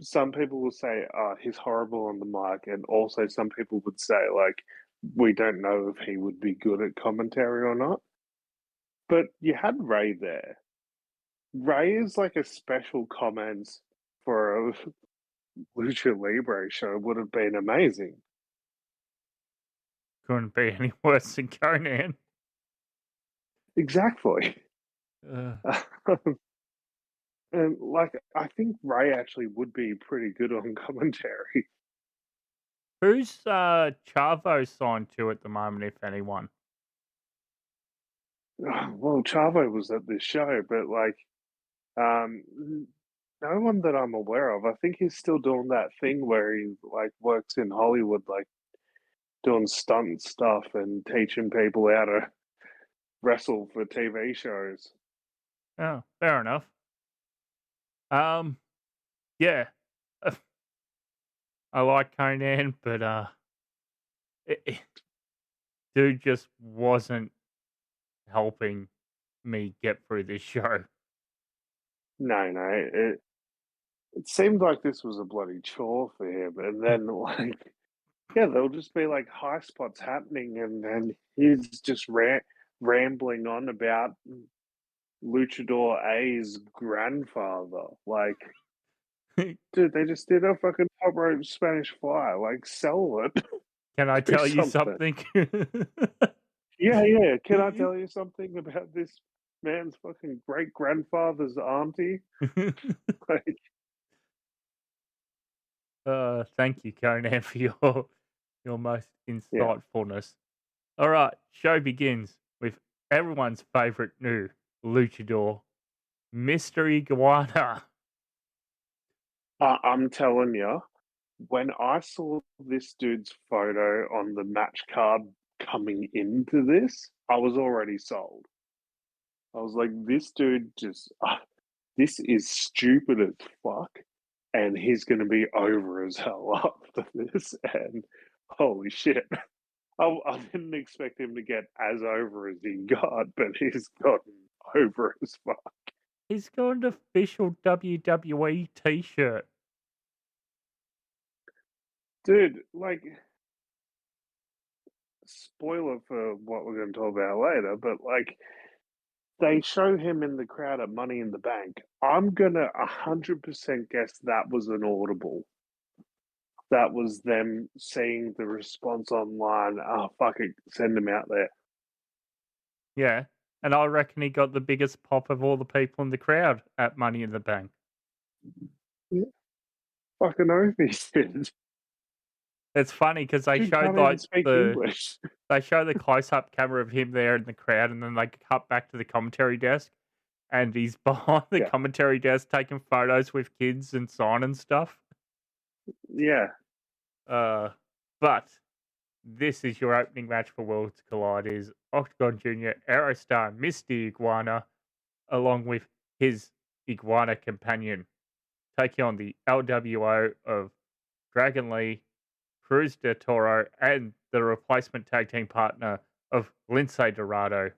some people will say, he's horrible on the mic, and also some people would say, like, we don't know if he would be good at commentary or not. But you had Ray there. Ray is like a special comments for a Lucha Libre show would have been amazing. Couldn't be any worse than Conan. Exactly. Uh, And like, I think Ray actually would be pretty good on commentary. who's Chavo signed to at the moment, if anyone? Well, Chavo was at this show, but like, um, no one that I'm aware of. I think he's still doing that thing where he like works in Hollywood, like doing stunt stuff and teaching people how to wrestle for TV shows. Oh, fair enough. Yeah, I like Conan, but it, dude just wasn't helping me get through this show. No, it seemed like this was a bloody chore for him, and then like, yeah, there'll just be like high spots happening, and then he's just rambling on about Luchador A's grandfather. Like, dude, they just did a fucking top rope Spanish fly. Like, sell it. Can I Do tell you something. something? Yeah. Can I tell you something about this man's fucking great grandfather's auntie? Like, Thank you, Conan, for your most yeah. insightfulness. All right, show begins with everyone's favorite new luchador, Mr. Iguana. I'm telling you, when I saw this dude's photo on the match card coming into this, I was already sold. I was like, this dude just, this is stupid as fuck, and he's going to be over as hell after this. And holy shit, I didn't expect him to get as over as he got, but he's gotten over as fuck. He's got an official WWE t-shirt. Dude, like, spoiler for what we're going to talk about later, but like, they show him in the crowd at Money in the Bank. I'm gonna 100% guess that was an audible. That was them seeing the response online. Oh, fuck it, send him out there. Yeah, and I reckon he got the biggest pop of all the people in the crowd at Money in the Bank. Yeah, fucking oath he did. It's funny because they Dude showed can't even like speak English. they show the close-up camera of him there in the crowd, and then they cut back to the commentary desk, and he's behind the Yeah, commentary desk taking photos with kids and signing stuff. yeah. But this is your opening match for Worlds Collide is Octagon Jr. Aerostar Misty Iguana, along with his Iguana companion, taking on the LWO of Dragon Lee, Cruz de Toro, and the replacement tag team partner of Lince Dorado.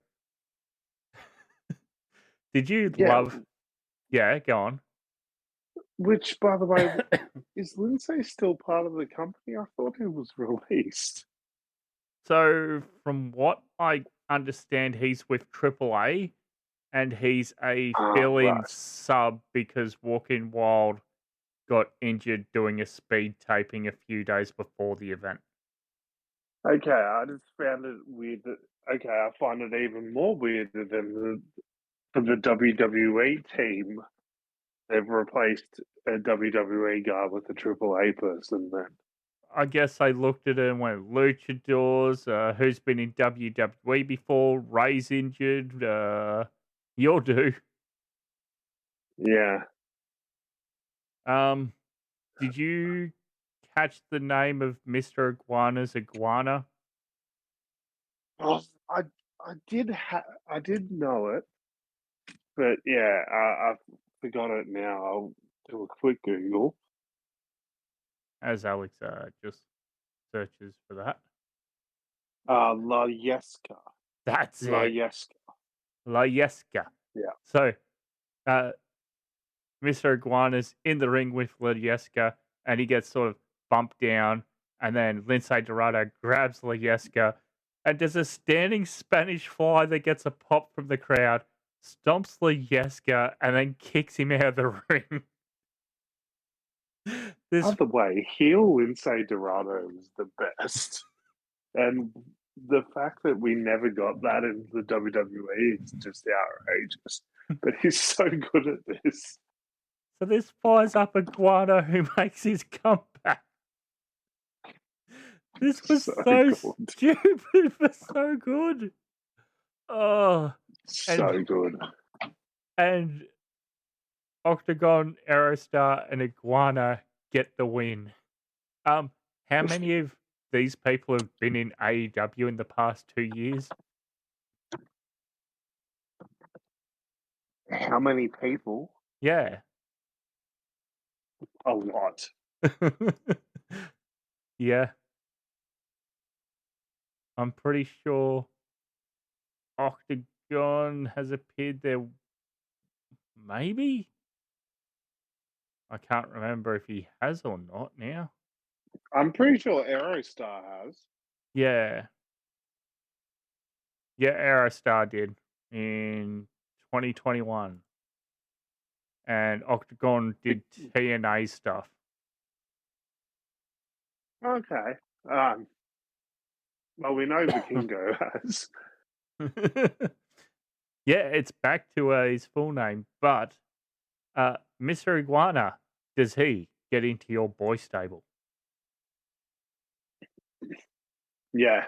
Did you Yeah, love? Yeah, go on. which, by the way, is Lindsay still part of the company? I thought he was released. So, from what I understand, he's with AAA, and he's a Oh, fill-in right. sub because Walking Wild got injured doing a speed taping a few days before the event. Okay, I just found it weird that, okay, I find it even more weirder than the WWE team. They've replaced a WWE guy with a AAA person then. I guess I looked at it and went, luchadors, who's been in WWE before, Ray's injured, you'll do. Yeah. Did you catch the name of Mr. Iguana's iguana? Oh, I did know it, but yeah, I forgot it now. I'll do a quick Google. As Alex just searches for that. La Yeska. That's La it. Yeska. La Yeska. Yeah. So, Mr. Iguana's in the ring with La Yeska, and he gets sort of bumped down, and then Lince Dorado grabs La Yeska, and does a standing Spanish fly that gets a pop from the crowd, stomps La Yeska, and then kicks him out of the ring. By the way, heel Lince Dorado was the best. And the fact that we never got that in the WWE is just outrageous. But he's so good at this. So this fires up Iguana, who makes his comeback. This was so stupid, but so good. Oh, so good. And Octagon, Aerostar, and Iguana get the win. How many of these people have been in AEW in the past 2 years? How many people? Yeah. A lot. Yeah. I'm pretty sure Octagon has appeared there. Maybe? I can't remember if he has or not now. I'm pretty sure Aerostar has. Yeah. Yeah, Aerostar did in 2021. And Octagon did TNA stuff. Okay. Well, we know Vikingo has. Yeah, it's back to his full name. But Mr. Iguana, does he get into your boy stable? Yeah.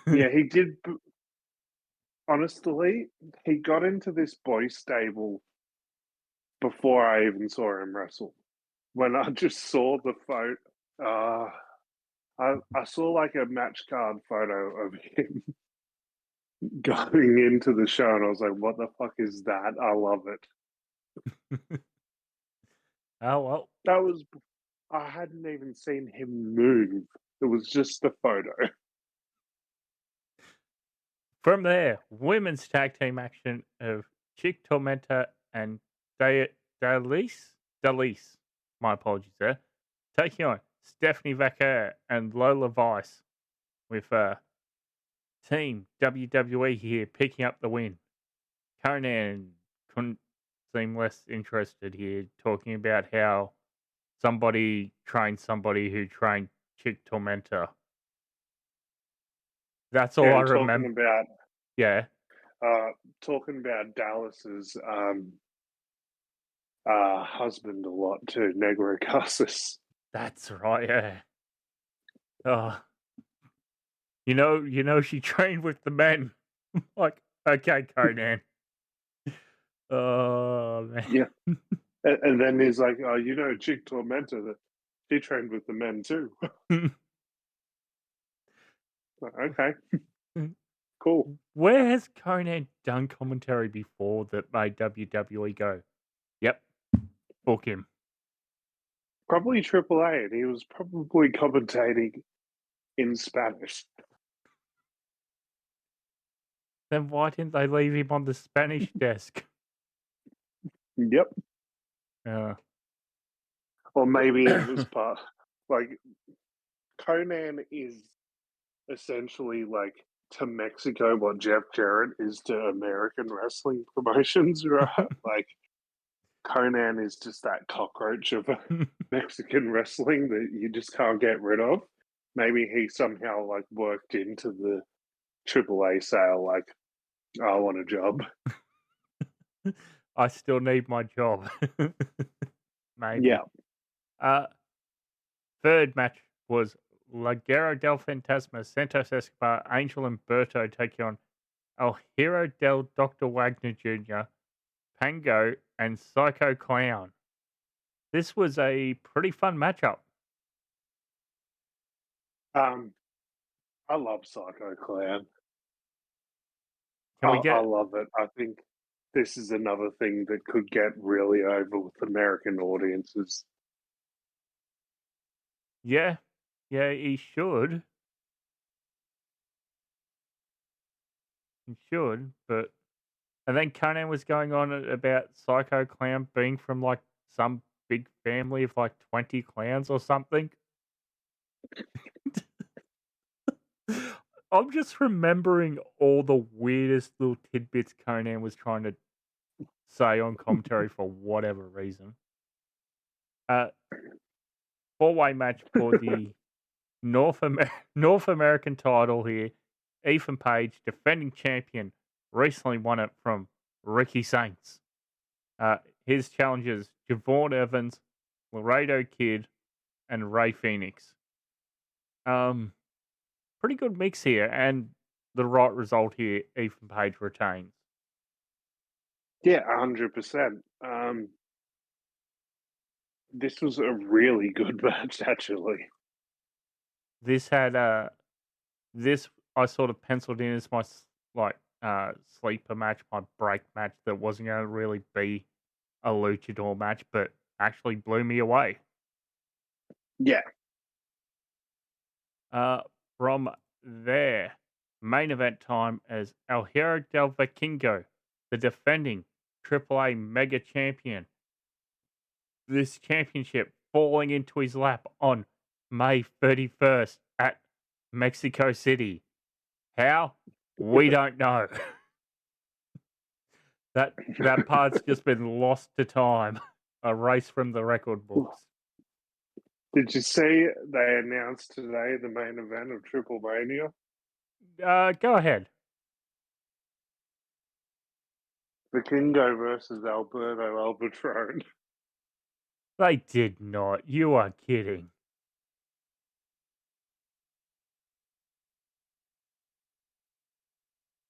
Yeah, he did. Honestly, he got into this boy stable before I even saw him wrestle. When I just saw the photo, I saw like a match card photo of him going into the show, and I was like, "What the fuck is that?" I love it. Oh well, I hadn't even seen him move. It was just the photo. From there, women's tag team action of Chick Tormenta and Dalise. My apologies there. Taking on Stephanie Vaquer and Lola Vice with Team WWE here picking up the win. Conan couldn't seem less interested here, talking about how somebody trained somebody who trained Chick Tormenta. That's all I remember. Talking about Dallas's husband a lot too, Negro Casas. That's right, yeah. Oh. You know, she trained with the men. Like, okay, Conan. Oh man. Yeah. And then he's like, "Oh, you know, Chick Tormenta, that she trained with the men too." Okay. Cool. Where has Conan done commentary before that made WWE go, yep, book him? Probably AAA, and he was probably commentating in Spanish. Then why didn't they leave him on the Spanish desk? Yep. Or maybe it was part, like, Conan is essentially like to Mexico what Jeff Jarrett is to American wrestling promotions, right? Like, Conan is just that cockroach of Mexican wrestling that you just can't get rid of. Maybe he somehow like worked into the AAA sale, like, I want a job. I still need my job. Maybe. Yeah. Third match was La Guerra del Fantasma, Santos Escobar, Angel Umberto taking on El Hero del Dr. Wagner Jr., Pango, and Psycho Clown. This was a pretty fun matchup. I love Psycho Clown. Can we I get love it. I think this is another thing that could get really over with American audiences. Yeah, he should. He should, but and then Conan was going on about Psycho Clown being from like some big family of like 20 clowns or something. I'm just remembering all the weirdest little tidbits Conan was trying to say on commentary for whatever reason. Four-way match for the North American title here. Ethan Page, defending champion, recently won it from Ricky Saints. His challengers, Javon Evans, Laredo Kid, and Ray Phoenix. Pretty good mix here, and the right result here, Ethan Page retains. Yeah, 100%. This was a really good match, actually. This had this I sort of penciled in as my sleeper match, my break match that wasn't going to really be a luchador match, but actually blew me away. Yeah. From there, main event time as El Hero del Vikingo, the defending AAA Mega Champion. This championship falling into his lap on May 31st at Mexico City. How? We don't know. That part's just been lost to time, erased from the record books. Did you see they announced today the main event of Triple Mania? Go ahead. Vikingo versus Alberto Albatron. They did not. You are kidding.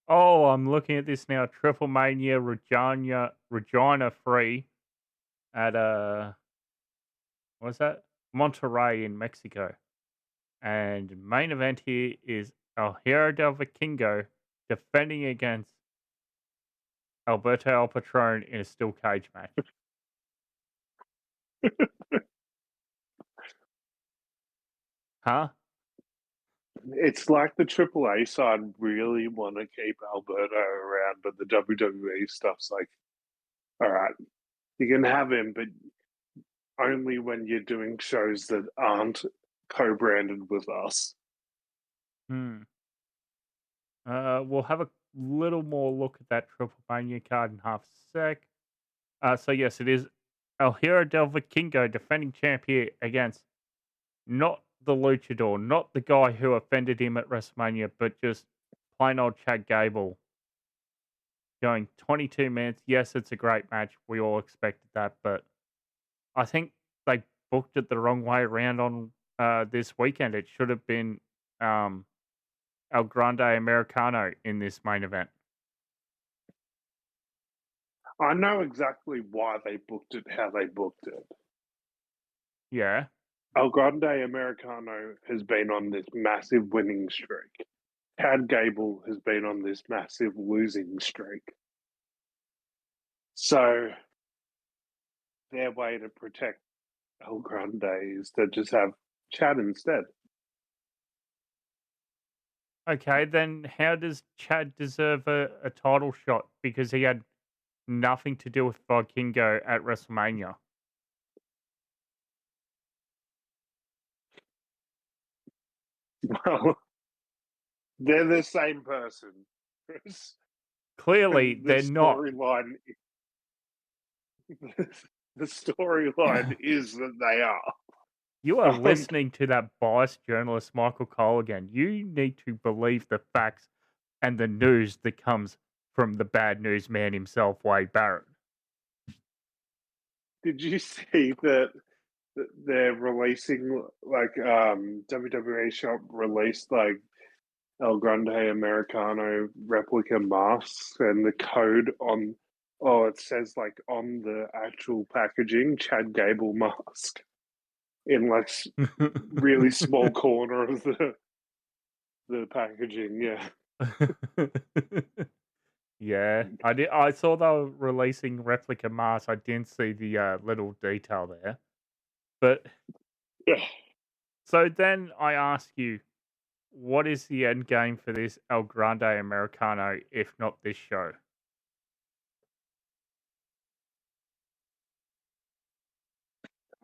Oh, I'm looking at this now. Triple Mania Regina Free at what's that? Monterrey in Mexico. And main event here is El Hero del Vikingo defending against Alberto El Patron in a steel cage match. Huh? It's like the AAA side really want to keep Alberto around, but the WWE stuff's like, all right, you can have him, but only when you're doing shows that aren't co-branded with us. We'll have a little more look at that Triple Mania card in half a sec. So yes, it is El Hero del Vikingo defending champ here against not the luchador, not the guy who offended him at WrestleMania, but just plain old Chad Gable. Going 22 minutes. Yes, it's a great match. We all expected that, but I think they booked it the wrong way around on this weekend. It should have been El Grande Americano in this main event. I know exactly why they booked it, how they booked it. Yeah. El Grande Americano has been on this massive winning streak. Chad Gable has been on this massive losing streak. So their way to protect El Grande is to just have Chad instead. Okay, then how does Chad deserve a title shot? Because he had nothing to do with Vikingo at WrestleMania. Well, they're the same person. Clearly, they're not. The storyline is that they are. You are listening to that biased journalist, Michael Cole, again. You need to believe the facts and the news that comes from the bad news man himself, Wade Barrett. Did you see that they're releasing WWE Shop released El Grande Americano replica masks, and the code on it says on the actual packaging Chad Gable mask in really small corner of the packaging. Yeah. Yeah, I saw they were releasing replica masks. I didn't see the little detail there. But Yeah. so then I ask you, what is the end game for this El Grande Americano, if not this show?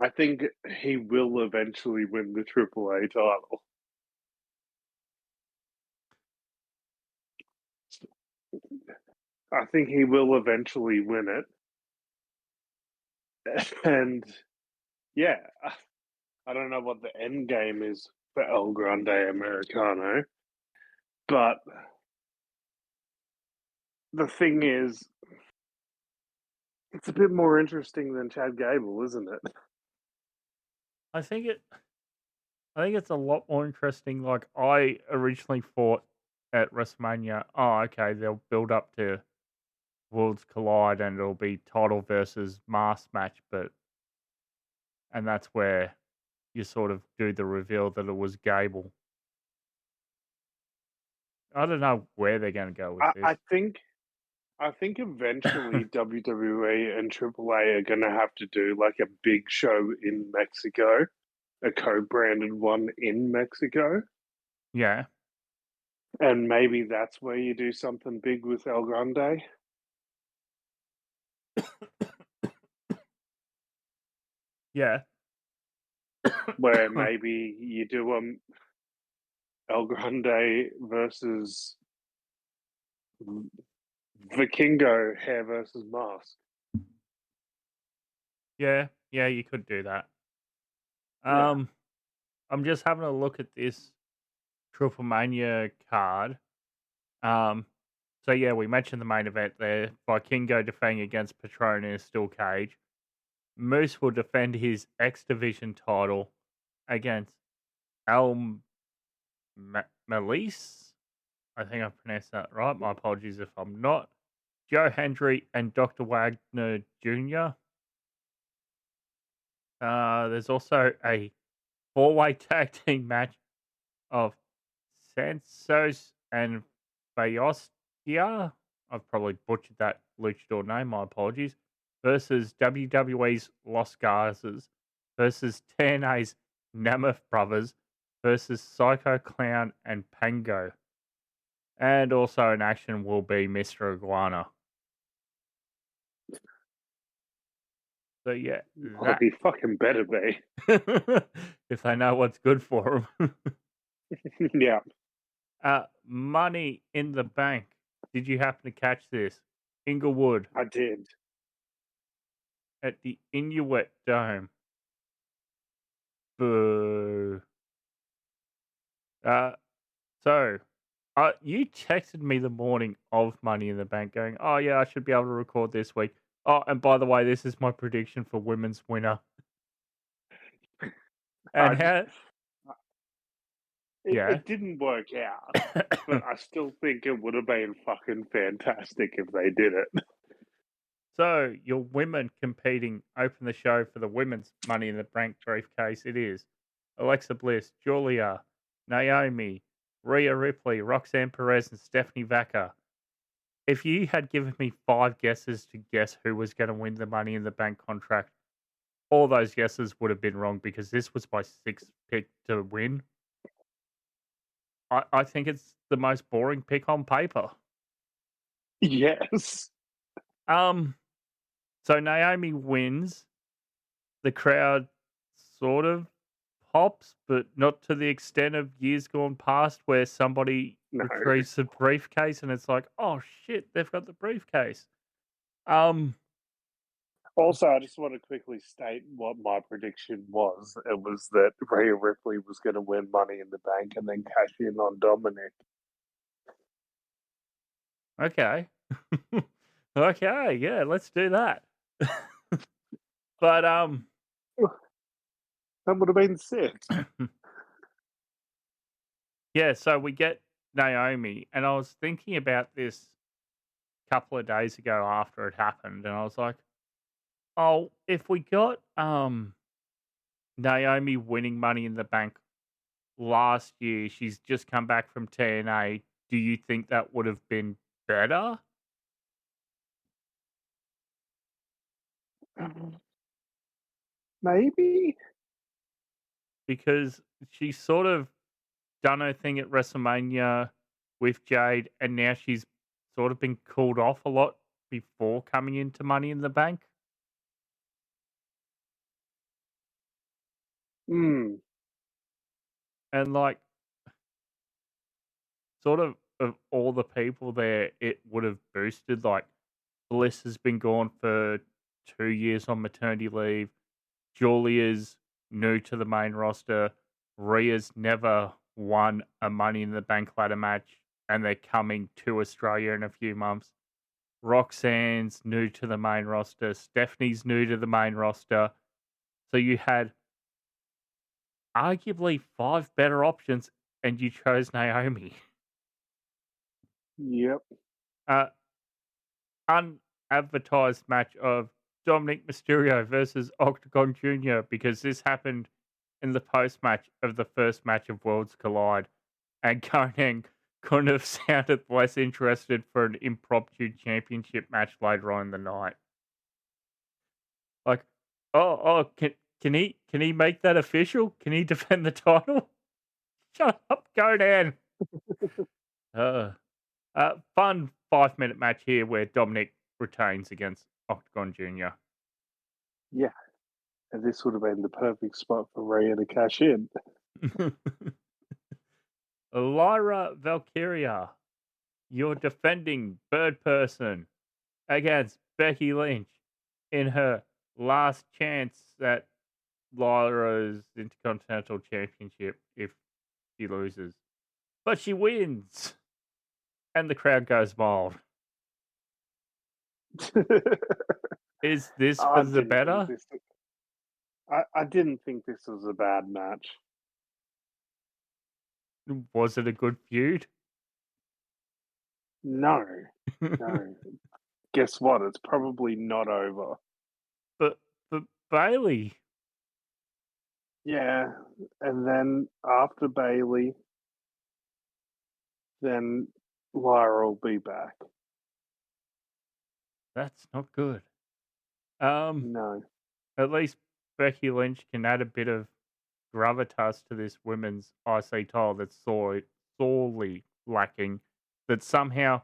I think he will eventually win the AAA title. I think he will eventually win it. And yeah, I don't know what the end game is for El Grande Americano, but the thing is, it's a bit more interesting than Chad Gable, isn't it? I think it's a lot more interesting. Like, I originally thought at WrestleMania, oh, okay, they'll build up to Worlds Collide and it'll be title versus mask match, and that's where you sort of do the reveal that it was Gable. I don't know where they're going to go with this. I think eventually WWE and AAA are going to have to do a big show in Mexico, a co-branded one in Mexico. Yeah. And maybe that's where you do something big with El Grande. Yeah. Where maybe you do El Grande versus Vikingo, hair versus mask. Yeah, you could do that. Yeah. I'm just having a look at this Triple Mania card. So yeah, we mentioned the main event there. Vikingo defending against Patron in a steel cage. Moose will defend his X Division title against Al Melise. I think I pronounced that right. My apologies if I'm not. Joe Hendry and Dr. Wagner Jr. There's also a four-way tag team match of Santos and Bayostia. I've probably butchered that luchador name. My apologies. Versus WWE's Los Garzas versus TNA's Namath Brothers versus Psycho Clown and Pango. And also in action will be Mr. Iguana. So yeah, Well, he fucking better be. if they know what's good for him. Yeah. Money in the Bank. Did you happen to catch this? Inglewood. I did. At the Inuit Dome. Boo. So, you texted me the morning of Money in the Bank going, oh yeah, I should be able to record this week. Oh, and by the way, this is my prediction for women's winner. And it didn't work out, but I still think it would have been fucking fantastic if they did it. So, your women competing open the show for the women's Money in the Bank briefcase. It is Alexa Bliss, Julia, Naomi, Rhea Ripley, Roxanne Perez, and Stephanie Vaca. If you had given me 5 guesses to guess who was going to win the Money in the Bank contract, all those guesses would have been wrong because this was my 6th pick to win. I think it's the most boring pick on paper. Yes. So Naomi wins. The crowd sort of pops, but not to the extent of years gone past where somebody retrieves the briefcase and it's like, oh shit, they've got the briefcase. Also, I just want to quickly state what my prediction was. It was that Rhea Ripley was going to win Money in the Bank and then cash in on Dominic. Okay. Okay, yeah, let's do that. But That would have been sick. Yeah, so we get Naomi, and I was thinking about this a couple of days ago after it happened, and I was like, oh, if we got Naomi winning Money in the Bank last year, she's just come back from TNA. Do you think that would have been better? Maybe. Because she's sort of done her thing at WrestleMania with Jade, and now she's sort of been called off a lot before coming into Money in the Bank. Hmm. And like, sort of all the people there, it would have boosted. Like, Bliss has been gone for 2 years on maternity leave. Julia's new to the main roster. Rhea's never won a Money in the Bank ladder match, and they're coming to Australia in a few months. Roxanne's new to the main roster. Stephanie's new to the main roster. So you had arguably 5 better options, and you chose Naomi. Yep. Unadvertised match of Dominic Mysterio versus Octagon Jr. because this happened in the post match of the first match of Worlds Collide, and Conan couldn't have sounded less interested for an impromptu championship match later on in the night. Like, can he make that official? Can he defend the title? Shut up, Conan. Fun 5-minute match here where Dominic retains against Octagon Jr. Yeah. And this would have been the perfect spot for Rhea to cash in. Lyra Valkyria, your defending third person against Becky Lynch in her last chance at Lyra's Intercontinental Championship if she loses. But she wins, and the crowd goes wild. Is this for the better? I didn't think this was a bad match. Was it a good feud? No. Guess what? It's probably not over. But Bailey. Yeah. And then after Bailey, then Lyra will be back. That's not good. No. At least Becky Lynch can add a bit of gravitas to this women's IC title that's sorely lacking. That somehow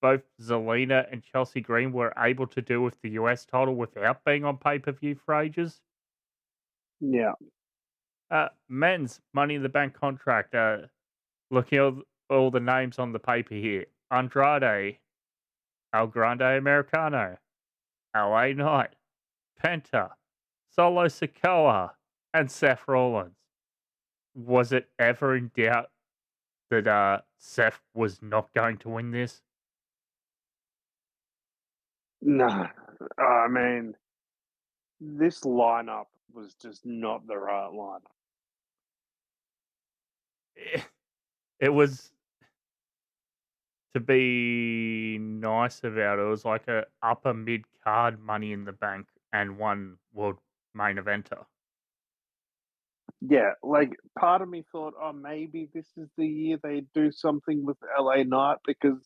both Zelina and Chelsea Green were able to do with the US title without being on pay-per-view for ages. Yeah. Men's Money in the Bank contract. Looking at all the names on the paper here. Andrade, El Grande Americano, LA Knight, Penta, Solo Sikoa, and Seth Rollins. Was it ever in doubt that Seth was not going to win this? No. I mean, this lineup was just not the right lineup. It was, to be nice about it, was like a upper mid card Money in the Bank and one world main eventer. Yeah, like part of me thought, oh, maybe this is the year they do something with LA Knight because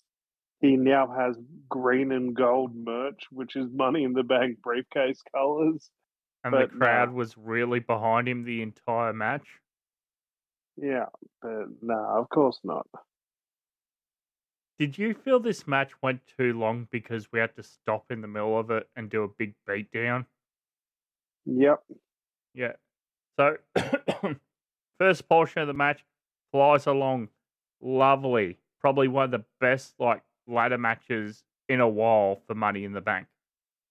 he now has green and gold merch, which is Money in the Bank briefcase colors. And But the crowd no. was really behind him the entire match. Yeah, but no, of course not. Did you feel this match went too long because we had to stop in the middle of it and do a big beatdown? Yep. Yeah. So, first portion of the match flies along lovely. Probably one of the best ladder matches in a while for Money in the Bank.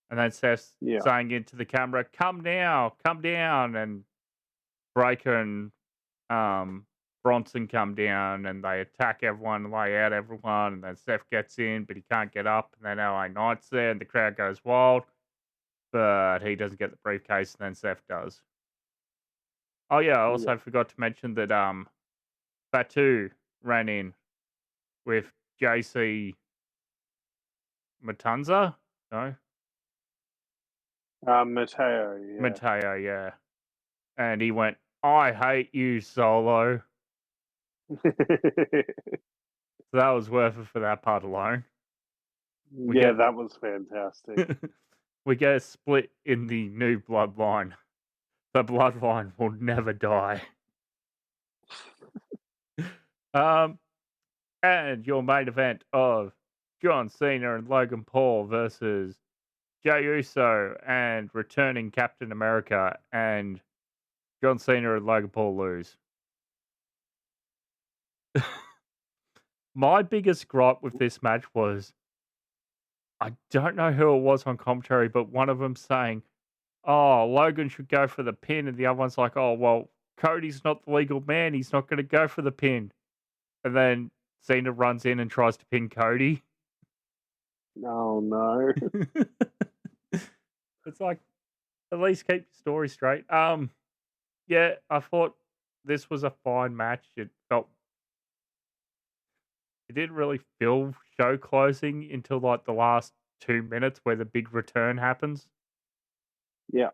And then Seth's saying into the camera, "Come now, come down," and Breaker and Bronson come down and they attack everyone, lay out everyone, and then Seth gets in, but he can't get up, and then LA Knight's there, and the crowd goes wild, but he doesn't get the briefcase, and then Seth does. Oh yeah, I Yeah. also forgot to mention that Fatu ran in with JC Matanza? No? Mateo, yeah. Mateo, yeah. And he went, I hate you, Solo. So that was worth it for that part alone. We Yeah, get that was fantastic. we get a split in the new bloodline. The bloodline will never die. And your main event of John Cena and Logan Paul versus Jey Uso and returning Captain America, and John Cena and Logan Paul lose. My biggest gripe with this match was I don't know who it was on commentary, but one of them saying, "Oh, Logan should go for the pin," and the other one's like, "Oh, well, Cody's not the legal man; he's not going to go for the pin." And then Cena runs in and tries to pin Cody. Oh no. It's like, at least keep your story straight. Yeah, I thought this was a fine match. It didn't really feel show closing until like the last 2 minutes where the big return happens. Yeah.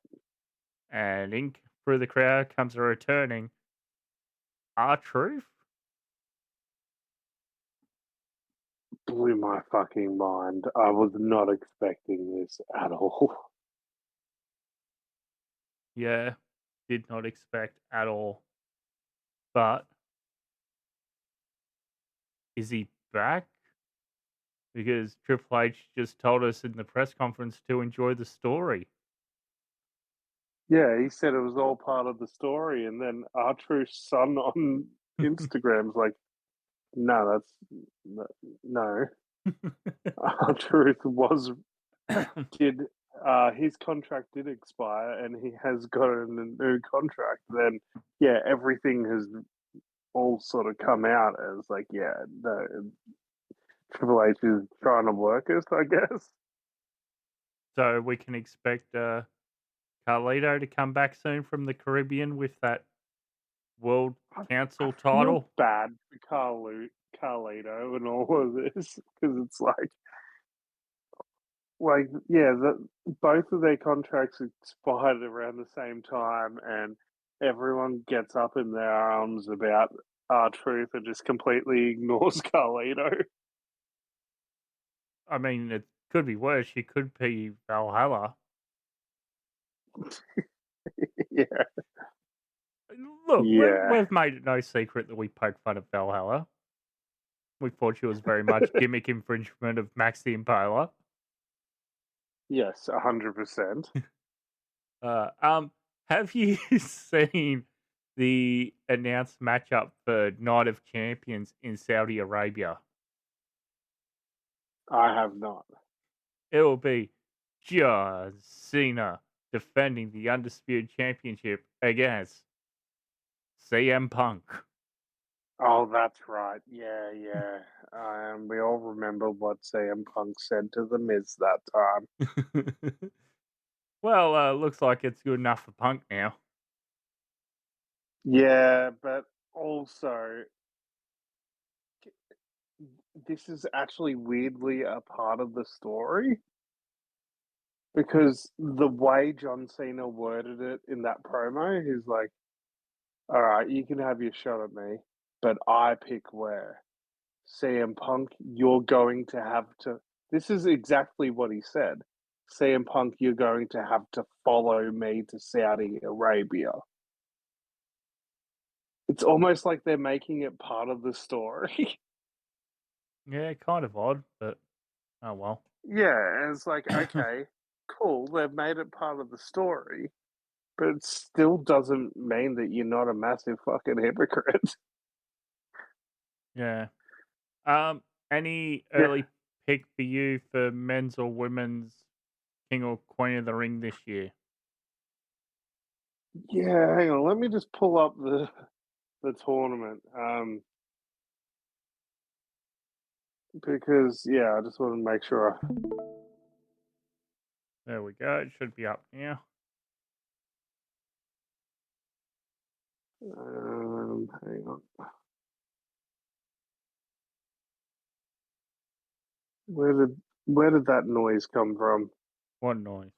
And in through the crowd comes a returning R-Truth. Blew my fucking mind. I was not expecting this at all. Yeah, did not expect at all. But is he back? Because Triple H just told us in the press conference to enjoy the story. Yeah, he said it was all part of the story, and then R-Truth's son on Instagram's like, no, no. R-Truth did his contract did expire, and he has gotten a new contract. Then, yeah, everything has all sort of come out as like, yeah, no, Triple H is trying to work us, I guess. So we can expect Carlito to come back soon from the Caribbean with that World Council I title. feel bad for Carlito and all of this because it's like yeah, both of their contracts expired around the same time, and everyone gets up in their arms about R-Truth and just completely ignores Carlito. I mean, it could be worse. She could be Valhalla. Yeah, Look, yeah, we've made it no secret that we poke fun of Valhalla. We thought she was very much gimmick infringement of Max the Impaler. yes, 100%. Have you seen the announced matchup for Night of Champions in Saudi Arabia? I have not. It will be John Cena defending the Undisputed Championship against CM Punk. Oh, that's right. Yeah, yeah. We all remember what CM Punk said to The Miz that time. Well, looks like it's good enough for Punk now. Yeah, but also, this is actually weirdly a part of the story because the way John Cena worded it in that promo, he's like, all right, you can have your shot at me, but I pick where. CM Punk, you're going to have to. This is exactly what he said. CM Punk, you're going to have to follow me to Saudi Arabia. It's almost like they're making it part of the story. Yeah, kind of odd, but oh well. Yeah, and it's like, okay, cool, they've made it part of the story, but it still doesn't mean that you're not a massive fucking hypocrite. Yeah. Any Yeah, early pick for you for men's or women's King or Queen of the Ring this year? yeah, hang on, let me just pull up the tournament. Because yeah, I just want to make sure. There we go. It should be up now. Hang on. Where did that noise come from? What noise?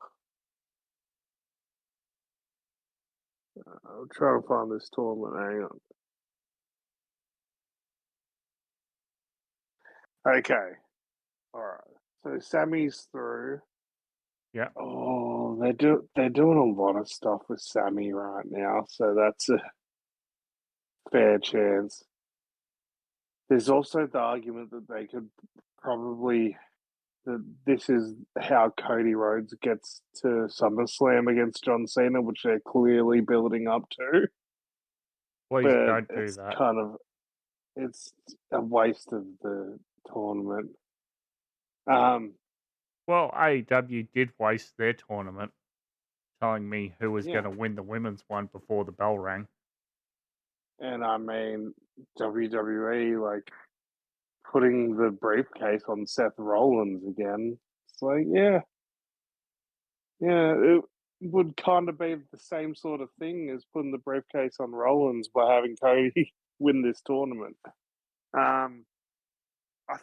I'm trying to find this tournament. Hang on. Okay. All right. So Sammy's through. Yeah. Oh, they're doing a lot of stuff with Sammy right now, so that's a fair chance. There's also the argument that they could probably that this is how Cody Rhodes gets to SummerSlam against John Cena, which they're clearly building up to. Please But don't do that. it's a waste of the tournament. Well, AEW did waste their tournament telling me who was going Yeah, to win the women's one before the bell rang. and I mean WWE like putting the briefcase on Seth Rollins again. It's like, yeah, it would kind of be the same sort of thing as putting the briefcase on Rollins by having Cody win this tournament. I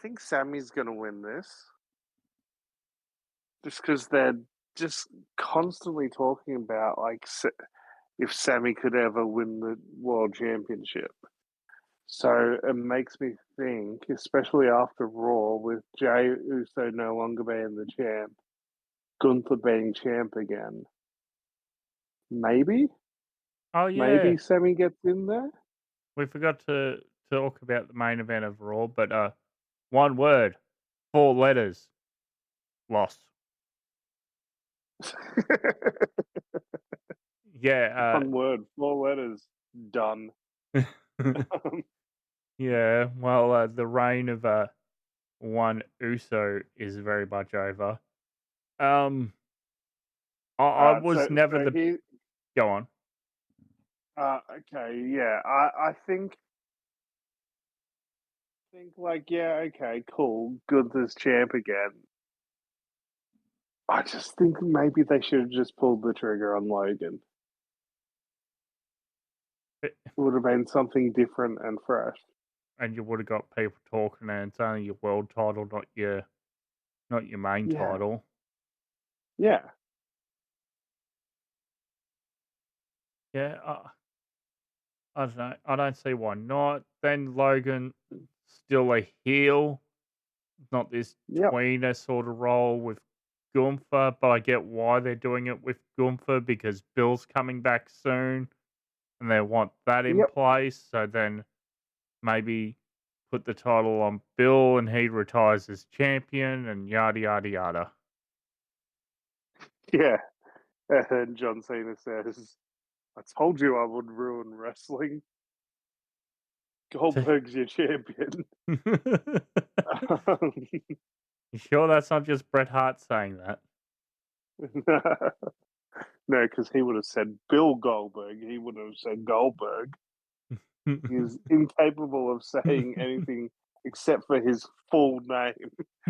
think Sammy's going to win this just because they're just constantly talking about like if Sammy could ever win the world championship. So it makes me think, especially after Raw, with Jey Uso no longer being the champ, Gunther being champ again, maybe Oh, yeah. Sammy gets in there. We forgot to talk about the main event of Raw, but one word, 4 letters, lost. Yeah. One word, 4 letters, done. Yeah. Well, the reign of one Uso is very much over. I was never so the. he, Go on. okay, yeah, I think like, yeah, okay, cool, Gunther's champ again. I just think maybe they should have just pulled the trigger on Logan. It- It would have been something different and fresh. And you would have got people talking, and it's only your world title, not your main Yeah, title. yeah, Yeah. I don't know. I don't see why not. Then Logan, still a heel, not this yep, tweener sort of role with Gunther, but I get why they're doing it with Gunther because Bill's coming back soon and they want that in yep, place. So then maybe put the title on Bill and he retires as champion and yada, yada, yada. yeah. And John Cena says, I told you I would ruin wrestling. Goldberg's your champion. You sure that's not just Bret Hart saying that? No, because he would have said Bill Goldberg. He would have said Goldberg. He's incapable of saying anything except for his full name.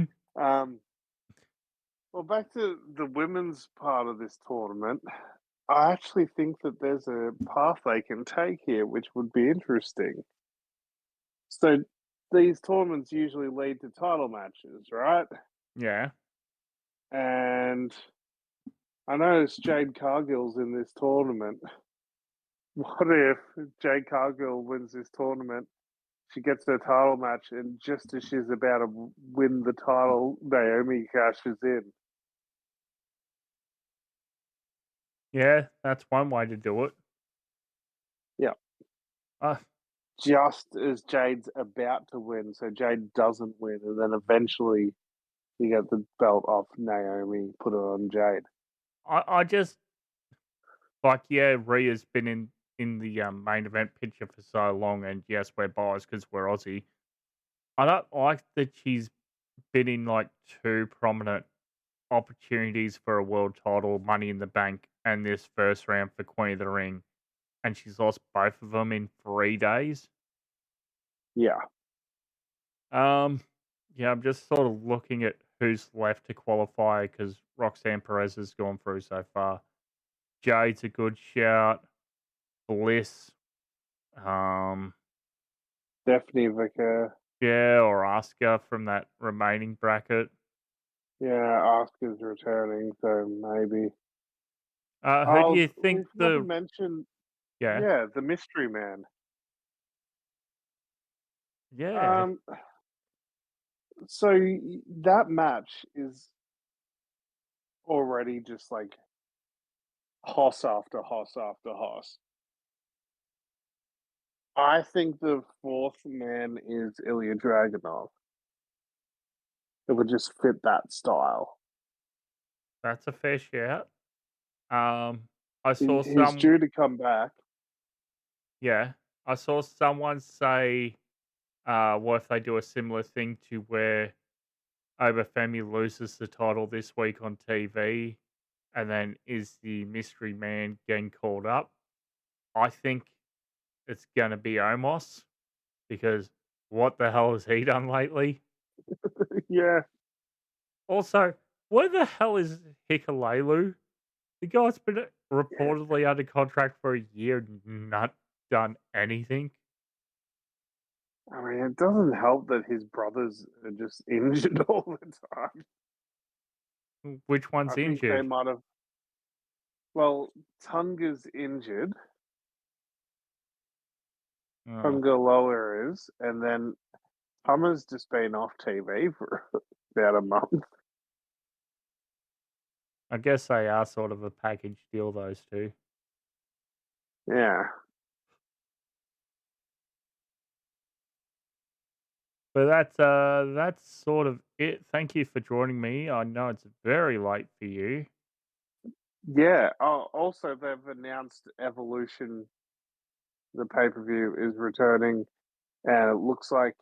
Well, back to the women's part of this tournament. I actually think that there's a path they can take here, which would be interesting. So these tournaments usually lead to title matches, right? Yeah. And I noticed Jade Cargill's in this tournament. What if Jade Cargill wins this tournament? She gets her title match, and just as she's about to win the title, Naomi cashes in. Yeah, that's one way to do it. Yeah. Uh, Just as Jade's about to win, so Jade doesn't win, and then eventually you get the belt off Naomi, put it on Jade. I just like, yeah, Rhea's been in the main event picture for so long, and yes, we're biased because we're Aussie. I don't like that she's been in like 2 prominent opportunities for a world title, Money in the Bank, and this first round for Queen of the Ring, and she's lost both of them in 3 days. Yeah. Yeah, I'm just sort of looking at who's left to qualify because Roxanne Perez has gone through so far. Jade's a good shout. Bliss, Um, Stephanie Vicker. yeah, or Asuka from that remaining bracket. Yeah, Oscar's returning, so maybe. Who do you We think haven't mentioned, yeah, yeah, the Mystery Man. yeah, Um, so that match is already just like hoss after hoss after hoss. I think the fourth man is Ilya Dragunov. It would just fit that style. that's a fair shout. I saw He's some, due to come back. yeah, I saw someone say, what if they do a similar thing to where Obafemi loses the title this week on TV, and then is the mystery man getting called up? I think it's gonna be Omos because what the hell has he done lately? Yeah, Also, where the hell is Hikalelu? The guy's been reportedly under contract for a year and not done anything. I mean, it doesn't help that his brothers are just injured all the time. Which I one's think they injured? might have. Well, Tunga's injured. Oh, Tunga Lower is, and then Hummer's just been off TV for about a month. I guess they are sort of a package deal, those two. Yeah. But that's sort of it. Thank you for joining me. I know it's very late for you. Yeah. Oh, also, they've announced Evolution, the pay per view, is returning, and it looks like.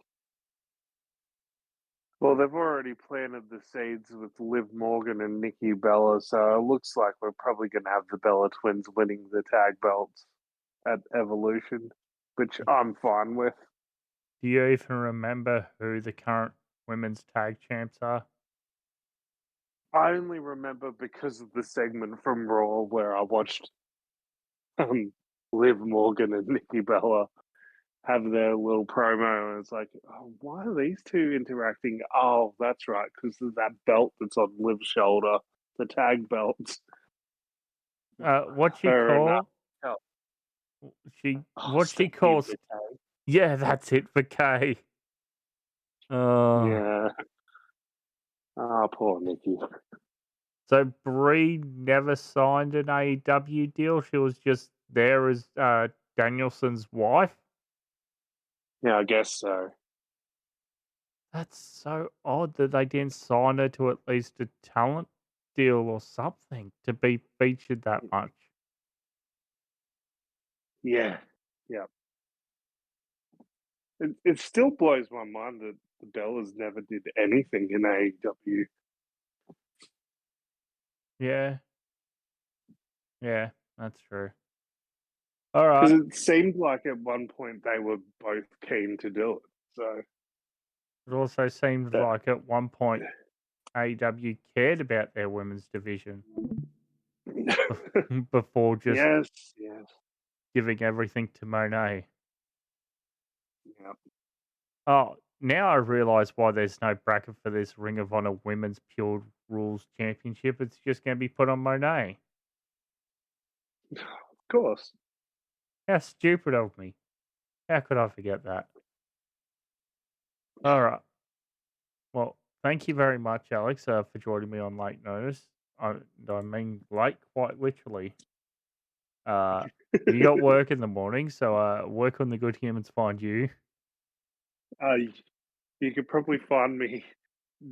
Well, they've already planted the seeds with Liv Morgan and Nikki Bella, so it looks like we're probably going to have the Bella twins winning the tag belts at Evolution, which I'm fine with. Do you even remember who the current women's tag champs are? I only remember because of the segment from Raw where I watched Liv Morgan and Nikki Bella have their little promo, and it's like, oh, why are these two interacting? Oh, that's right, because of that belt that's on Liv's shoulder, the tag belts. What she Her and call? oh, What she Stephanie calls? Vacay. Yeah, that's it for K. Uh, Yeah. Oh, poor Nikki. so Bree never signed an AEW deal. She was just there as Danielson's wife. Yeah, I guess so. That's so odd that they didn't sign her to at least a talent deal or something to be featured that much. Yeah. Yeah. It still blows my mind that the Bellas never did anything in AEW. Yeah, yeah, that's true. All Because right. it seemed like at one point they were both keen to do it. So, It also seemed but like at one point AEW cared about their women's division before just yes, yes, giving everything to Monet. yeah. Oh, now I realise why there's no bracket for this Ring of Honor Women's Pure Rules Championship. It's just going to be put on Monet. Of course. How stupid of me. How could I forget that? All right. Well, thank you very much, Alex, for joining me on late notice. I mean, late quite literally. You got work in the morning, so work on the good humans find you. Uh, you could probably find me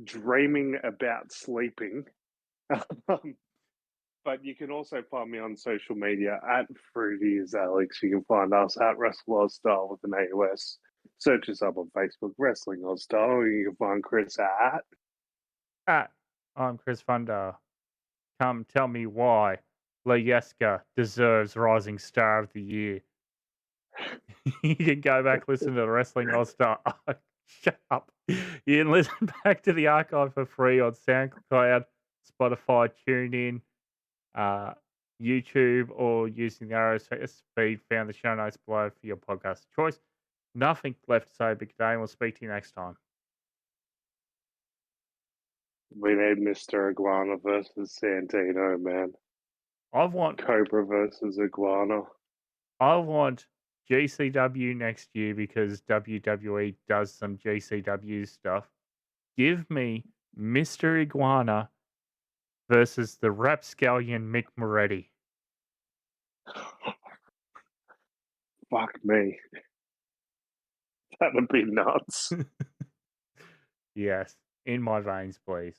dreaming about sleeping. Um, but you can also find me on social media at Fruity as Alex. You can find us at Wrestling Aus Style with an AOS. Search us up on Facebook, Wrestling Aus Style. You can find Chris at. Ah, I'm Chris Funder. Come tell me why Leyeska deserves Rising Star of the Year. You can go back listen to the Wrestling All Star. Shut up. You can listen back to the archive for free on SoundCloud, Spotify, TuneIn, uh, YouTube or using the RSS feed found the show notes below for your podcast of choice. Nothing left to say big today, and we'll speak to you next time. We need Mr. Iguana versus Santino, man. Cobra versus Iguana. I want GCW next year because WWE does some GCW stuff. Give me Mr. Iguana versus the rapscallion Mick Moretti. Fuck me. That would be nuts. Yes. In my veins, please.